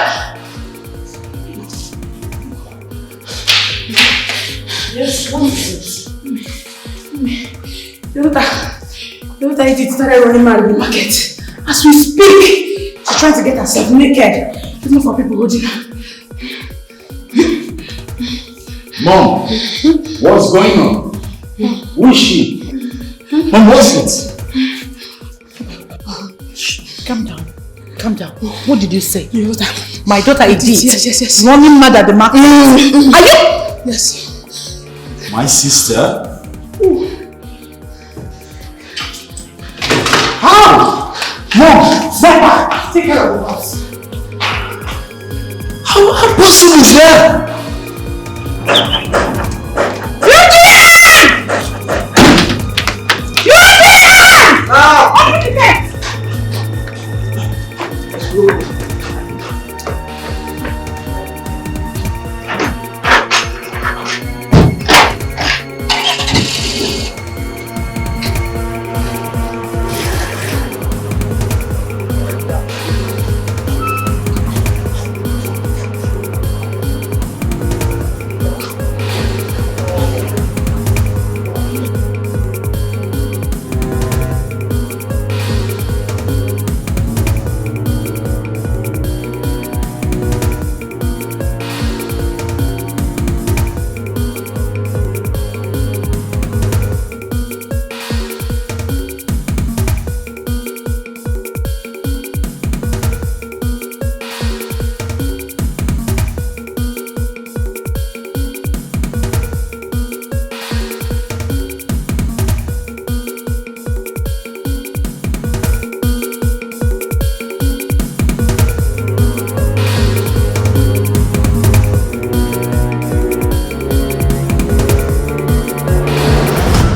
Yes, what is it? The other Edith started running mad in the market. As we speak, she's trying to get herself naked. It's not for people holding her. Mom, what's going on? Who is she? Mom, what's it? Calm down. What did you say? Your daughter. My daughter Edith? Yes. Running mad at the market. Are you? Yes. My sister? How? Mom, step back. Take care of the house. How possible is that? Open the gate!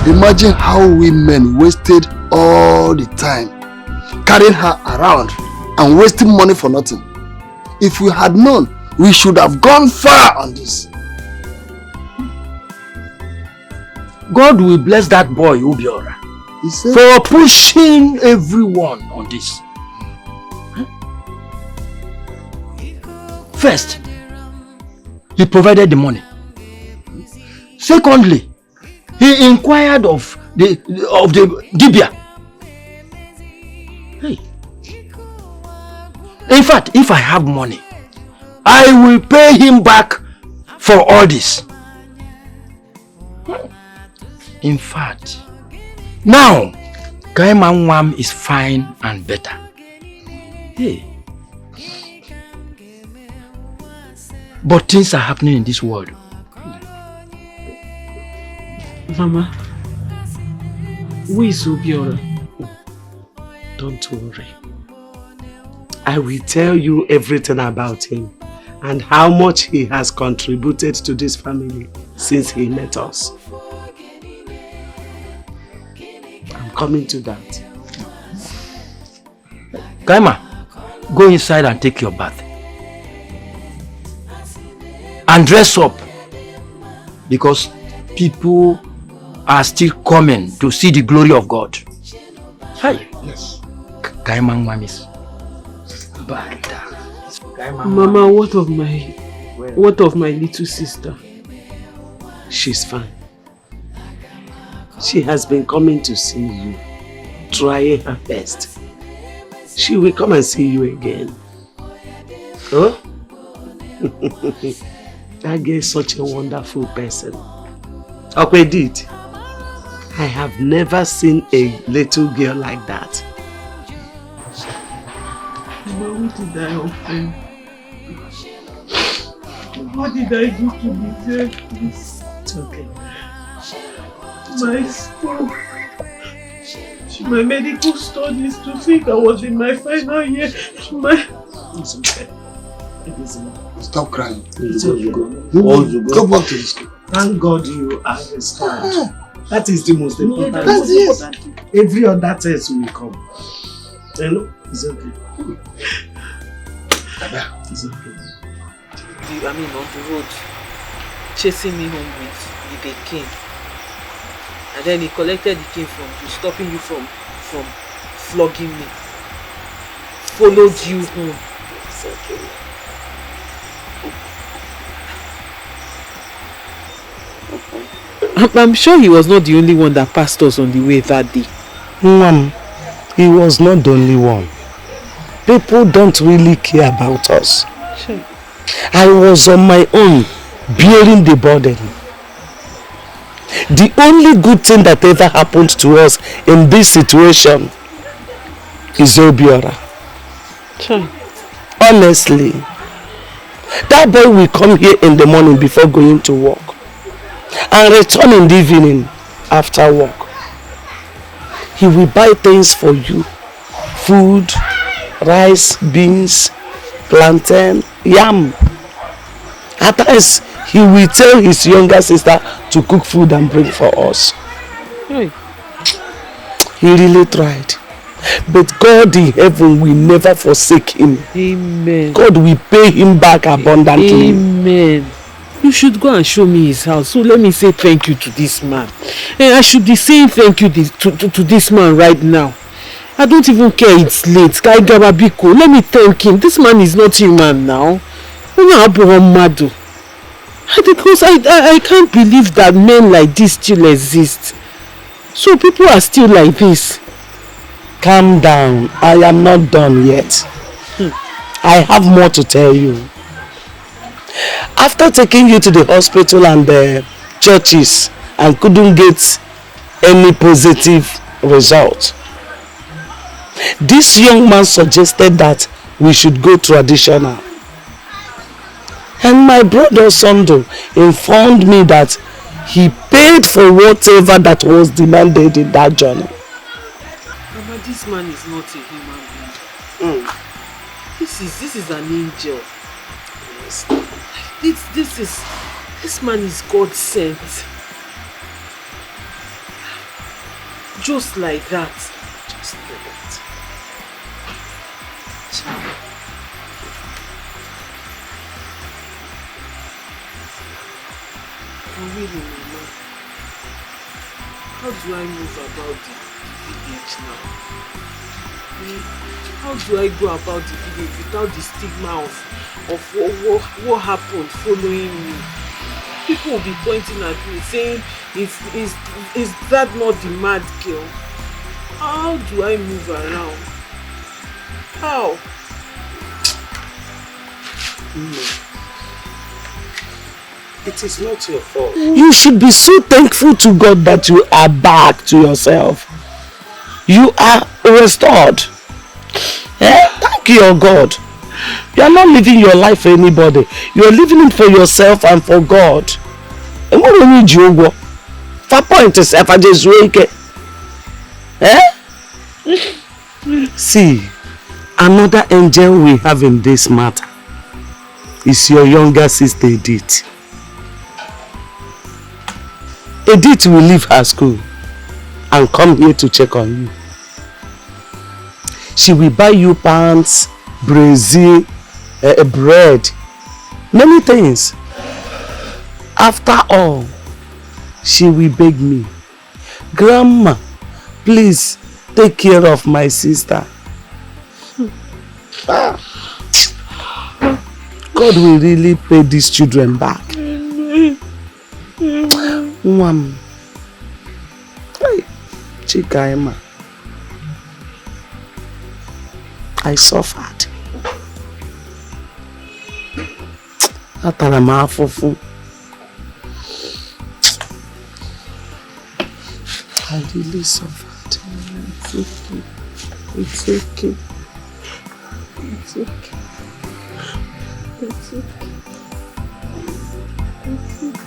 Imagine how women wasted all the time carrying her around and wasting money for nothing. If we had known, we should have gone far on this. God will bless that boy, Ubiora, for pushing everyone on this. First, he provided the money. Secondly, he inquired of the Dibia. Hey. In fact, if I have money, I will pay him back for all this. In fact, now Kaima Nwam is fine and better. Hey. But things are happening in this world. Mama, who is Obiora? Don't worry. I will tell you everything about him and how much he has contributed to this family since he met us. I'm coming to that. Kaima, go inside and take your bath. And dress up. Because people are still coming to see the glory of God. Hi. Yes. Kaima Nwam is bad. Mama, what of my little sister? She's fine. She has been coming to see you, trying her best. She will come and see you again. Huh? That girl is such a wonderful person. Okwedit, I have never seen a little girl like that. Mama, what did I offend? What did I do to deserve this? It's okay. My school, my medical studies, to think I was in my final year. It's okay. Stop crying. It's okay. Go back to the school. Thank God you are restored. That is the most important. That's it. Every other test will come. Hello? It's okay. It's okay. I mean, on the road, chasing me home with a cane. And then he collected the cane from you, stopping you from flogging me. Followed you home. It's okay. I'm sure he was not the only one that passed us on the way that day. Mom, he was not the only one. People don't really care about us. Sure. I was on my own, bearing the burden. The only good thing that ever happened to us in this situation is Obiora. Sure. Honestly, that boy will come here in the morning before going to work and return in the evening after work. He will buy things for you. Food, rice, beans, plantain, yam. At times, he will tell his younger sister to cook food and bring for us. Hey. He really tried. But God in heaven will never forsake him. Amen. God will pay him back abundantly. Amen. You should go and show me his house. So let me say thank you to this man. And I should be saying thank you to this man right now. I don't even care it's late. Kaigababiko, let me thank him. This man is not human now. Because I can't believe that men like this still exist. So people are still like this. Calm down. I am not done yet. I have more to tell you. After taking you to the hospital and the churches and couldn't get any positive result, this young man suggested that we should go traditional. And my brother Sondo informed me that he paid for whatever that was demanded in that journey. Mama, this man is not a human being. This is an angel. This man is God sent. Just like that. Just like that. Really, Mama. How do I move about the village now? How do I go about the village without the stigma of what happened following me? People will be pointing at me saying, is that not the mad girl? How do I move around? How? No. It is not your fault. You should be so thankful to God that you are back to yourself. You are restored. Thank your God. You are not living your life for anybody. You are living it for yourself and for God. And what do you need you? For point yourself, I just wake. See, another angel we have in this matter is your younger sister Edith. Edith will leave her school and come here to check on you. She will buy you pants, brazier, bread, many things. After all, she will beg me, Grandma, please take care of my sister. God will really pay these children back. Hey, Kaima, I suffered. Atara m afụfụ. I really suffered. It's okay. It's okay. It's okay. It's okay. It's okay.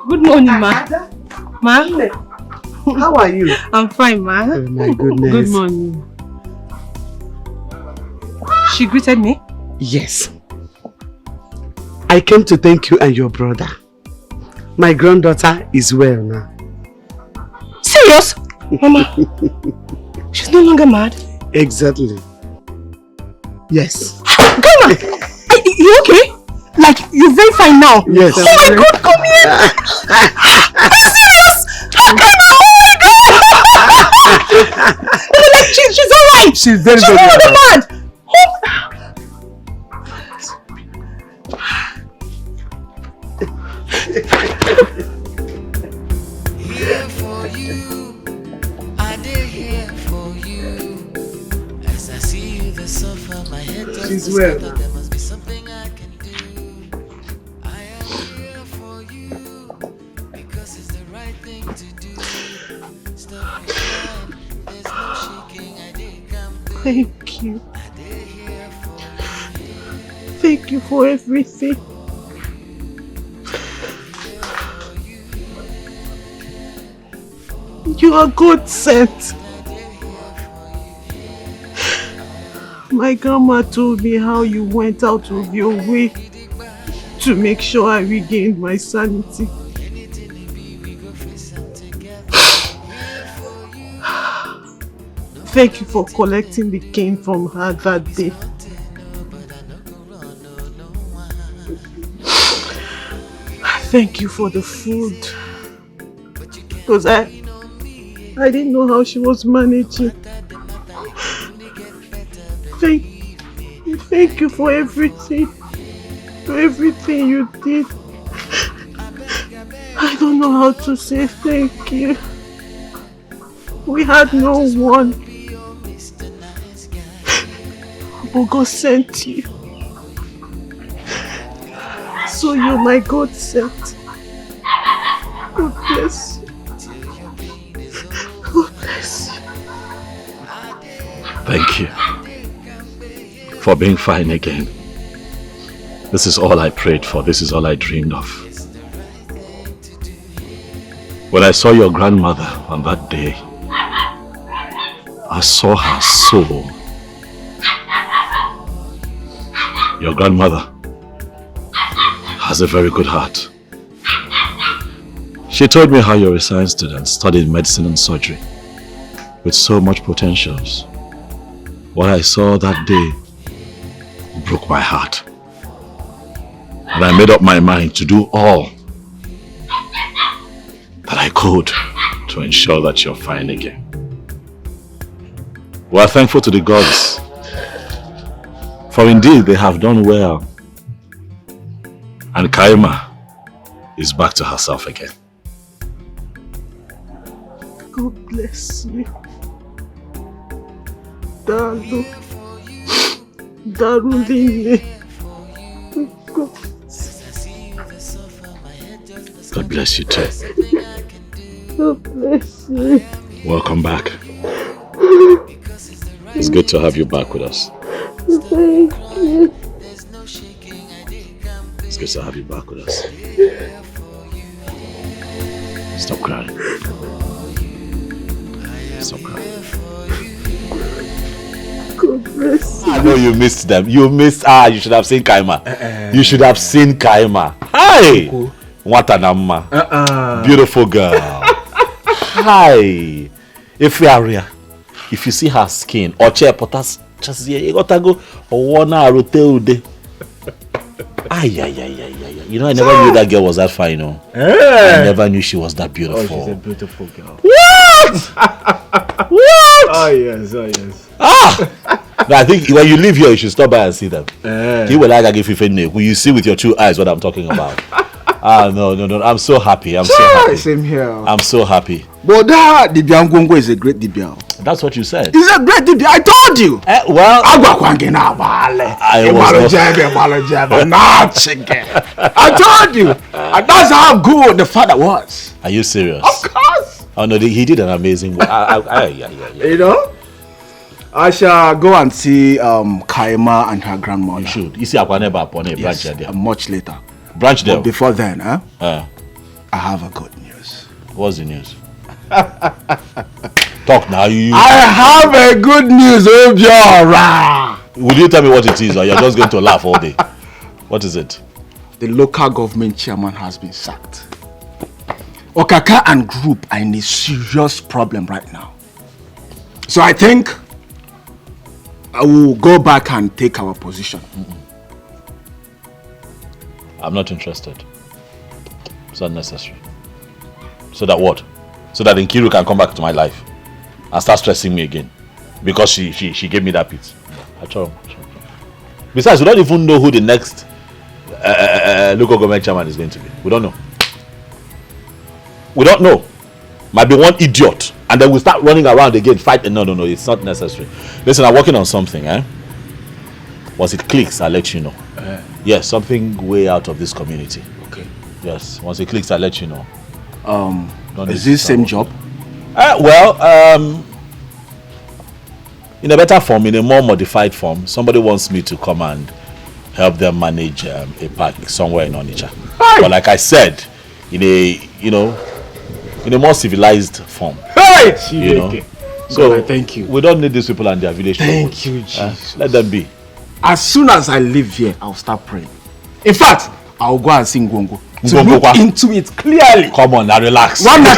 Good morning, ma. Ma? How are you? I'm fine, ma. Oh my goodness. Good morning. She greeted me? Yes. I came to thank you and your brother. My granddaughter is well now. Serious? Mama, she's no longer mad? Exactly. Yes. Kaima! You okay? Like, you're very fine now? Yes. Oh my God, come here! Are you serious? Kaima, oh my God! Like, she's alright! She's very, she's very no longer mad! Here for you, I did here for you. As I see you, the suffer, my head just she's well. there must be something I can do. I am here for you because it's the right thing to do. Stop your crying, there's no shaking. I did come through. Thank you. I did here for you. Thank you for everything. You are God sent. My grandma told me how you went out of your way to make sure I regained my sanity. Thank you for collecting the cane from her that day. Thank you for the food. Because I didn't know how she was managing. Thank you for everything. For everything you did. I don't know how to say thank you. We had no one. But God sent you. So you're my God sent. God bless you. God bless you. Thank you for being fine again. This is all I prayed for. This is all I dreamed of. When I saw your grandmother on that day, I saw her soul. Your grandmother has a very good heart. She told me how you're a science student studying medicine and surgery with so much potentials. What I saw that day broke my heart. And I made up my mind to do all that I could to ensure that you're fine again. We are thankful to the gods, for indeed they have done well. And Kaima is back to herself again. God bless you. Dalu. Darling. God bless you too. God bless you. Welcome back. It's good to have you back with us. Thank you. It's good to have you back with us. Stop crying. Stop crying. God bless you. I know you missed them. You you should have seen Kaima. You should have seen Kaima. Hi! What an amma. Beautiful girl. Hi! If you see her skin, or chair potas, just you got to go or 1 hour ude. You know, I never knew that girl was that fine, no. I never knew she was that beautiful. Oh, she's a beautiful girl. What? What? Oh yes, oh yes. No, I think when you live here, you should stop by and see them. You will like give you will you see with your 2 eyes what I'm talking about? No. I'm so happy. I'm so happy. Same here. I'm so happy. But that Dibiangongo is a great Dibian. That's what you said. He's a great Dibian. I told you. Well, I told you. And that's how good the father was. Are you serious? Of course. Oh no, he did an amazing work. You know? I shall go and see Kaima and her grandmother. You should. You see, I never upon a branch there. Much later. Branch there. But before then, I have a good news. What's the news? Talk now. I have a good news, Obiora. Will you tell me what it is, or you're just going to laugh all day? What is it? The local government chairman has been sacked. Okaka and group are in a serious problem right now. So I think I will go back and take our position. I'm not interested. It's unnecessary. So that what? So that Nkiru can come back to my life and start stressing me again because she gave me that pit. Besides, we don't even know who the next local government chairman is going to be. We don't know. We don't know. Might be one idiot, and then we'll start running around again, fighting. No, it's not necessary. Listen, I'm working on something. Once it clicks, I'll let you know. Yes, something way out of this community. Okay. Yes, once it clicks, I'll let you know. Is this same job? In a better form, in a more modified form, somebody wants me to come and help them manage a park somewhere in Onitsha. But like I said, in a more civilized form. So thank you. We don't need these people and their village. Thank you, Jesus. Let them be. As soon as I leave here, I'll start praying. In fact, I'll go and sing Ngongo. To look into it clearly. Come on, now relax. One I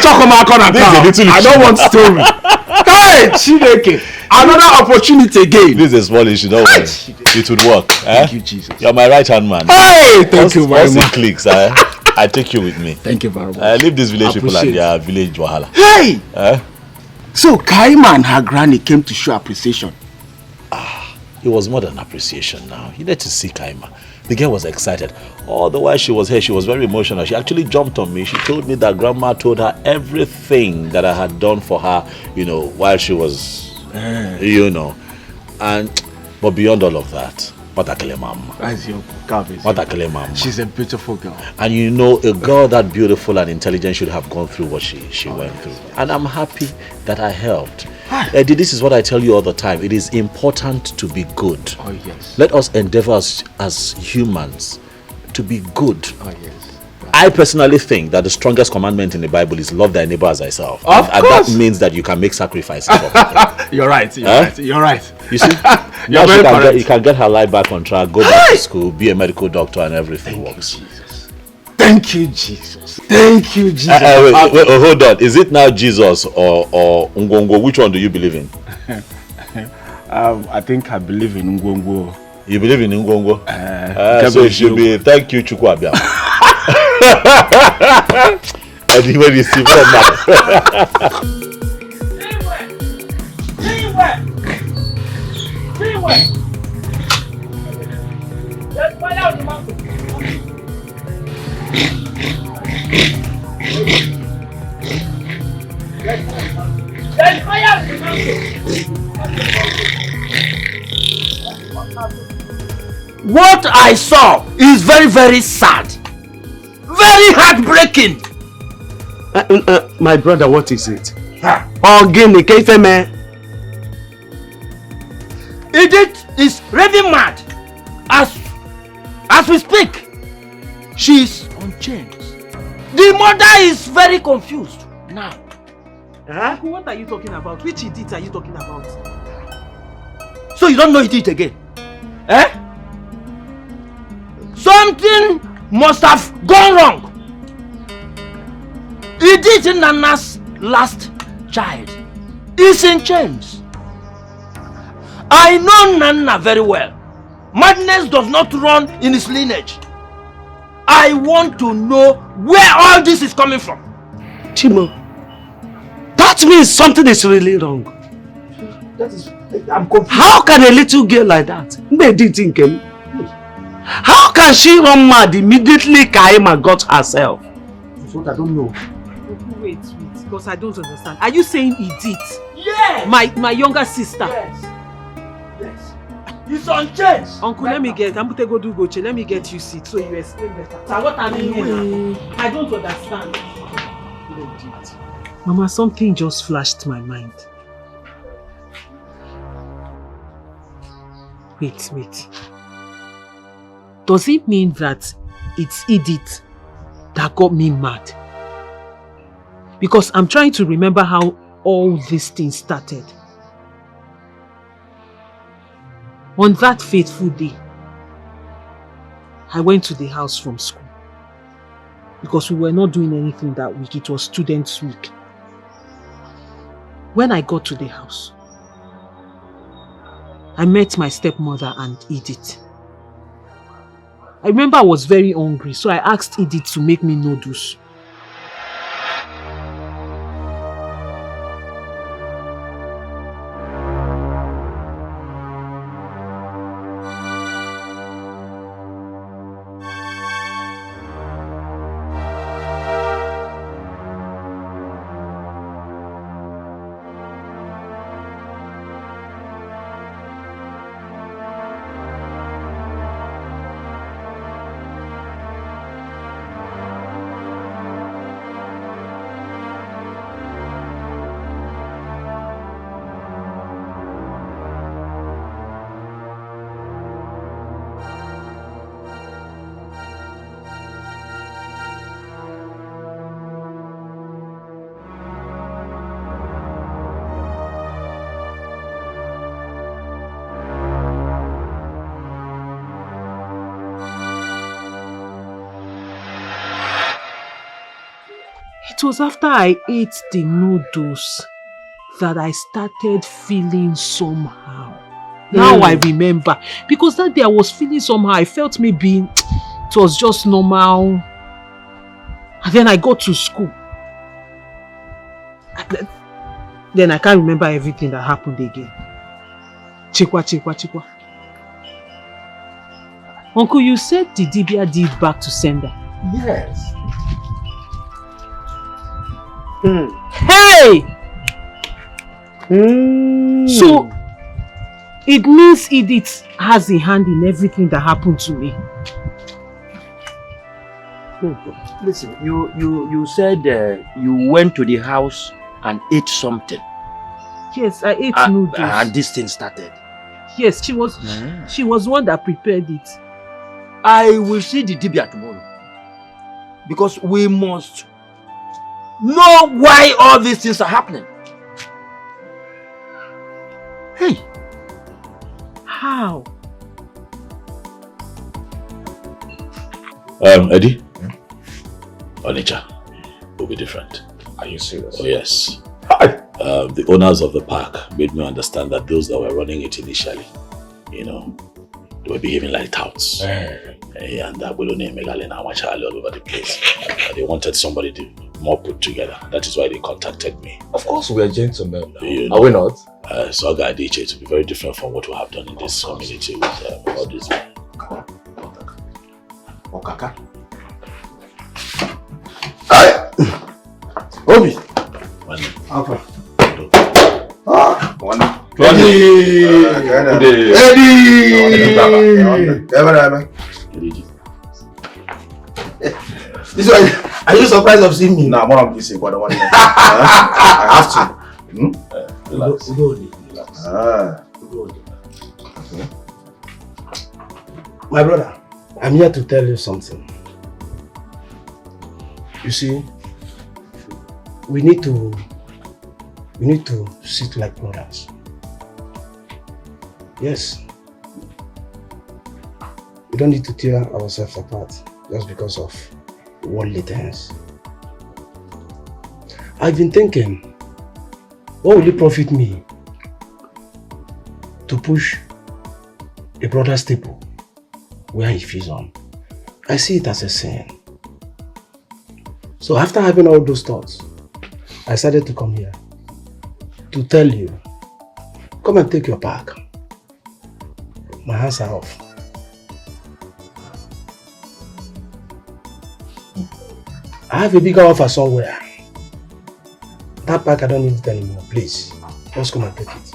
don't want story. Hey, Chineke. Another opportunity again. This is a small issue, don't worry. It would work. Thank you, Jesus. You're my right hand man. Hey, thank you very much. Once it clicks, I take you with me. Thank you very much. I leave these village people and their village wahala. Hey! So Kaima and her granny came to show appreciation. It was more than appreciation now. You need to see Kaima. The girl was excited. All the while she was here, she was very emotional. She actually jumped on me. She told me that grandma told her everything that I had done for her, while she was, but beyond all of that, she's a beautiful girl. And a girl that beautiful and intelligent should have gone through what she went through. And I'm happy that I helped. Eddie, this is what I tell you all the time. It is important to be good. Oh, yes. Let us endeavor as humans to be good. Oh, yes. I personally think that the strongest commandment in the Bible is love thy neighbor as thyself. Of and course. That means that you can make sacrifices for people. You're right. You're right. You see, You're very correct. you can get her life back on track, go back to school, be a medical doctor, and everything works. Thank you, Jesus. Thank you, Jesus. Wait, hold on. Is it now Jesus or Ngwongwo? Which one do you believe in? I think I believe in Ngwongwo. You believe in Ngwongwo? So it should be thank you, Chukwabia. And when you see from What I saw is very, very sad. Very heartbreaking. My brother, what is it? Ogini Keifeme. Edith is raving mad. As we speak, she is on chains. The mother is very confused now. Uncle, what are you talking about? Which Edith are you talking about? So you don't know Edith again? Eh? Something must have gone wrong. Edith, Nana's last child, is in chains. I know Nana very well. Madness does not run in his lineage. I want to know where all this is coming from. Chimo, that means something is really wrong. I'm confused. How can a little girl like that? How can she run mad immediately Kaima got herself? That's what I don't know. Wait, because I don't understand. Are you saying Edith? Yes! My younger sister? Yes. He's on chains. Uncle, let me get you seat so you explain better. So what I mean here, I don't understand. Mama, something just flashed my mind. Wait. Does it mean that it's Edith that got me mad? Because I'm trying to remember how all these things started. On that fateful day, I went to the house from school because we were not doing anything that week. It was Students' Week. When I got to the house, I met my stepmother and Edith. I remember I was very hungry, so I asked Edith to make me noodles. It was after I ate the noodles that I started feeling somehow. Now I remember. Because that day I was feeling somehow. I felt maybe it was just normal. And then I got to school. Then I can't remember everything that happened again. Chikwa. Uncle, you said the Dibia did back to sender. Yes. Hey! So, it means Edith has a hand in everything that happened to me. Listen, you said you went to the house and ate something. Yes, I ate noodles. And this thing started. Yes, she was one that prepared it. I will see the Dibia tomorrow. Because we must know why all these things are happening. Hey, How? Eddie, Onitsha will be different. Are you serious? Oh yes. The owners of the park made me understand that those that were running it initially, they were behaving like touts. And that will only make all over the place. They wanted somebody to more put together. That is why they contacted me. Of course, we are gentlemen. Are we not? So Adiche, to be very different from what we have done in this community with all these men. Okaka. Hi. Obi. Alpha. Eddie. This one, are you surprised of seeing me? No, one of these things, but I want I have to. Relax. My brother, I'm here to tell you something. You see, we need to sit like brothers. Yes. We don't need to tear ourselves apart just because of worldly things. I've been thinking, what will it profit me to push a brother's staple where he feeds on? I see it as a sin. So after having all those thoughts, I decided to come here to tell you, come and take your pack. My hands are off. I have a bigger offer somewhere. That pack, I don't need it anymore. Please, just come and take it.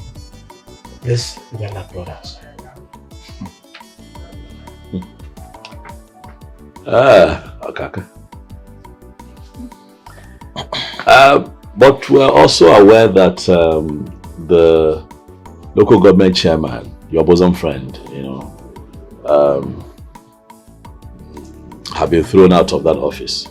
Let's be like brothers. Okaka. But we're also aware that the local government chairman, your bosom friend, have been thrown out of that office.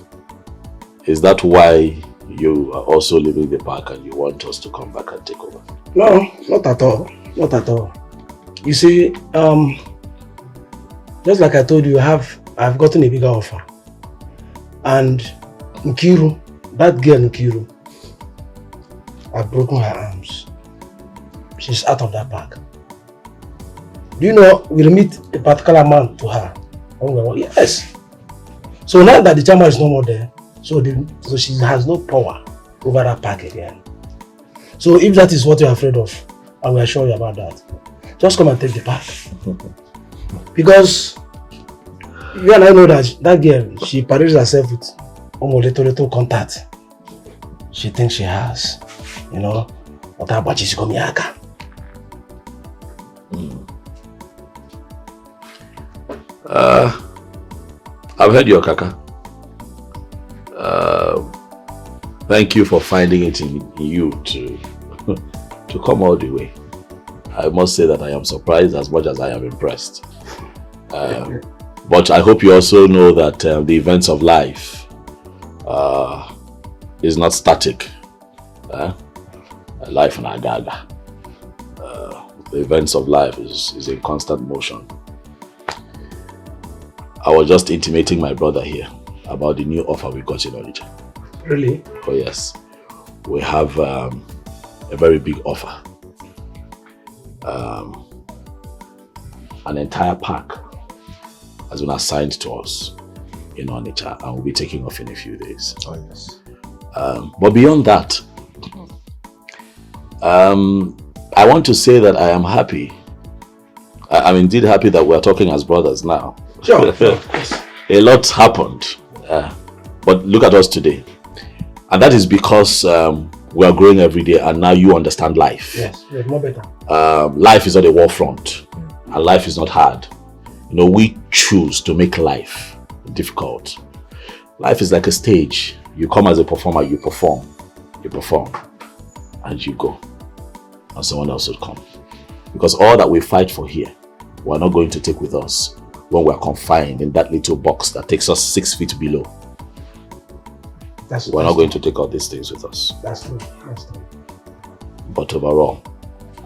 Is that why you are also leaving the park and you want us to come back and take over? No, not at all. Not at all. You see, just like I told you, I've gotten a bigger offer. And Nkiru, that girl Nkiru, I've broken her arms. She's out of that park. Do you know, we'll meet a particular man to her. Yes. So now that the chairman is no more there, so she has no power over that park again. So if that is what you're afraid of, I will assure you about that. Just come and take the park. Because you and I know that girl, she parades herself with almost little contact. She thinks she has, what about she's coming here? I've heard you, Okaka. Thank you for finding it in you to come all the way. I must say that I am surprised as much as I am impressed. But I hope you also know that the events of life is not static. Life in Agaga. The events of life is in constant motion. I was just intimating my brother here about the new offer we got in Onitsha. Really? Oh yes. We have a very big offer. An entire park has been assigned to us in Onitsha and will be taking off in a few days. Oh yes. But beyond that, I want to say that I am happy. I'm indeed happy that we're talking as brothers now. Sure. A lot happened, but look at us today. And that is because we are growing every day and now you understand life. Yes, more better. Life is not a war front and life is not hard. We choose to make life difficult. Life is like a stage. You come as a performer, you perform, and you go. And someone else will come. Because all that we fight for here, we're not going to take with us when we're confined in that little box that takes us 6 feet below. We're not going to take all these things with us. That's true. That's true. But overall,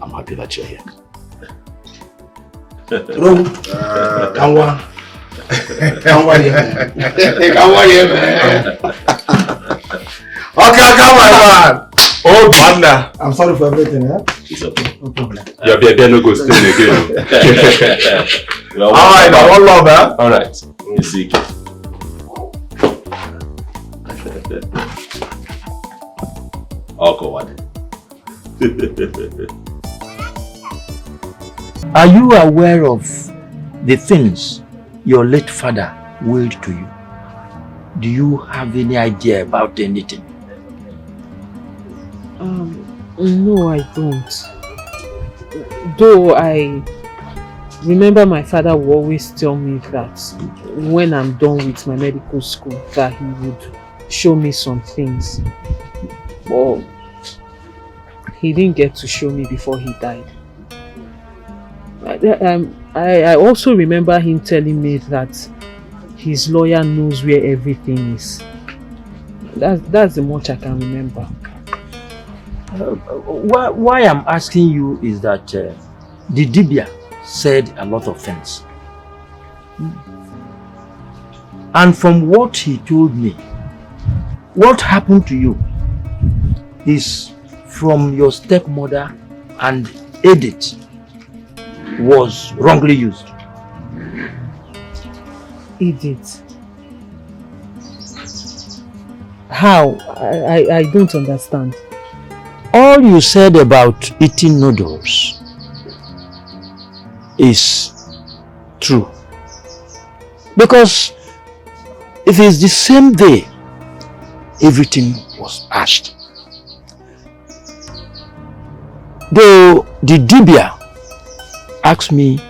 I'm happy that you're here. Bro, Kanwa. Kanwa here. Kanwa here, man. Okay, come on, man. Oh, man. I'm sorry for everything, huh? It's okay. No problem. Your baby no go stay again. Alright, one love, man. Alright. You see. Awkward. Are you aware of the things your late father willed to you? Do you have any idea about anything? No, I don't. Though I remember my father would always tell me that when I'm done with my medical school, that he would show me some things. But he didn't get to show me before he died. I also remember him telling me that his lawyer knows where everything is. That's the much I can remember. Why I'm asking you is that the Dibia said a lot of things. And from what he told me, what happened to you is from your stepmother, and Edith was wrongly used. Edith? How? I don't understand. All you said about eating noodles is true. Because if it's the same day, everything was asked. Though the Dibia asked me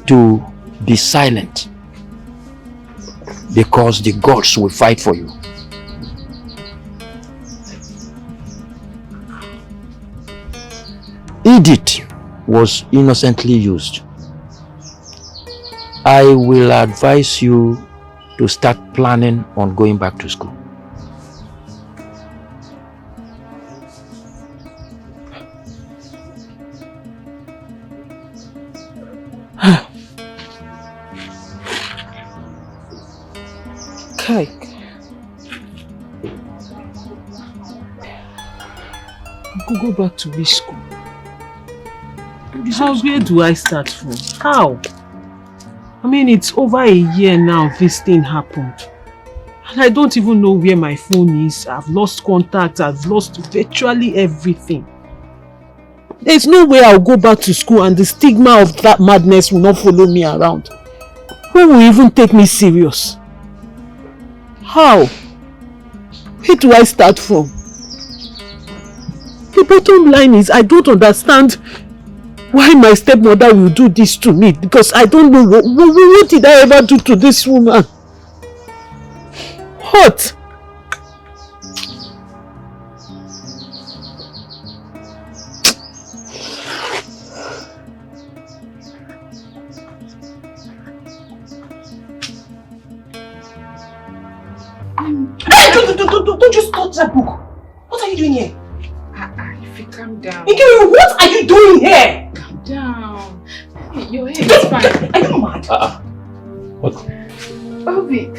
to be silent because the gods will fight for you. Edith was innocently used. I will advise you to start planning on going back to school. Kai. Go back to which school? Where do I start from? How? I mean, it's over a year now this thing happened. And I don't even know where my phone is. I've lost contact. I've lost virtually everything. There's no way I'll go back to school and the stigma of that madness will not follow me around. Who will even take me serious? How? Where do I start from? The bottom line is I don't understand why my stepmother will do this to me, because I don't know what did I ever do to this woman? What? Hey, don't just touch that book. What are you doing here? If you calm down. Nkiru, what are you doing here? Calm down. Your hair is fine. Are you mad? What? Obi.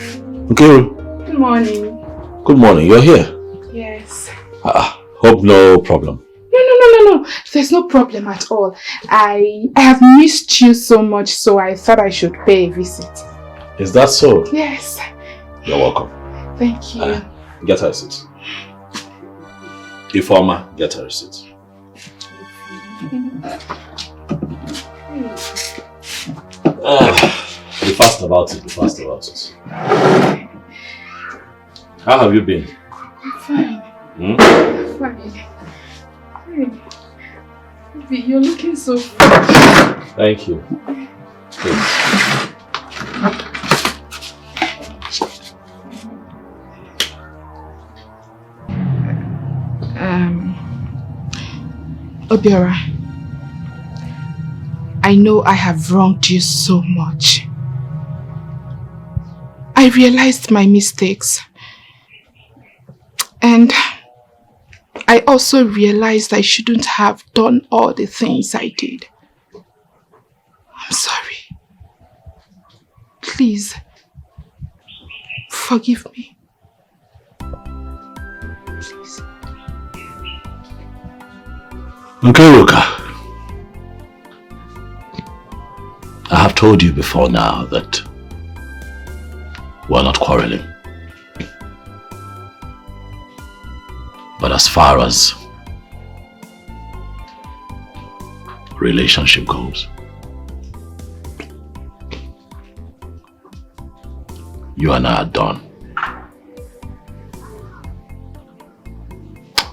Nkiru. Good morning. Good morning. You're here. Yes. Hope no problem. No. There's no problem at all. I have missed you so much, so I thought I should pay a visit. Is that so? Yes. You're welcome. Thank you. Get her a seat. Informer, get her a seat. Be fast about it. How have you been? I'm fine. Hmm? Fine. Obi, you're looking so fresh. Thank you. Please. Obiora, I know I have wronged you so much. I realized my mistakes. And I also realized I shouldn't have done all the things I did. I'm sorry. Please, forgive me. Please. Nkiruka, I have told you before now that we're not quarreling. But as far as relationship goes, you and I are done.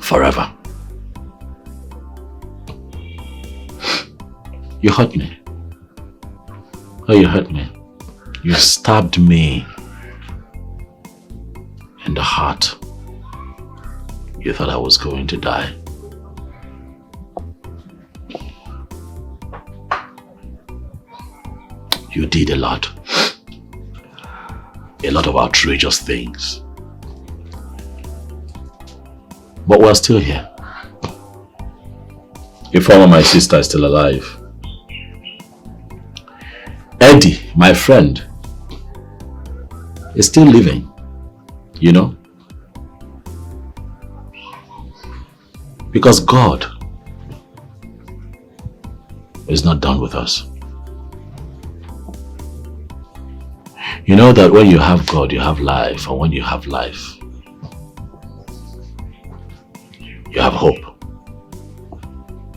Forever. You hurt me. Oh, you hurt me. You stabbed me in the heart. You thought I was going to die. You did a lot of outrageous things. But we're still here. Ifeoma, my sister, is still alive. Eddie, my friend, is still living, you know? Because God is not done with us. You know that when you have God, you have life, and when you have life, you have hope.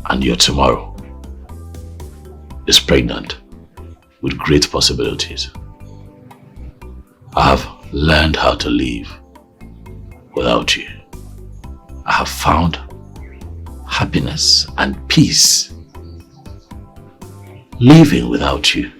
And your tomorrow is pregnant with great possibilities. I have learned how to live without you. I have found happiness and peace living without you.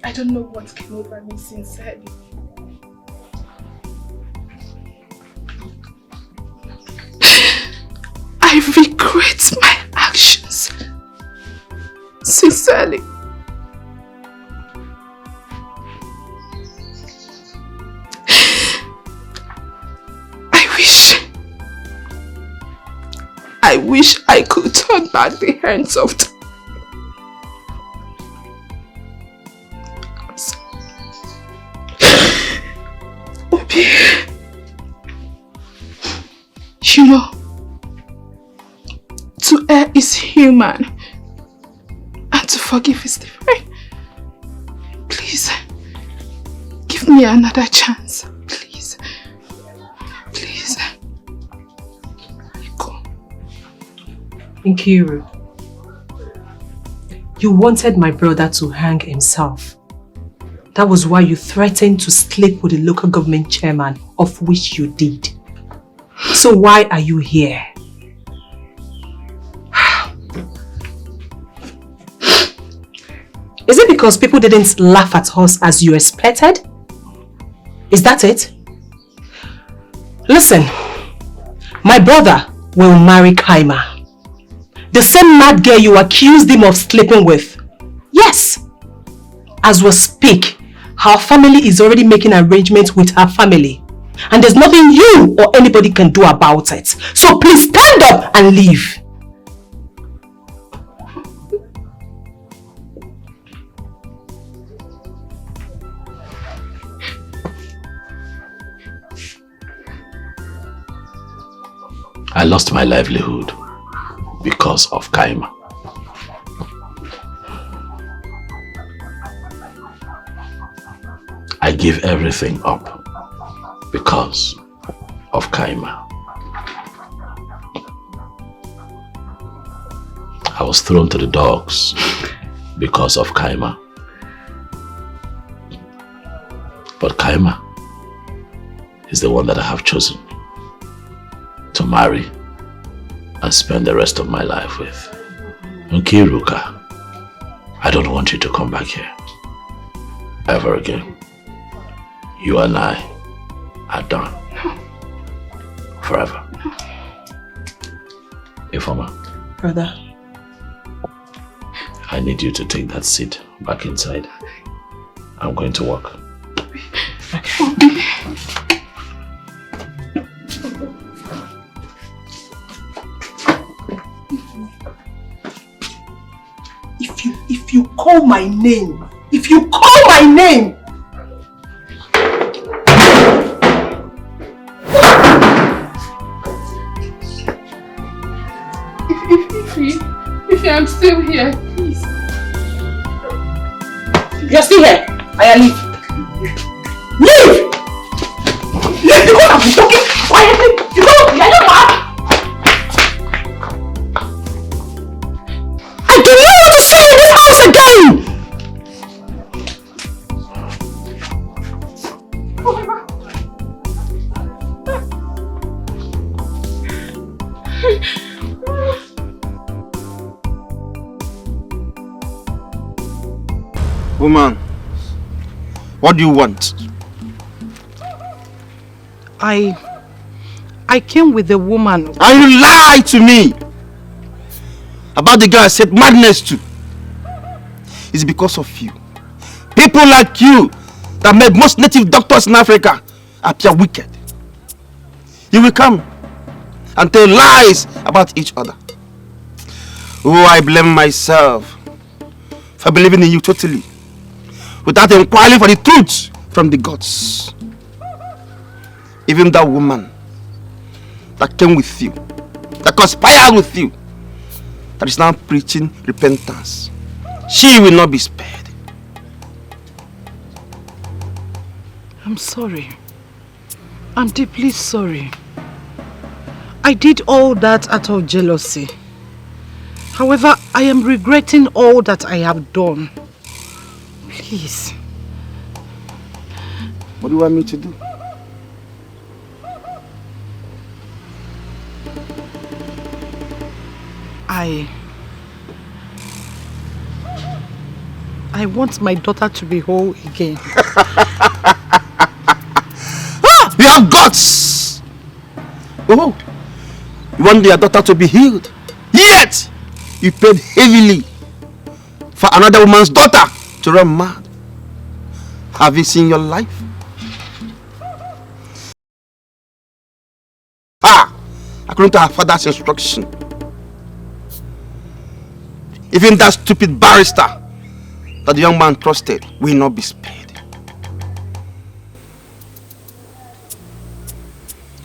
I don't know what came over me sincerely. I regret my actions. Sincerely. I wish I could turn back the hands of time. Obi, you know, to err is human and to forgive is divine. Please, give me another chance. Please. Please. Nkiru, you wanted my brother to hang himself. That was why you threatened to sleep with the local government chairman, of which you did. So why are you here? Is it because people didn't laugh at us as you expected? Is that it? Listen, my brother will marry Kaima. The same mad girl you accused him of sleeping with. Yes. As we speak, her family is already making arrangements with her family. And there's nothing you or anybody can do about it. So please stand up and leave. I lost my livelihood because of Kaima. I gave everything up because of Kaima. I was thrown to the dogs because of Kaima. But Kaima is the one that I have chosen to marry and spend the rest of my life with. Nkiruka, I don't want you to come back here. ever again. You and I are done. Forever. Ifeoma. Brother. I need you to take that seat back inside. I'm going to work. Okay. If you call my name, if you call my name, If I'm still here, please. You're still here. I leave. Leave! Leave! You can't be talking quietly. You don't. I don't know. I don't know what to say in this house again. Woman, what do you want? I came with the woman. And you lied to me about the girl I said madness to. It's because of you. People like you that made most native doctors in Africa appear wicked. You will come and tell lies about each other. Oh, I blame myself for believing in you totally, without inquiring for the truth from the gods. Even that woman that came with you, that conspired with you, that is now preaching repentance, she will not be spared. I'm sorry. I'm deeply sorry. I did all that out of jealousy. However, I am regretting all that I have done. Please. What do you want me to do? I want my daughter to be whole again. You have guts! Oh, you want your daughter to be healed. Yet, you paid heavily for another woman's daughter to run mad. Have you seen your life? According to her father's instruction, even that stupid barrister that the young man trusted will not be spared.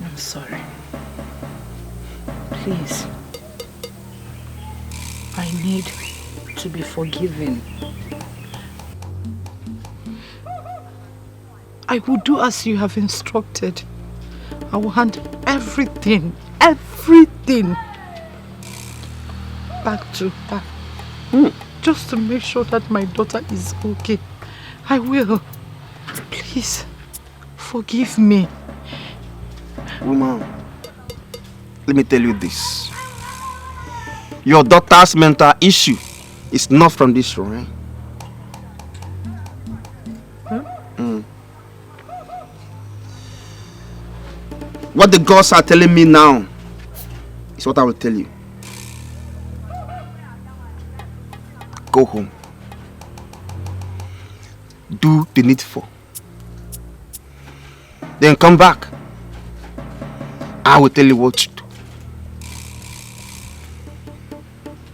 I'm sorry. Please. I need to be forgiven. I will do as you have instructed. I will hand everything back to her. Just to make sure that my daughter is okay. I will. Please, forgive me. Woman, let me tell you this. Your daughter's mental issue is not from this realm. What the gods are telling me now is what I will tell you. Go home. Do the needful. Then come back. I will tell you what to do.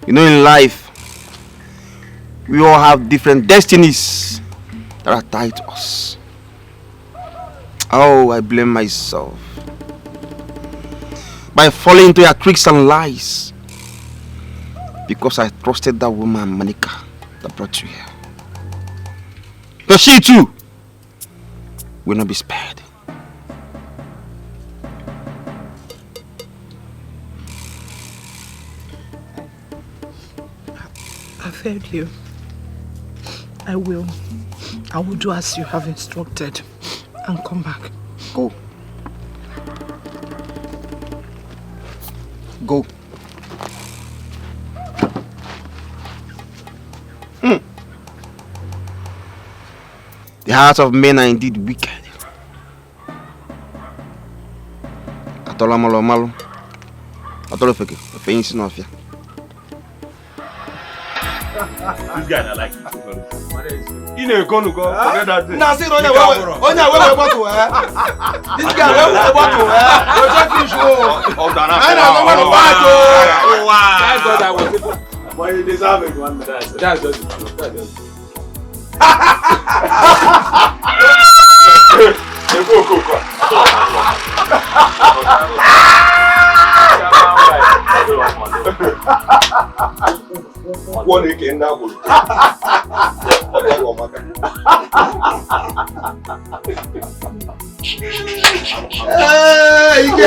You know, in life, we all have different destinies that are tied to us. Oh, I blame myself by falling into your tricks and lies because I trusted that woman, Monica, that brought you here. But she too will not be spared. I've heard you. I will do as you have instructed and come back. Go. Go. The hearts of men are indeed wicked. Atola malo malo. Atolo feke. Feinsi no afia. This guy I like. You know, go forget that thing. Now see, on your bottle, This guy, where we bottle, Oh, Dana. I don't want to bottle. Oh, wow. Thank God I was able. But you deserve it, one. That's just. One again now. Hey, you know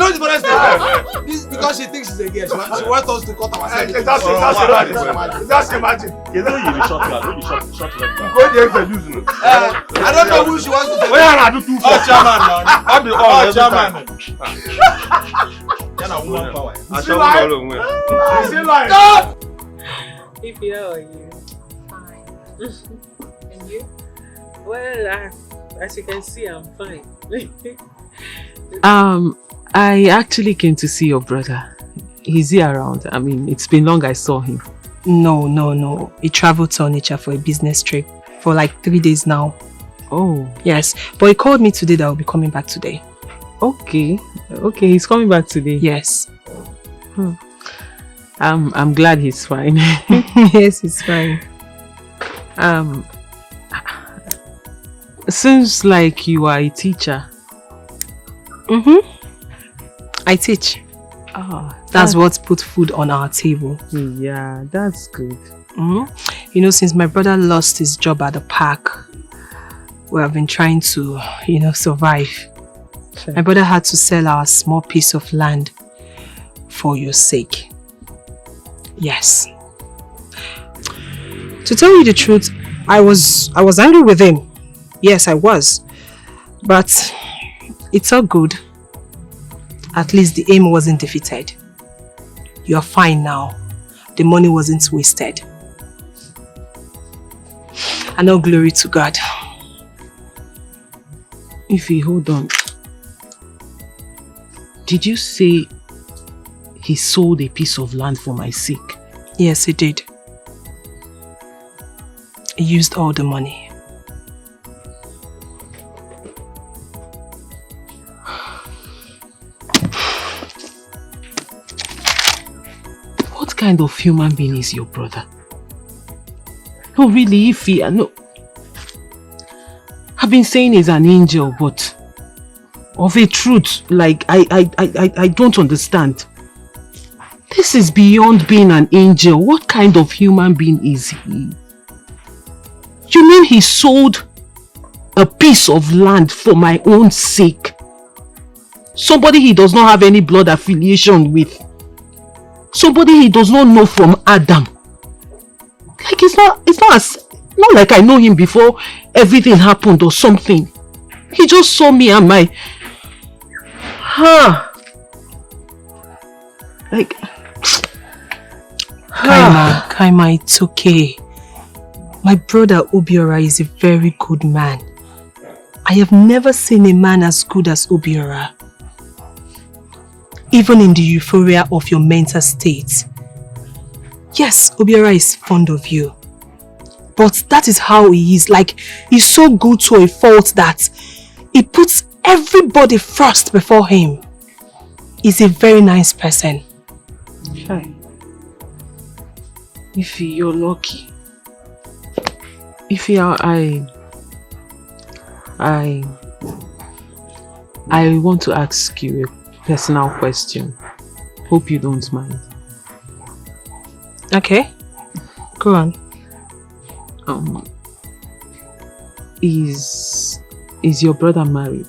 the funniest thing? This because she thinks she's a girl. She wants us to cut ourselves. Just imagine. You know you're short man. I don't know who she wants to take. Where are you two? Oh, chairman, man. I'll be Oh, chairman. If you are you, fine. And you? Well, as you can see, I'm fine. I actually came to see your brother. Is he around? I mean, it's been long I saw him. No. He traveled to Onitsha for a business trip for like 3 days now. Oh. Yes, but he called me today that I'll be coming back today. Okay, he's coming back today. Yes. I'm glad he's fine. Yes, he's fine. Seems like you are a teacher. I teach. Oh, that's what put food on our table. Yeah, that's good. You know, since my brother lost his job at the park, we have been trying to, survive. Sure. My brother had to sell our small piece of land for your sake. Yes. To tell you the truth, I was angry with him. Yes, I was. But it's all good. At least the aim wasn't defeated. You're fine now. The money wasn't wasted. And all glory to God. Ify, hold on. Did you say he sold a piece of land for my sake? Yes, he did. He used all the money. What kind of human being is your brother? No, really, Ify, no. I've been saying he's an angel, but of a truth, like, I don't understand. This is beyond being an angel. What kind of human being is he? You mean he sold a piece of land for my own sake? Somebody he does not have any blood affiliation with. Somebody he does not know from Adam. Like, it's not like I know him before everything happened or something. He just saw me and my... Like... Kaima, it's okay. My brother Obiora is a very good man. I have never seen a man as good as Obiora. Even in the euphoria of your mental state. Yes, Obiora is fond of you. But that is how he is. Like, he's so good to a fault that he puts everybody first before him. He's a very nice person. Hi. Ify, you're lucky. Ify, I want to ask you a personal question. Hope you don't mind. Okay. Go on. Is your brother married?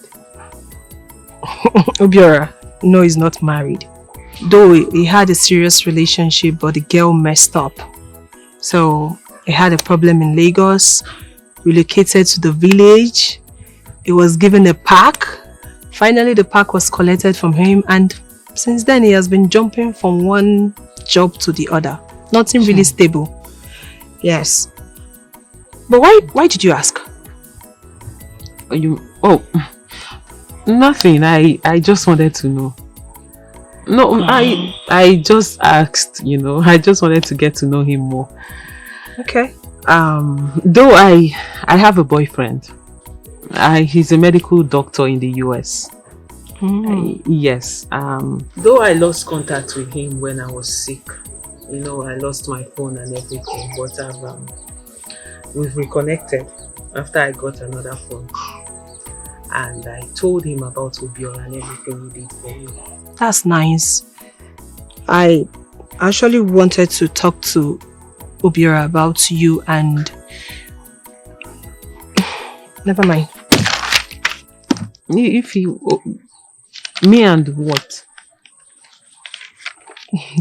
Obiora, no, he's not married. Though he had a serious relationship, but the girl messed up. So He had a problem in Lagos, relocated to the village. He was given a park. Finally, the park was collected from him, and since then he has been jumping from one job to the other. Nothing really stable. Yes. But why did you ask? Nothing. I just wanted to know. No, I just asked, I just wanted to get to know him more. Okay. Though I have a boyfriend. He's a medical doctor in the US. Yes. Though I lost contact with him when I was sick. I lost my phone and everything, but we've reconnected after I got another phone. And I told him about Obiola and everything he did for me. That's nice. I actually wanted to talk to Obiora about you and... Never mind. If you... Me and what?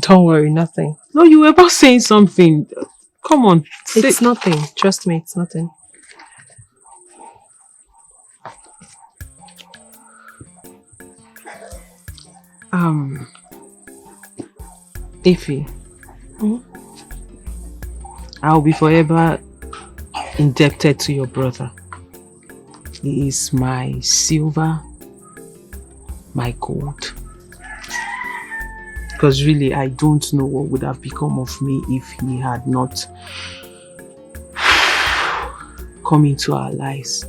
Don't worry, nothing. No, you were about saying something. Come on. It's nothing. Trust me, it's nothing. Ify, I'll be forever indebted to your brother. He is my silver, my gold. Because really, I don't know what would have become of me if he had not come into our lives.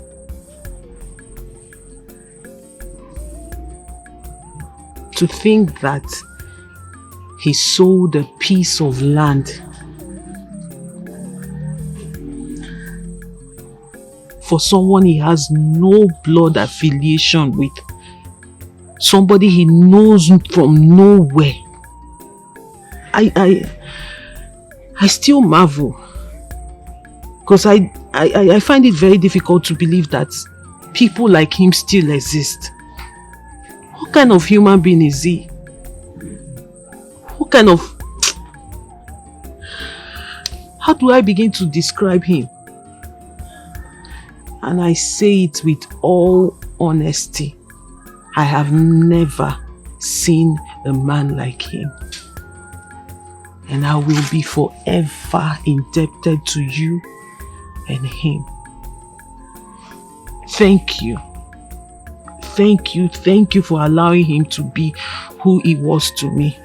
To think that he sold a piece of land for someone he has no blood affiliation with, somebody he knows from nowhere. I still marvel, because I find it very difficult to believe that people like him still exist. What kind of human being is he? What kind of... How do I begin to describe him? And I say it with all honesty. I have never seen a man like him. And I will be forever indebted to you and him. Thank you. Thank you for allowing him to be who he was to me.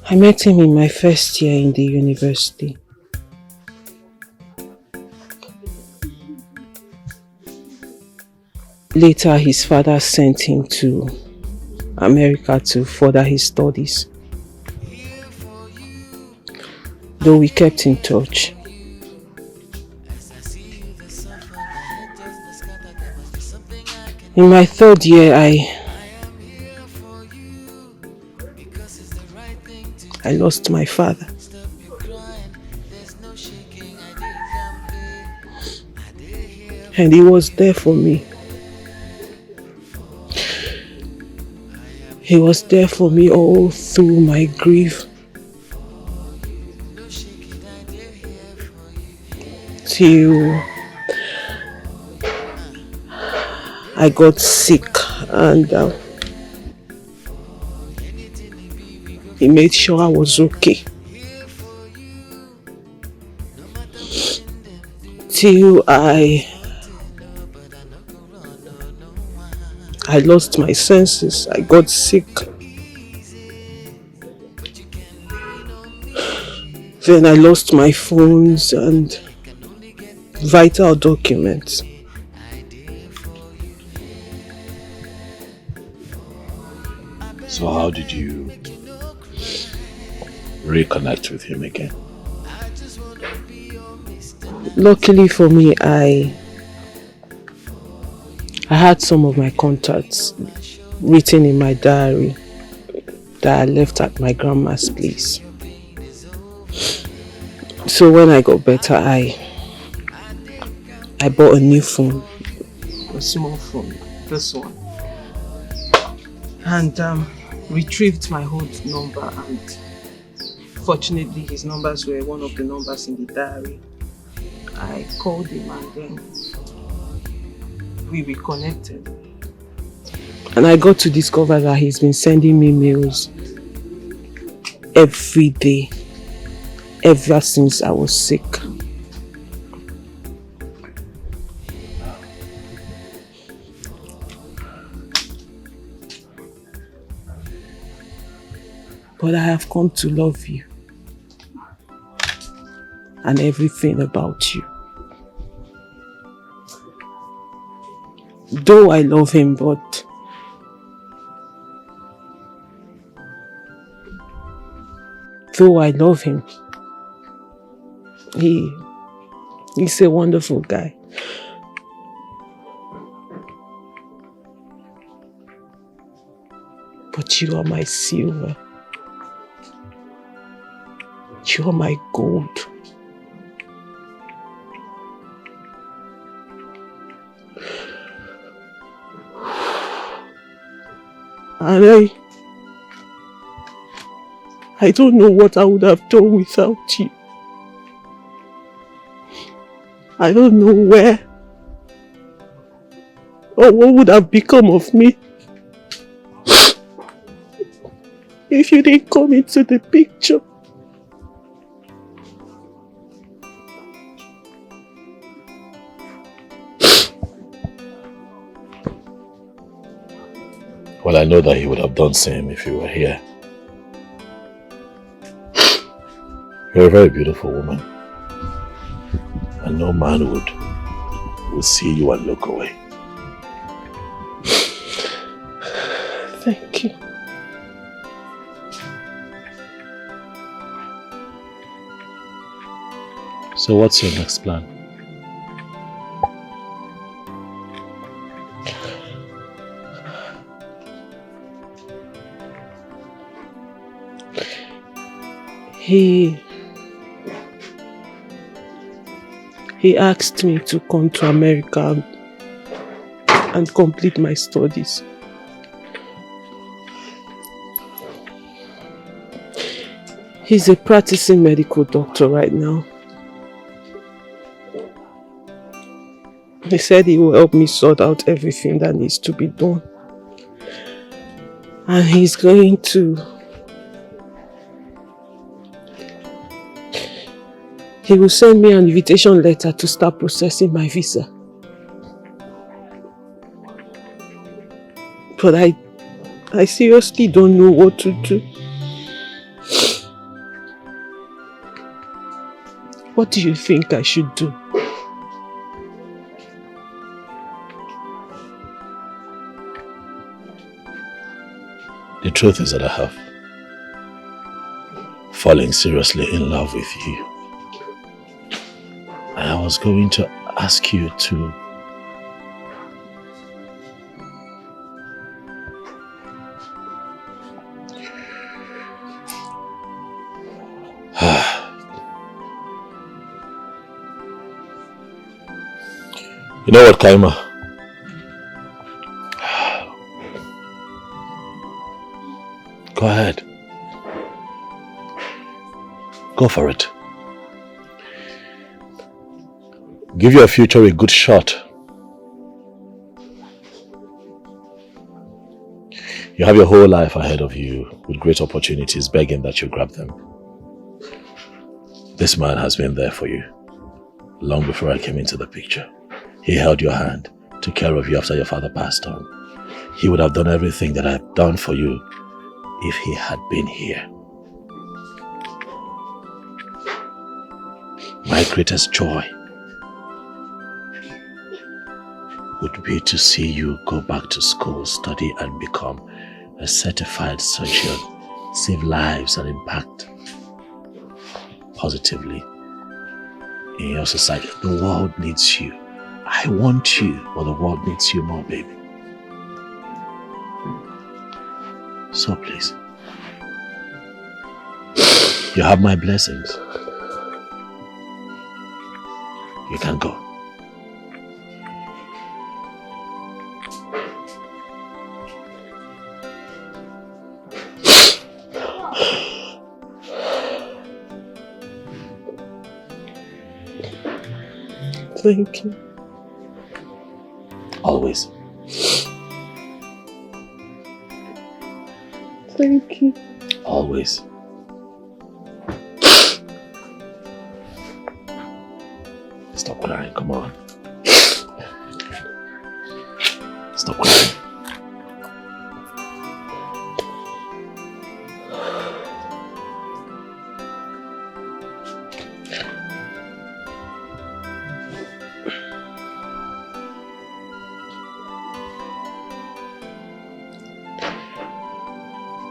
I met him in my first year in the university. Later, his father sent him to America to further his studies. Though we kept in touch. In my third year, I lost my father. And he was there for me. He was there for me all through my grief. Till I got sick and he made sure I was okay. Till I lost my senses. I got sick. Then I lost my phones and vital documents. So how did you reconnect with him again? Luckily for me, I had some of my contacts written in my diary that I left at my grandma's place. So when I got better, I bought a new phone a small phone, this one, and retrieved my whole number, and fortunately his numbers were one of the numbers in the diary. I called him and then we reconnected. And I got to discover that he's been sending me mails every day, ever since I was sick. But I have come to love you and everything about you. Though I love him, but he's a wonderful guy. But you are my silver. You are my gold. And I don't know what I would have done without you. I don't know where or what would have become of me if you didn't come into the picture. Well, I know that he would have done same if you were here. You're a very beautiful woman. And no man would see you and look away. Thank you. So what's your next plan? He asked me to come to America and complete my studies. He's a practicing medical doctor right now. He said he will help me sort out everything that needs to be done. And he's going to... He will send me an invitation letter to start processing my visa. But I seriously don't know what to do. What do you think I should do? The truth is that I have fallen seriously in love with you. And I was going to ask you to you know what, Kaima? Go ahead. Go for it. Give your future a good shot. You have your whole life ahead of you with great opportunities begging that you grab them. This man has been there for you long before I came into the picture. He held your hand, took care of you after your father passed on. He would have done everything that I've done for you if he had been here. My greatest joy would be to see you go back to school, study and become a certified surgeon, save lives and impact positively in your society. The world needs you. I want you, but the world needs you more, baby. So please, you have my blessings. You can go. Thank you. Always. Thank you. Always. Stop crying, come on. Stop crying.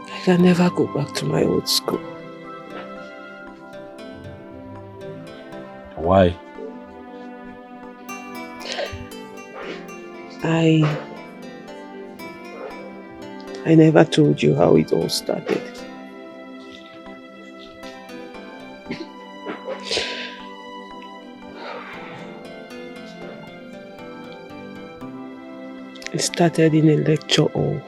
I can never go back to my old school. Why? I never told you how it all started. It started in a lecture hall.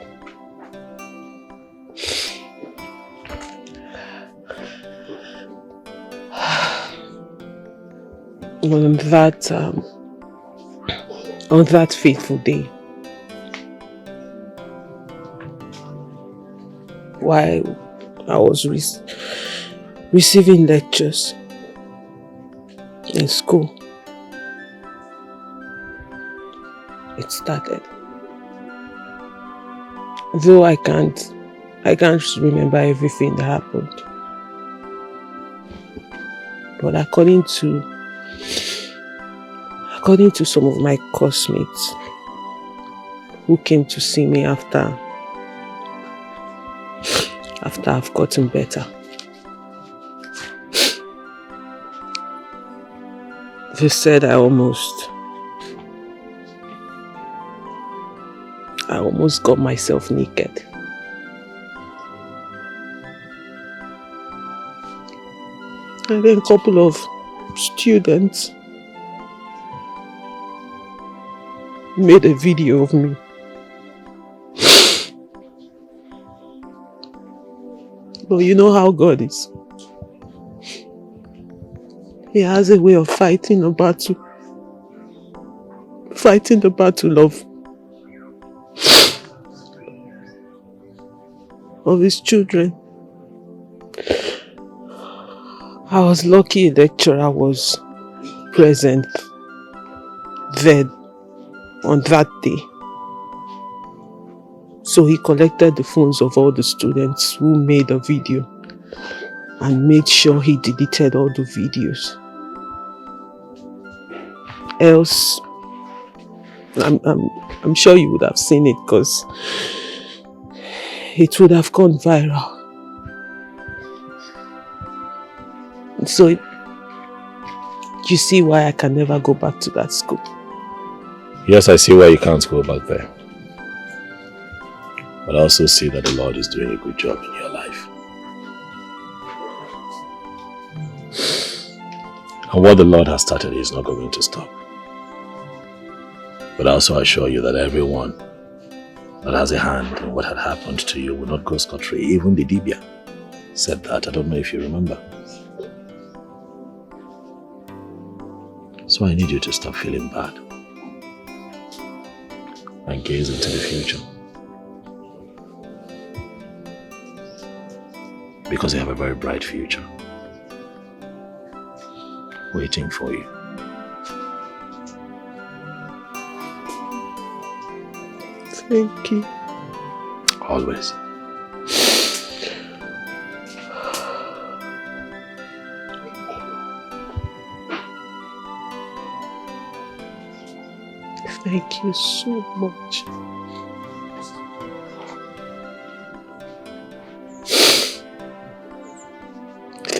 On that fateful day, while I was receiving lectures in school, it started. Though I can't remember everything that happened, but according to some of my classmates who came to see me after I've gotten better, they said I almost got myself naked. And then a couple of students made a video of me. But you know how God is. He has a way of fighting the battle of his children. I was lucky a lecturer was present there on that day. So he collected the phones of all the students who made a video and made sure he deleted all the videos. Else, I'm sure you would have seen it because it would have gone viral. So you see why I can never go back to that school. Yes, I see why you can't go back there. But I also see that the Lord is doing a good job in your life. And what the Lord has started is not going to stop. But I also assure you that everyone that has a hand in what had happened to you will not go scot-free. Even the Dibia said that. I don't know if you remember. So I need you to stop feeling bad and gaze into the future. Because you have a very bright future waiting for you. Thank you. Always. Thank you so much.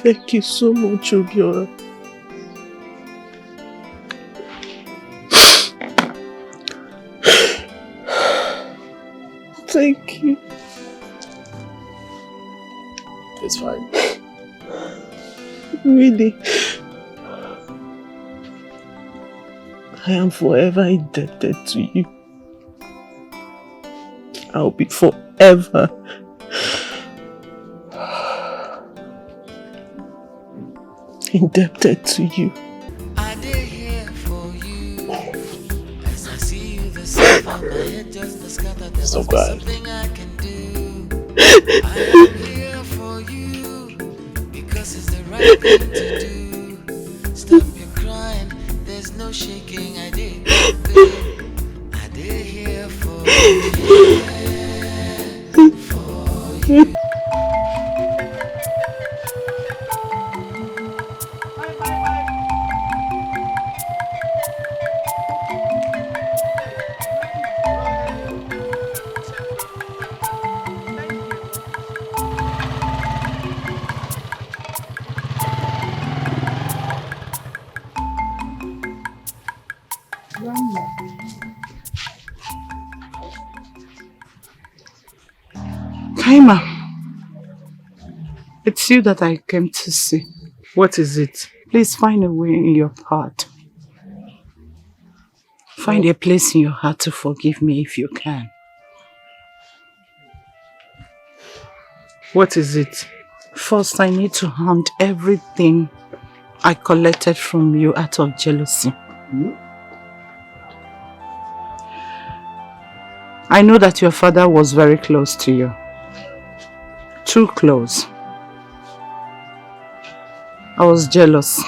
Thank you so much, Obiora. Thank you. It's fine. Really. I am forever indebted to you. I'll be forever indebted to you. I did here for you. As I see you, the sun on my head just the scatter. There's something I can do. I am here for you because it's the right thing to do. Stop your crying, there's no shaking. I did here for you. For you. Kaima, it's you that I came to see. What is it? Please find a way in your heart. Find a place in your heart to forgive me if you can. What is it? First, I need to hand everything I collected from you out of jealousy. I know that your father was very close to you. Too close. I was jealous.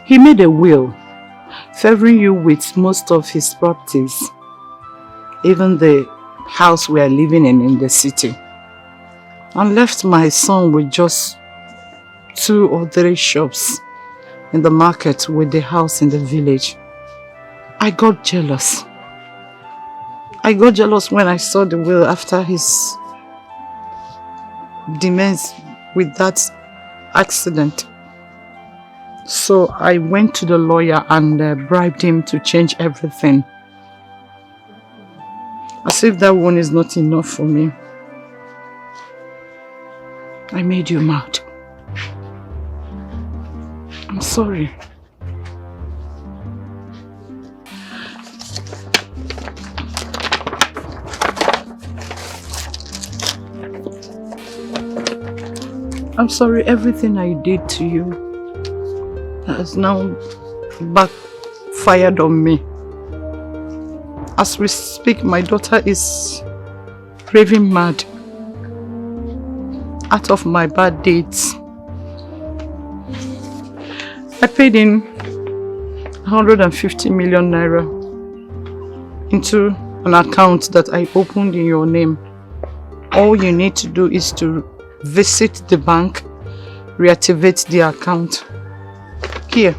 He made a will, favoring you with most of his properties, even the house we are living in the city, and left my son with just 2 or 3 shops in the market with the house in the village. I got jealous. I got jealous when I saw the will after his demise with that accident. So I went to the lawyer and bribed him to change everything. As if that one is not enough for me. I made you mad. I'm sorry. I'm sorry, everything I did to you has now backfired on me. As we speak, my daughter is raving mad out of my bad deeds. I paid in 150 million naira into an account that I opened in your name. All you need to do is to visit the bank, reactivate the account. Here,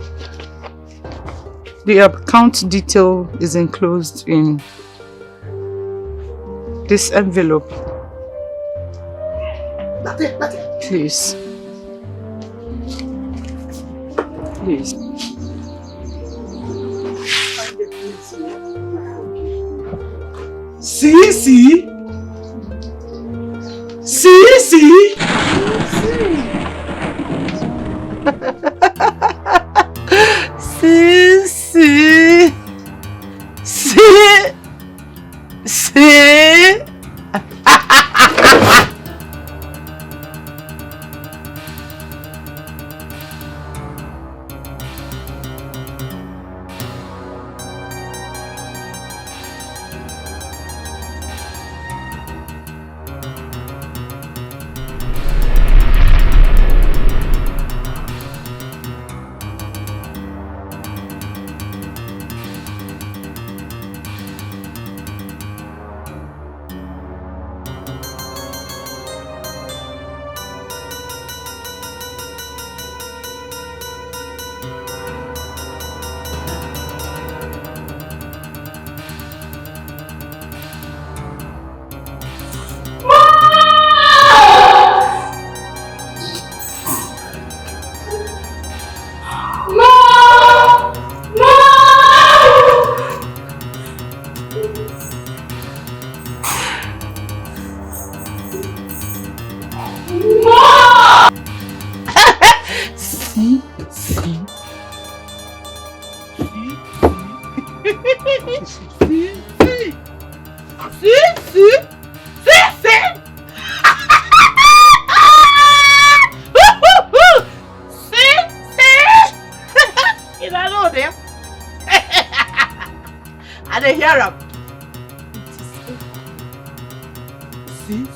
the account detail is enclosed in this envelope. Please. Please. See? See? hear am. See.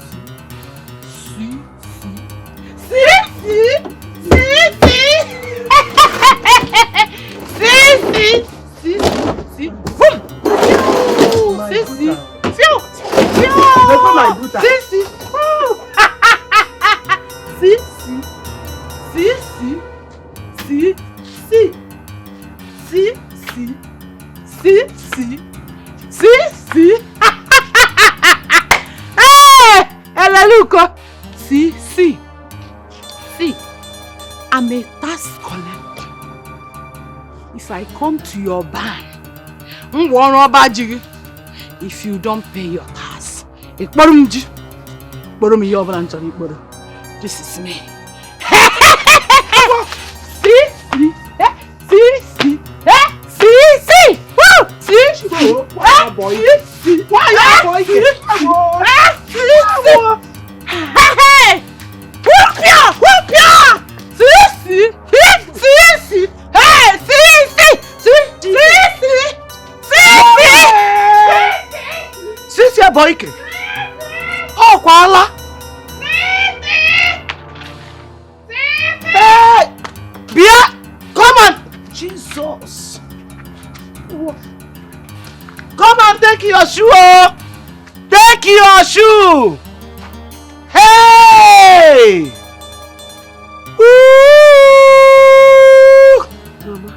I'm a tax collector. If I come to your barn, if you don't pay your tax, this is me. Boyke. Oh, Kuala. Hey! Bia! Come on! Jesus! Come on, take your shoe! Oh. Take your shoe! Hey! Woo! Mama.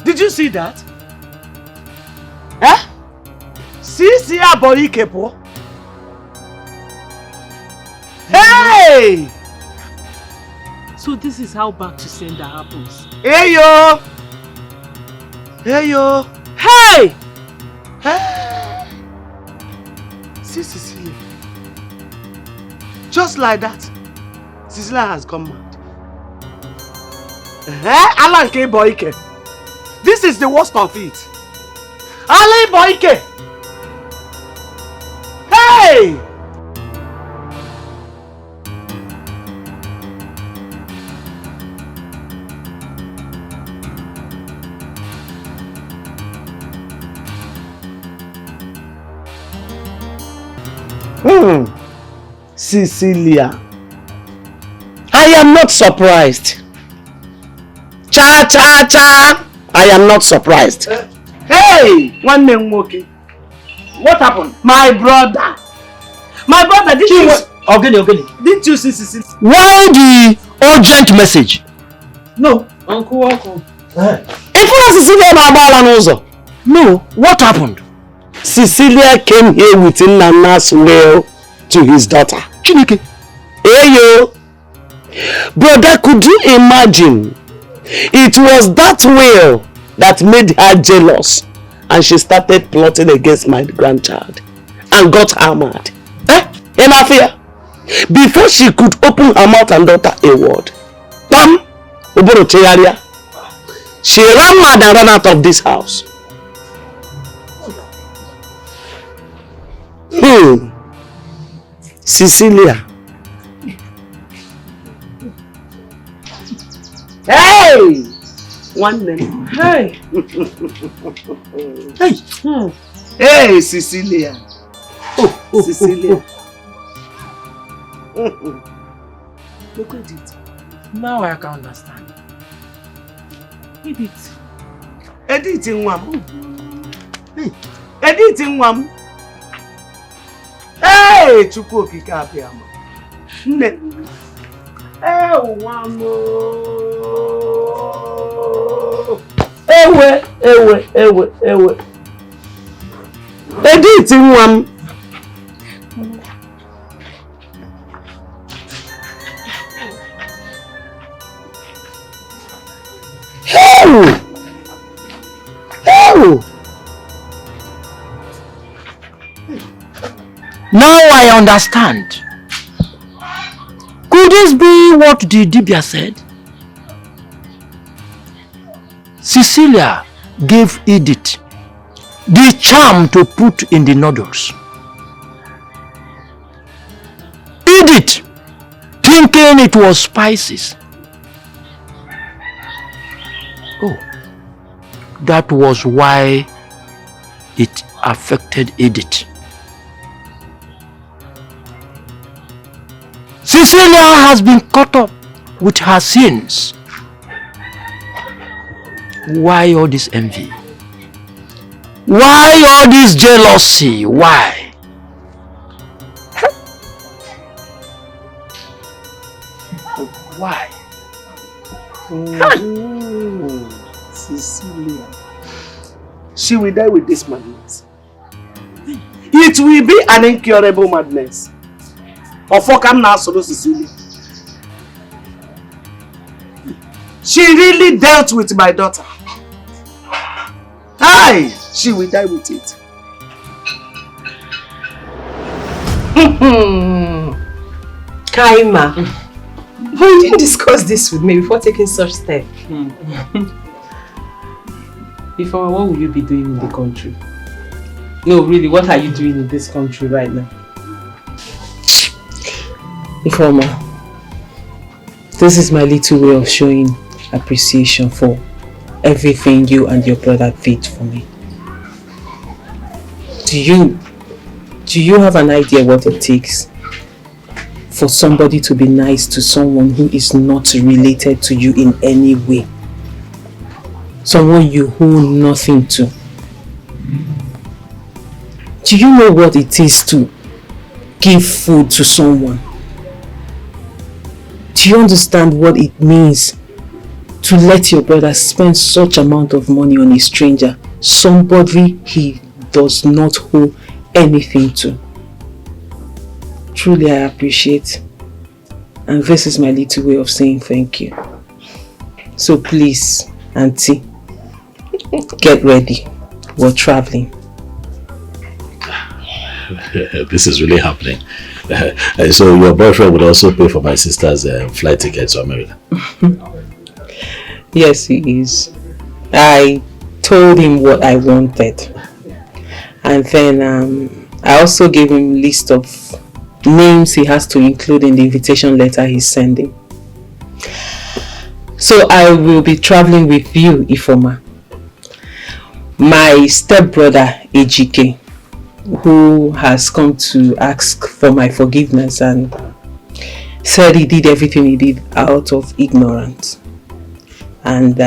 Did you see that? Eh? See Boyke po. Hey! So this is how back to sender happens. Hey yo! Hey yo! Hey! Hey! See Cecilia. Just like that, Cecilia has gone mad. Alan K. Boyke. This is the worst of it. Alan Boyke! Hey! Cecilia, I am not surprised. Cha cha cha! I am not surprised. Hey! One name okay. What happened? My brother, didn't you... Okay. Didn't you see Cecilia? Why the urgent message? No, Uncle. No, what happened? Cecilia came here with Nana's will to his daughter. Chineke. Hey yo! Brother, could you imagine? It was that will that made her jealous. And she started plotting against my grandchild. And got her mad. Enough here. Before she could open her mouth and utter a word. She ran mad and ran out of this house. Cecilia. Hey! One name. Hey! Hey! Hey, Cecilia. Cecilia. Look at it. Now I can understand. Edith. Edith in one. Edith in one. Hey, Chukwu Okike Abiyama. Nne. Oh, one more. Ewe. Edith in one. Now I understand. Could this be what the Dibia said? Cecilia gave Edith the charm to put in the noodles. Edith, thinking it was spices. Oh, that was why it affected Edith. Cecilia has been caught up with her sins. Why all this envy? Why all this jealousy? Why? Why? Cecilia. She will die with this madness. It will be an incurable madness. Of what come now, solo Cecilia. She really dealt with my daughter. Aye, she will die with it. Kaima, why you didn't discuss this with me before taking such step? Before, what will you be doing in the country? No, really, what are you doing in this country right now? Ifeoma, this is my little way of showing appreciation for everything you and your brother did for me. Do you have an idea what it takes for somebody to be nice to someone who is not related to you in any way? Someone you owe nothing to. Do you know what it is to give food to someone? Do you understand what it means to let your brother spend such amount of money on a stranger, somebody he does not owe anything to? Truly, I appreciate, and this is my little way of saying thank you. So please, Auntie, get ready. We're traveling. This is really happening. So your boyfriend would also pay for my sister's flight ticket to America? Yes, he is. I told him what I wanted. And then I also gave him a list of names he has to include in the invitation letter he's sending. So I will be traveling with you, Ifeoma. My stepbrother, Ejike, who has come to ask for my forgiveness and said he did everything he did out of ignorance. And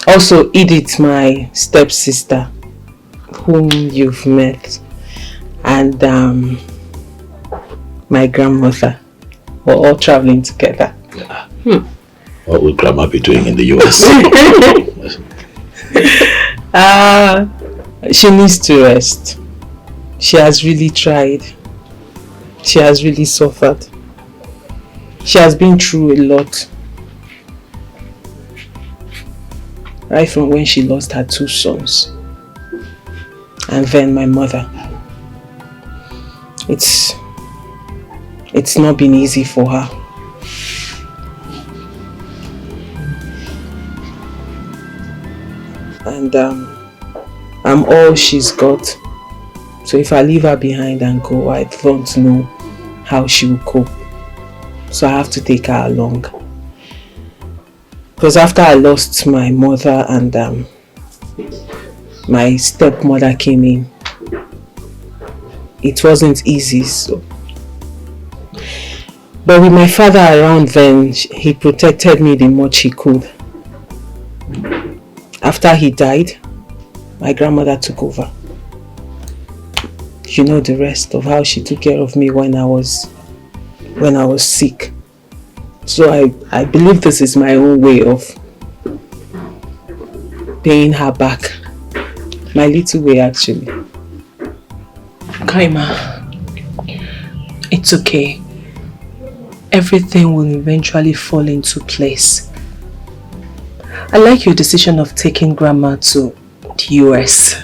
also Edith, my stepsister, whom you've met, and my grandmother. We're all traveling together. What would Grandma be doing in the US? She needs to rest. She has really tried. She has really suffered. She has been through a lot. Right from when she lost her 2 sons. And then my mother. It's not been easy for her. And I'm all she's got. So if I leave her behind and go, I don't know how she will cope. So I have to take her along. Because after I lost my mother and my stepmother came in, it wasn't easy. So, but with my father around then, he protected me the much he could. After he died, my grandmother took over. You know the rest of how she took care of me when I was sick. So I believe this is my own way of paying her back. My little way, actually. Kaima, it's okay. Everything will eventually fall into place. I like your decision of taking Grandma to the US.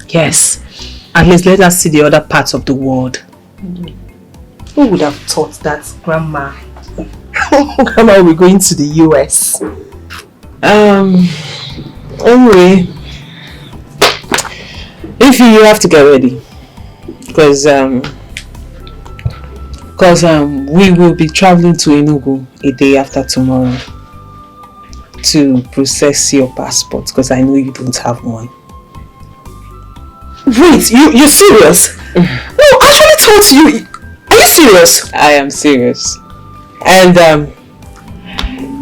Yes. At least let us see the other parts of the world. Who would have thought that Grandma will be going to the US? Anyway, if you have to get ready. Because we will be traveling to Enugu a day after tomorrow to process your passport, because I know you don't have one. Wait, you're serious? No, I actually told you. Are you serious? I am serious. And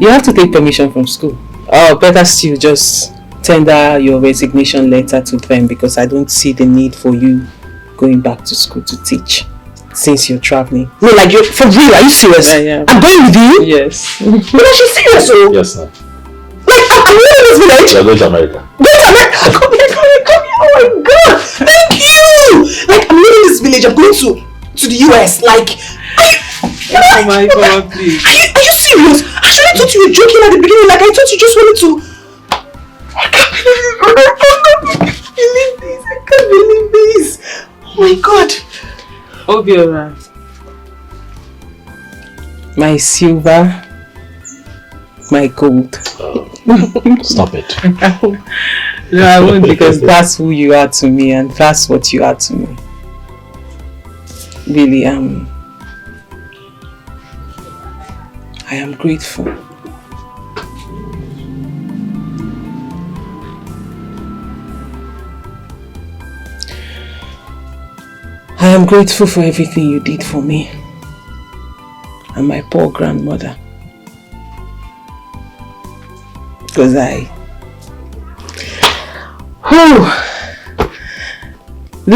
you have to take permission from school. Or better still, just tender your resignation letter to them because I don't see the need for you going back to school to teach since you're traveling. No, like you're for real? Are you serious? I'm going with you? Yes. No, she's serious, oh. Yes, sir. Like, I'm leaving this village. We are going to America. Go to America! Come here. Oh my God! Thank you! Like, I'm leaving this village. I'm going to the US. Like, oh my God, please. Are you serious? I actually thought you were joking at the beginning. Like, I thought you just wanted to. I can't believe this. I can't believe this. Oh my God. Obiora. My silver. My gold. Stop it. No, I won't, because that's who you are to me and that's what you are to me. Really, I am grateful. I am grateful for everything you did for me and my poor grandmother. Because the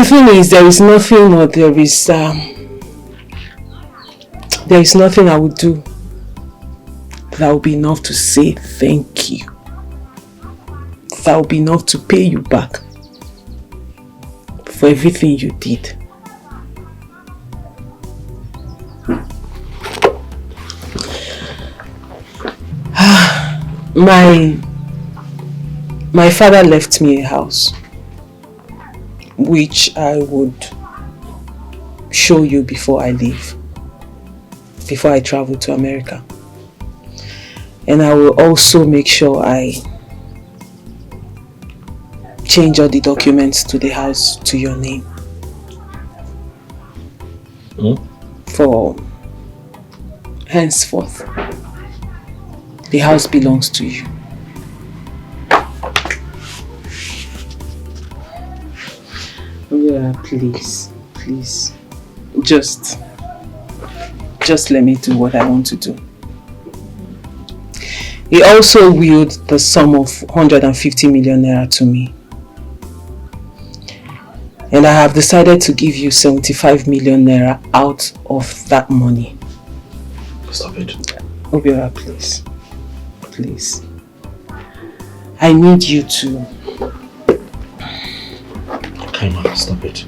thing is, there is nothing I would do that would be enough to say thank you. That would be enough to pay you back for everything you did. My father left me a house which I would show you before I leave, before I travel to America. And I will also make sure I change all the documents to the house to your name. For henceforth, the house belongs to you. Yeah, please. Just let me do what I want to do. He also willed the sum of 150 million naira to me. And I have decided to give you 75 million naira out of that money. Stop it. Obiora, please. Please. I need you to... Kaima, stop it.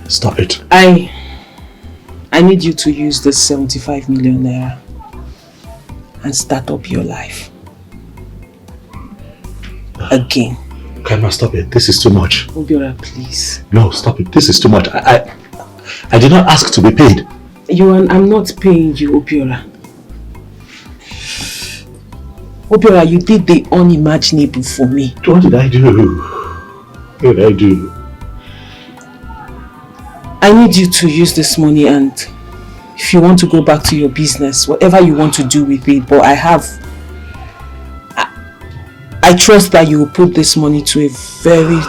Stop it. I need you to use this 75 million naira and start up your life. Again. Kaima, stop it. This is too much. Obiora, please. No, stop it. This is too much. I did not ask to be paid. I'm not paying you, Obiora. Obiora, you did the unimaginable for me. What did I do? What did I do? I need you to use this money, and if you want to go back to your business, whatever you want to do with it, but I trust that you will put this money to a very...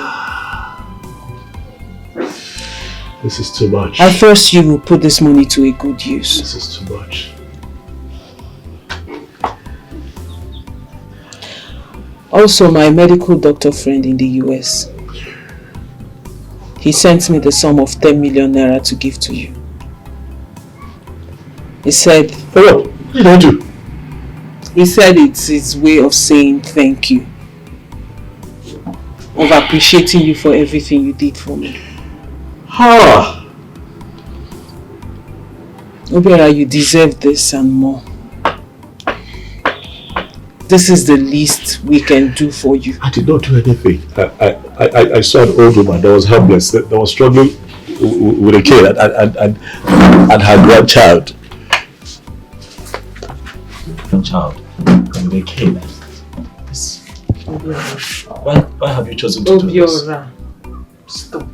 This is too much. I trust you will put this money to a good use. This is too much. Also, my medical doctor friend in the US, he sent me the sum of 10 million naira to give to you. He said... Oh, what did I do? He said it's his way of saying thank you. Of appreciating you for everything you did for me. Obiora, you deserve this and more. This is the least we can do for you. I did not do anything. I saw an old woman that was helpless, that was struggling with a kid and her grandchild. Grandchild with a kid. Why have you chosen to do this? Obiora, stop.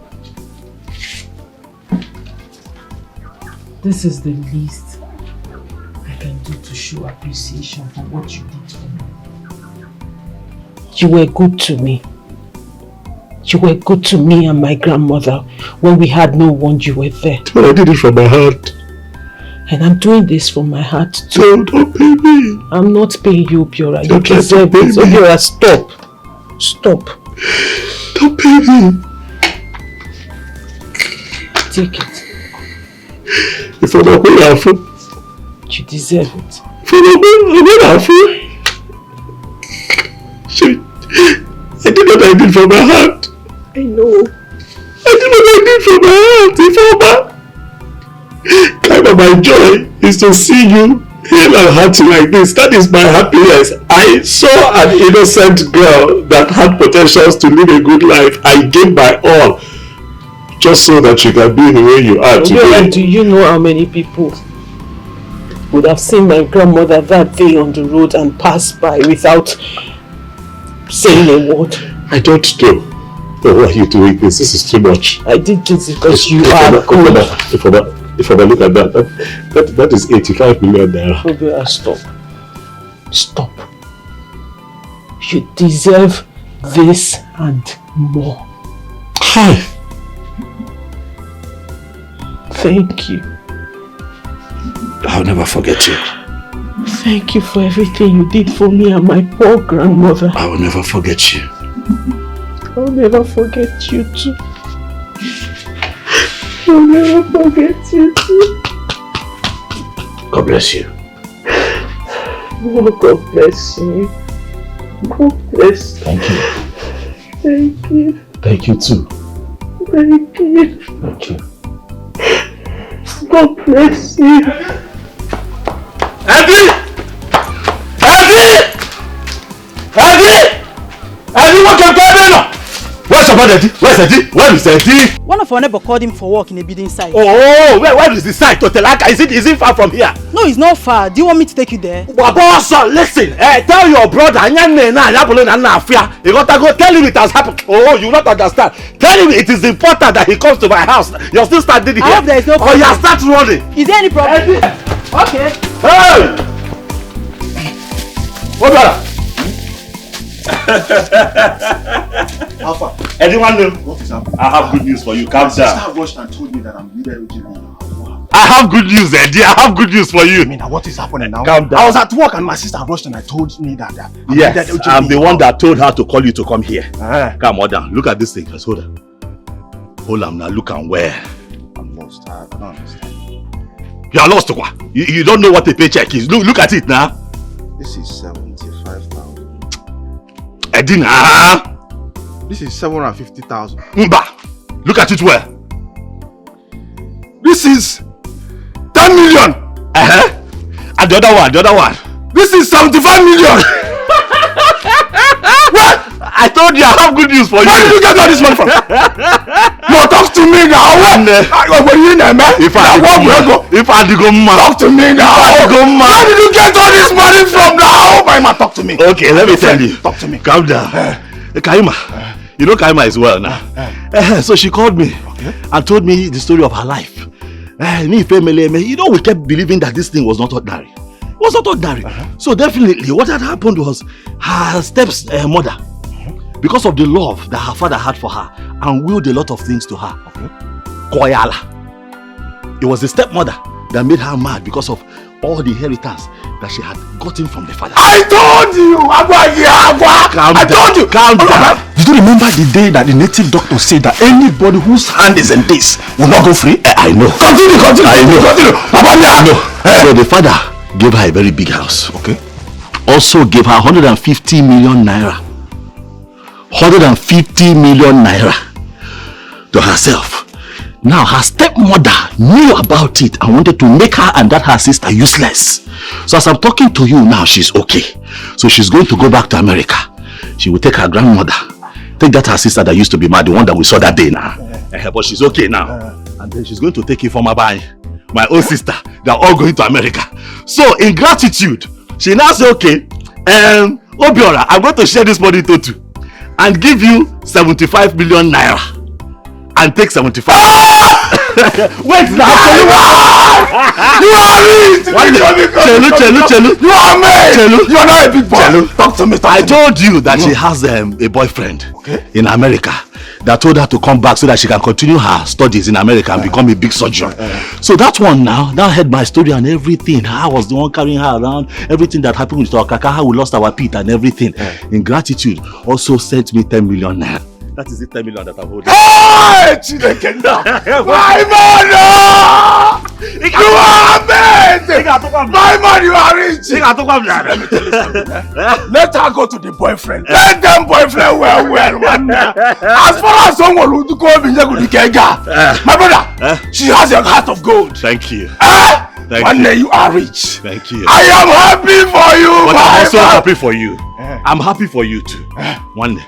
This is the least I can do to show appreciation for what you did for me. You were good to me. You were good to me and my grandmother when we had no one. You were there. But I did it from my heart. And I'm doing this from my heart too. No, don't pay me. I'm not paying you, Obiora. You Don't try to deserve pay it. me. Obiora, stop. Stop. Don't pay me. Take it. If I'm not paying, I'll fool. You deserve it. If I'm not paying, I'll fool. I did what I did from my heart. I know. I did what I did from my heart. Kaima, my joy is to see you hale and hearty like this. That is my happiness. I saw an innocent girl that had potentials to live a good life. I gave my all just so that you can be the way you are today. Do you know how many people would have seen my grandmother that day on the road and passed by without saying a word? I don't know. But why are you doing this? This is too much. I did this because you are good. If I look at that is 85 million naira. Obiora, stop. Stop. You deserve this and more. Hi. Thank you. I'll never forget you. Thank you for everything you did for me and my poor grandmother. I will never forget you. I'll never forget you too. I'll never forget you too. God bless you. Oh, God bless you. God bless you. Thank you. Thank you. Thank you too. Thank you. Thank you. God bless you. Eddie! What can you do? Where's your Eddie? Where's Eddie? Where is Eddie? One of our neighbor called him for work in a building site. Oh, where is the site? Totelaka? Is it far from here? No, it's not far. Do you want me to take you there? Boss, listen. Tell your brother. You got to go tell him it has happened. Oh, you not understand. Tell him it is important that he comes to my house. Your sister did it here. I hope there is no problem. Oh, you start running. Is there any problem? Eddie. Okay. Hey! What brother? Alpha. Anyone know? What is happening? I have good news for you. Calm down. My sister rushed and told me that I'm needed urgently. I have good news, Eddie. I have good news for you. I mean, what is happening now? Calm down. I was at work and my sister rushed and told me that I'm yes, needed urgently. I'm the one that told her to call you to come here. Come on down. Look at this thing. Just hold on. Hold on now. Look and where. I'm lost. I don't understand. You are lost, what? You don't know what a paycheck is. Look at it now. This is 75,000. Eddie, nah. This is 750,000. Mba. Look at it where. This is 10 million. And the other one. This is 75 million. What? I told you I have good news for you. Where did you get all this money from? No, talk to me now. If I go talk to me now. Where did you get all this money from now? My man, talk to me. Okay, let me tell you. Talk to me. Calm down. Kaima. You know Kaima is well now. So she called me and told me the story of her life. Me family, you know, we kept believing that this thing was not ordinary. It was not ordinary. So definitely what had happened was her stepmother, because of the love that her father had for her, and willed a lot of things to her. Koyala. It was the stepmother that made her mad because of all the inheritance that she had gotten from the father. I told you! I told you! Calm down. Did you remember the day that the native doctor said that anybody whose hand is in this will not go free? I know. Continue. I know. So the father gave her a very big house. Okay. Also gave her 150 million naira. 150 million naira to herself. Now her stepmother knew about it and wanted to make her and her sister useless. So as I'm talking to you now, she's okay. So she's going to go back to America. She will take her grandmother, take that her sister that used to be mad, the one that we saw that day now. But she's okay now. And then she's going to take Ifeoma, my own sister. They're all going to America. So in gratitude, she now say, okay, Obiora, I'm going to share this money into two and give you 75 million naira. And take 75. Wait now. You are rich. Chelu. You are made. You are not a big boy. Talk to me. I told you that she has a boyfriend in America that told her to come back so that she can continue her studies in America and become a big surgeon. So that one now heard my story and everything. I was the one carrying her around. Everything that happened with Okaka, how we lost our Pete and everything. In gratitude, also sent me 10 million naira. That is the 10 million that I'm holding. Hey, Chinekenda! My man! You are amazing! My man, you are rich! Let me tell you something. Let her go to the boyfriend. Let them boyfriend well, man. As far as someone who go my brother, she has a heart of gold. Thank you. One day you are rich. Thank you. I am happy for you, but I'm also man. happy for you. I'm happy for you too. One day.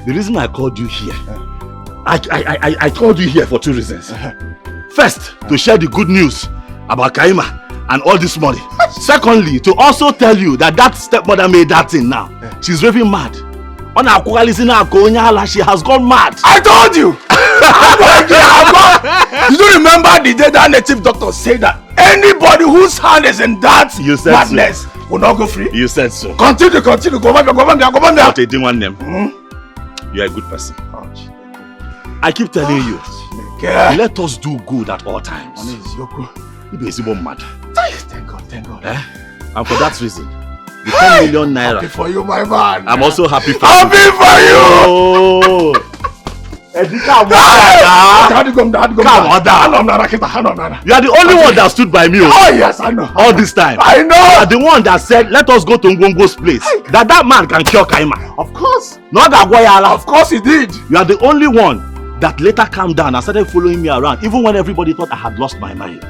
The reason I called you here, I called you here for 2 reasons. First, to share the good news about Kaima and all this money. Secondly, to also tell you that stepmother made that thing now. She's raving mad. She has gone mad. I told you! You don't remember the day that native doctor said that anybody whose hand is in that madness will not go free? You said so. Continue. Go on there. But I didn't want them. You are a good person. I keep telling you, let us do good at all times. Mad. Thank God. And for that reason, the 10 million naira. Happy for you, my man. I'm also happy for you. Happy for you! Oh! Come on down. You are the only one that stood by me. Oh yes, I know. All this time. I know. You are the one that said, let us go to Ngongo's place. That man can cure Kaima. Of course. Not that Goyala. Of course he did. You are the only one that later calmed down and started following me around, even when everybody thought I had lost my mind.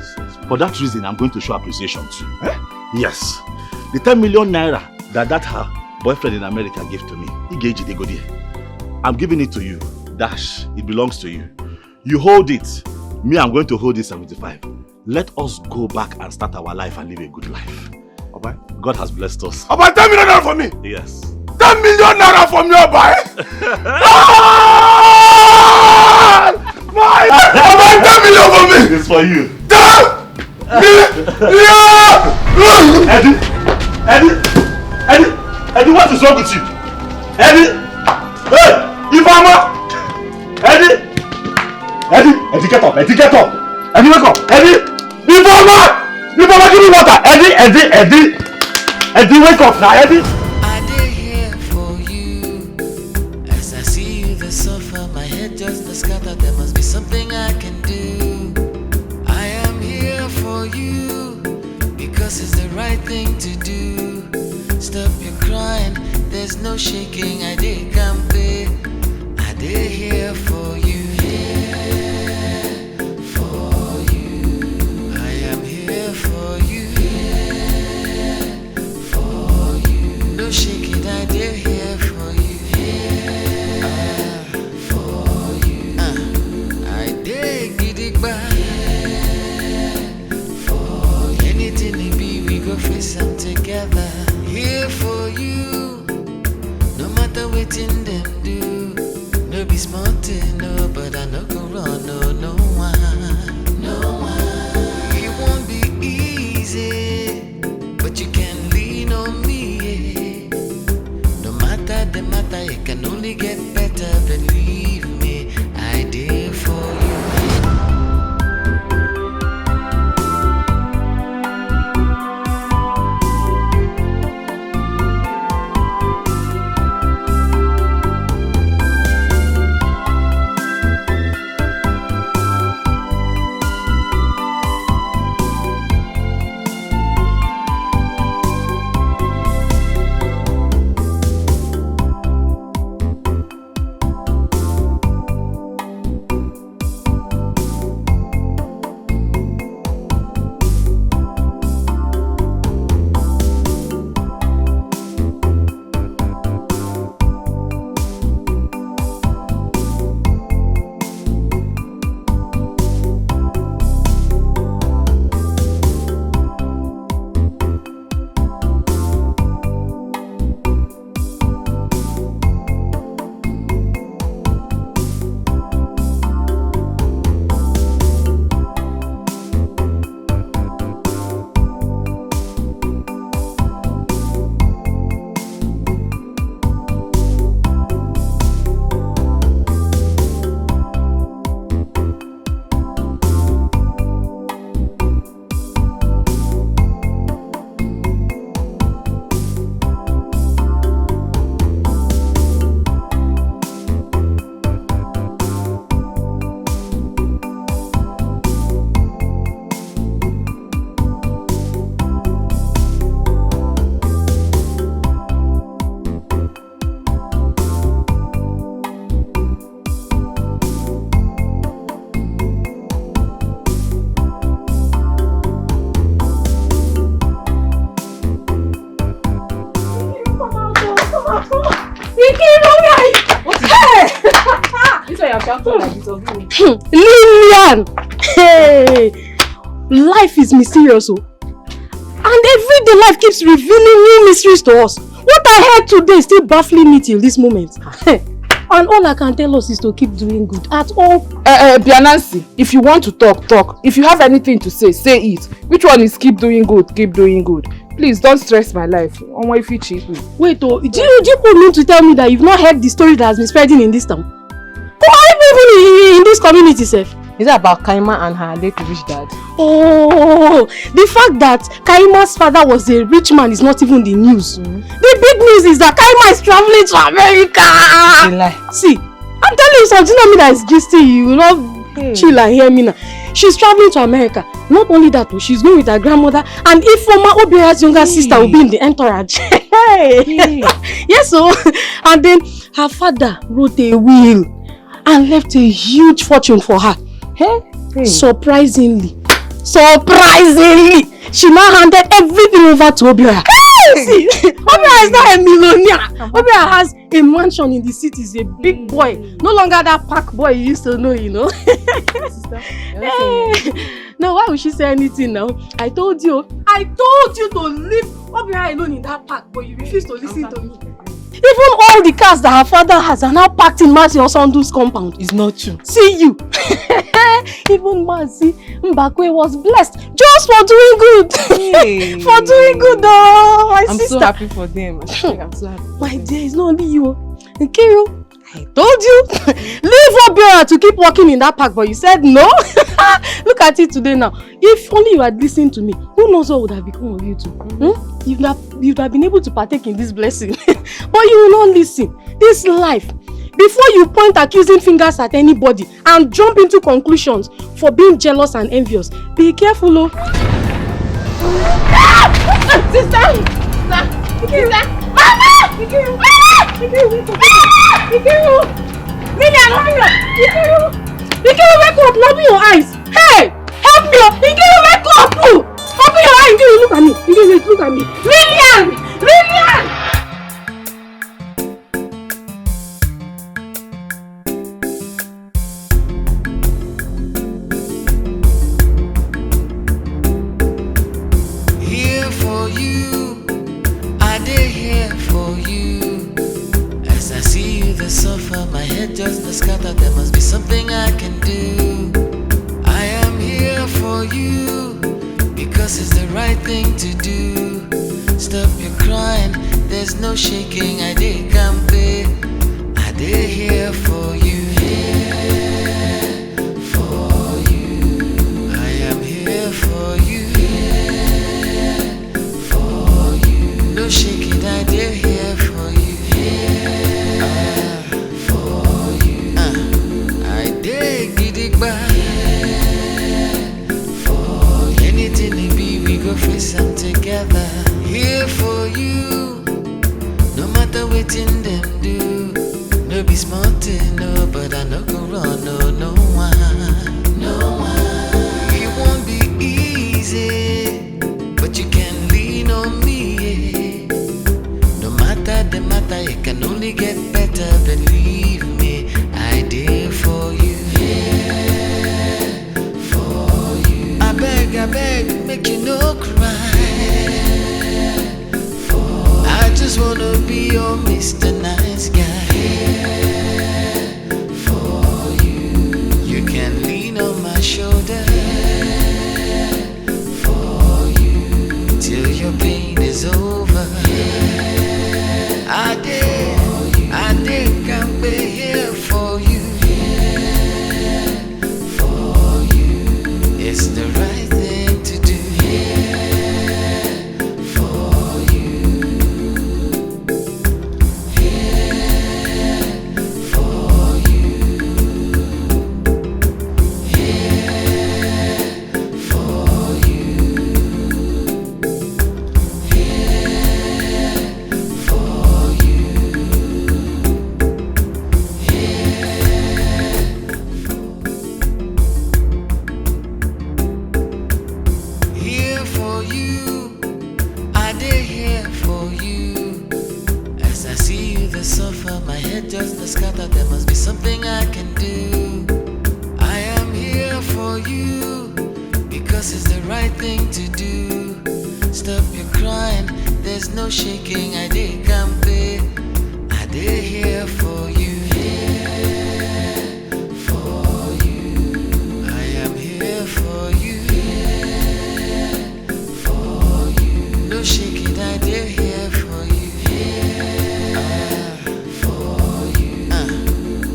For that reason, I'm going to show appreciation too. Yes. The 10 million naira that her boyfriend in America gave to me, I'm giving it to you. Dash, it belongs to you. You hold it. Me, I'm going to hold it 75. Let us go back and start our life and live a good life. Okay? God has blessed us. About 10 million naira for me? Yes. 10 million naira from your boy? About 10 million for me? It's for you. 10 million! Eddie, what is wrong with you? Eddie! Hey! Ifama! Eddie, get up! Eddie, wake up! Eddie! Ifama, give me water! Eddie, wake up now, Eddie! I did here for you. As I see you, the sofa, my head just scattered. There must be something I can do. I am here for you because it's the right thing to do. Stop your crying, there's no shaking. I did campaign. I did here for you. Here for you. I am here for you. Here for you. No shaking, I did here for you. Here for you. I did get it back. For anything it be, we go face them together. Here for you. No matter what in them do. No be smart, no, but I no go run, no one. It won't be easy, but you can lean on me. No matter the matter, it can only get better. Believe me, I did for you. happen like this of you? Lillian! Hey! Life is mysterious, oh. And every day life keeps revealing new mysteries to us. What I heard today is still baffling me till this moment. And all I can tell us is to keep doing good at all. Bianansi, if you want to talk, talk. If you have anything to say, say it. Which one is keep doing good, keep doing good? Please don't stress my life. Wait, oh, do you mean to tell me that you've not heard the story that has been spreading in this town? Or even in this community, sef? Is it about Kaima and her late rich dad? Oh, the fact that Kaima's father was a rich man is not even the news. The big news is that Kaima is traveling to America. See, I'm telling you something, not me that is gisting you. You know, chill and hear me now. She's traveling to America. Not only that, she's going with her grandmother, and if former Obia's younger sister will be in the entourage. Yes, so and then her father wrote a will and left a huge fortune for her. Surprisingly, she now handed everything over to Obia. See, Obia is not a millionaire. Obia has a mansion in the city. He's a big boy. No longer that park boy you used to know, you know. Now, why would she say anything now? I told you to leave Obia alone in that park, but you refuse to listen to me. Even all the cars that her father has are now packed in Mercy Osondu's compound. It's not true. See you. Even Mercy Mbakwe was blessed just for doing good. For doing good, though. My sister. I'm so happy for them. I'm so happy. My dear, it's not only you. Nkiru, I told you. Leave Obiora to keep working in that park, but you said no. Look at it today now. If only you had listened to me, who knows what would have become of you two? You'd have been able to partake in this blessing. But you will not listen. This life, before you point accusing fingers at anybody and jump into conclusions for being jealous and envious, be careful, oh. Sister! Mama! Lillian, open wake up, open your eyes. Hey, help me up. Nkiru, wake up. Open your eyes. Nkiru, look at me. Nkiru, look at me. Lillian! Here for you, I did here for you. As I see you, the suffer, my head just the scatter. There must be something I can do. I am here for you because it's the right thing to do. Stop your crying, there's no shaking. I did campaign, I did here for you. Here for you, I am here for you. Here for you, no shaking. I did here for you. For you, I did get it back. For you, anything it be, we go face them together. Here for you, no matter what in them do. No be smart, no, but there's no shaking. I did campaign. I did here for you. Here for you. I am here for you. Here for you. No shaking. I did here for you. Here for you.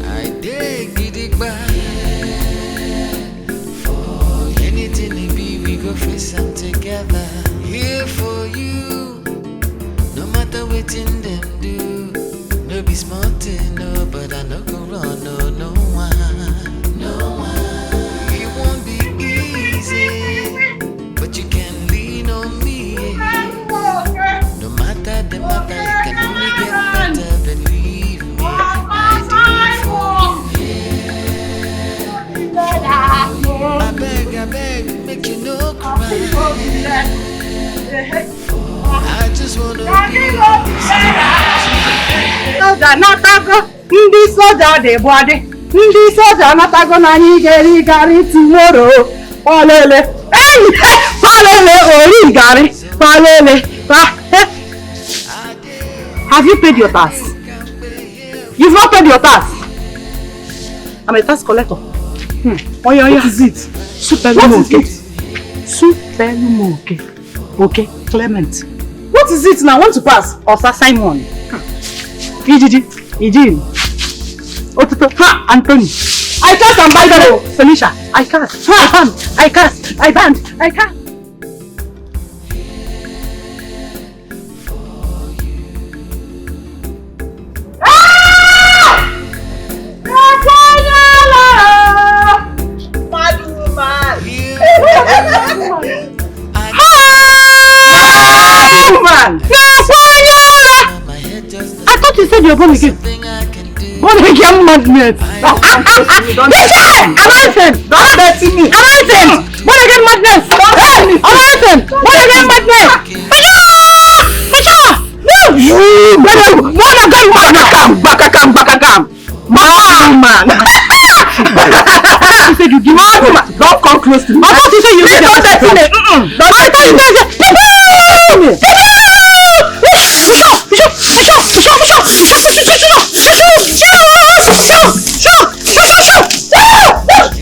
I did get it back. For anything it be, we go face them together. Here for you. No matter what in them do. No be smart, no, but I no go run, no one. No one. It won't be easy, but you can lean on me. No matter the matter, you can only get better, believe me. I beg, make you no cry. I just wanna be Soja natago, ndị soja dị bọdị, ndị soja natago na anyị ga-eri garị tomorrow. Palele, palele, ori garị, palele. Have you paid your tax? You've not paid your tax. I'm a tax collector. Oh yeah. What is it? Superlumoke. Superlumoke. Okay, Clement. What is it now? Want to pass? Osa Simon. Ijin. Otuto. Ha, Anthony. I cast and bind. Felicia. I cast. I cast. I banned. I cast. I thought you said you're born again. Born again madness. Announcement. Don't dirty me. Announcement. Born again madness. Announcement. Born again madness. No. You. Born again madness. Man. You said you give me. Don't come close to me. I thought you said you said don't dirty me. I thought you said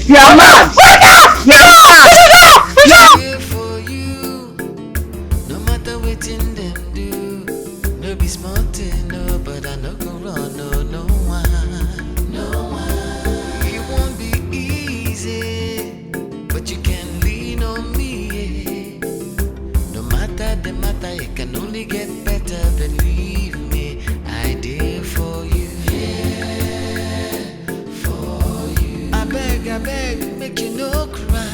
you're mad. No matter what in them do, no be smart, no, but I no go run, no one. It won't be easy, but you can lean on me. No matter the matter, it can only get better, believe me. I did for you. For you. I beg, make you no cry.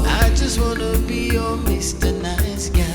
I just wanna be your Mr. Nice Guy.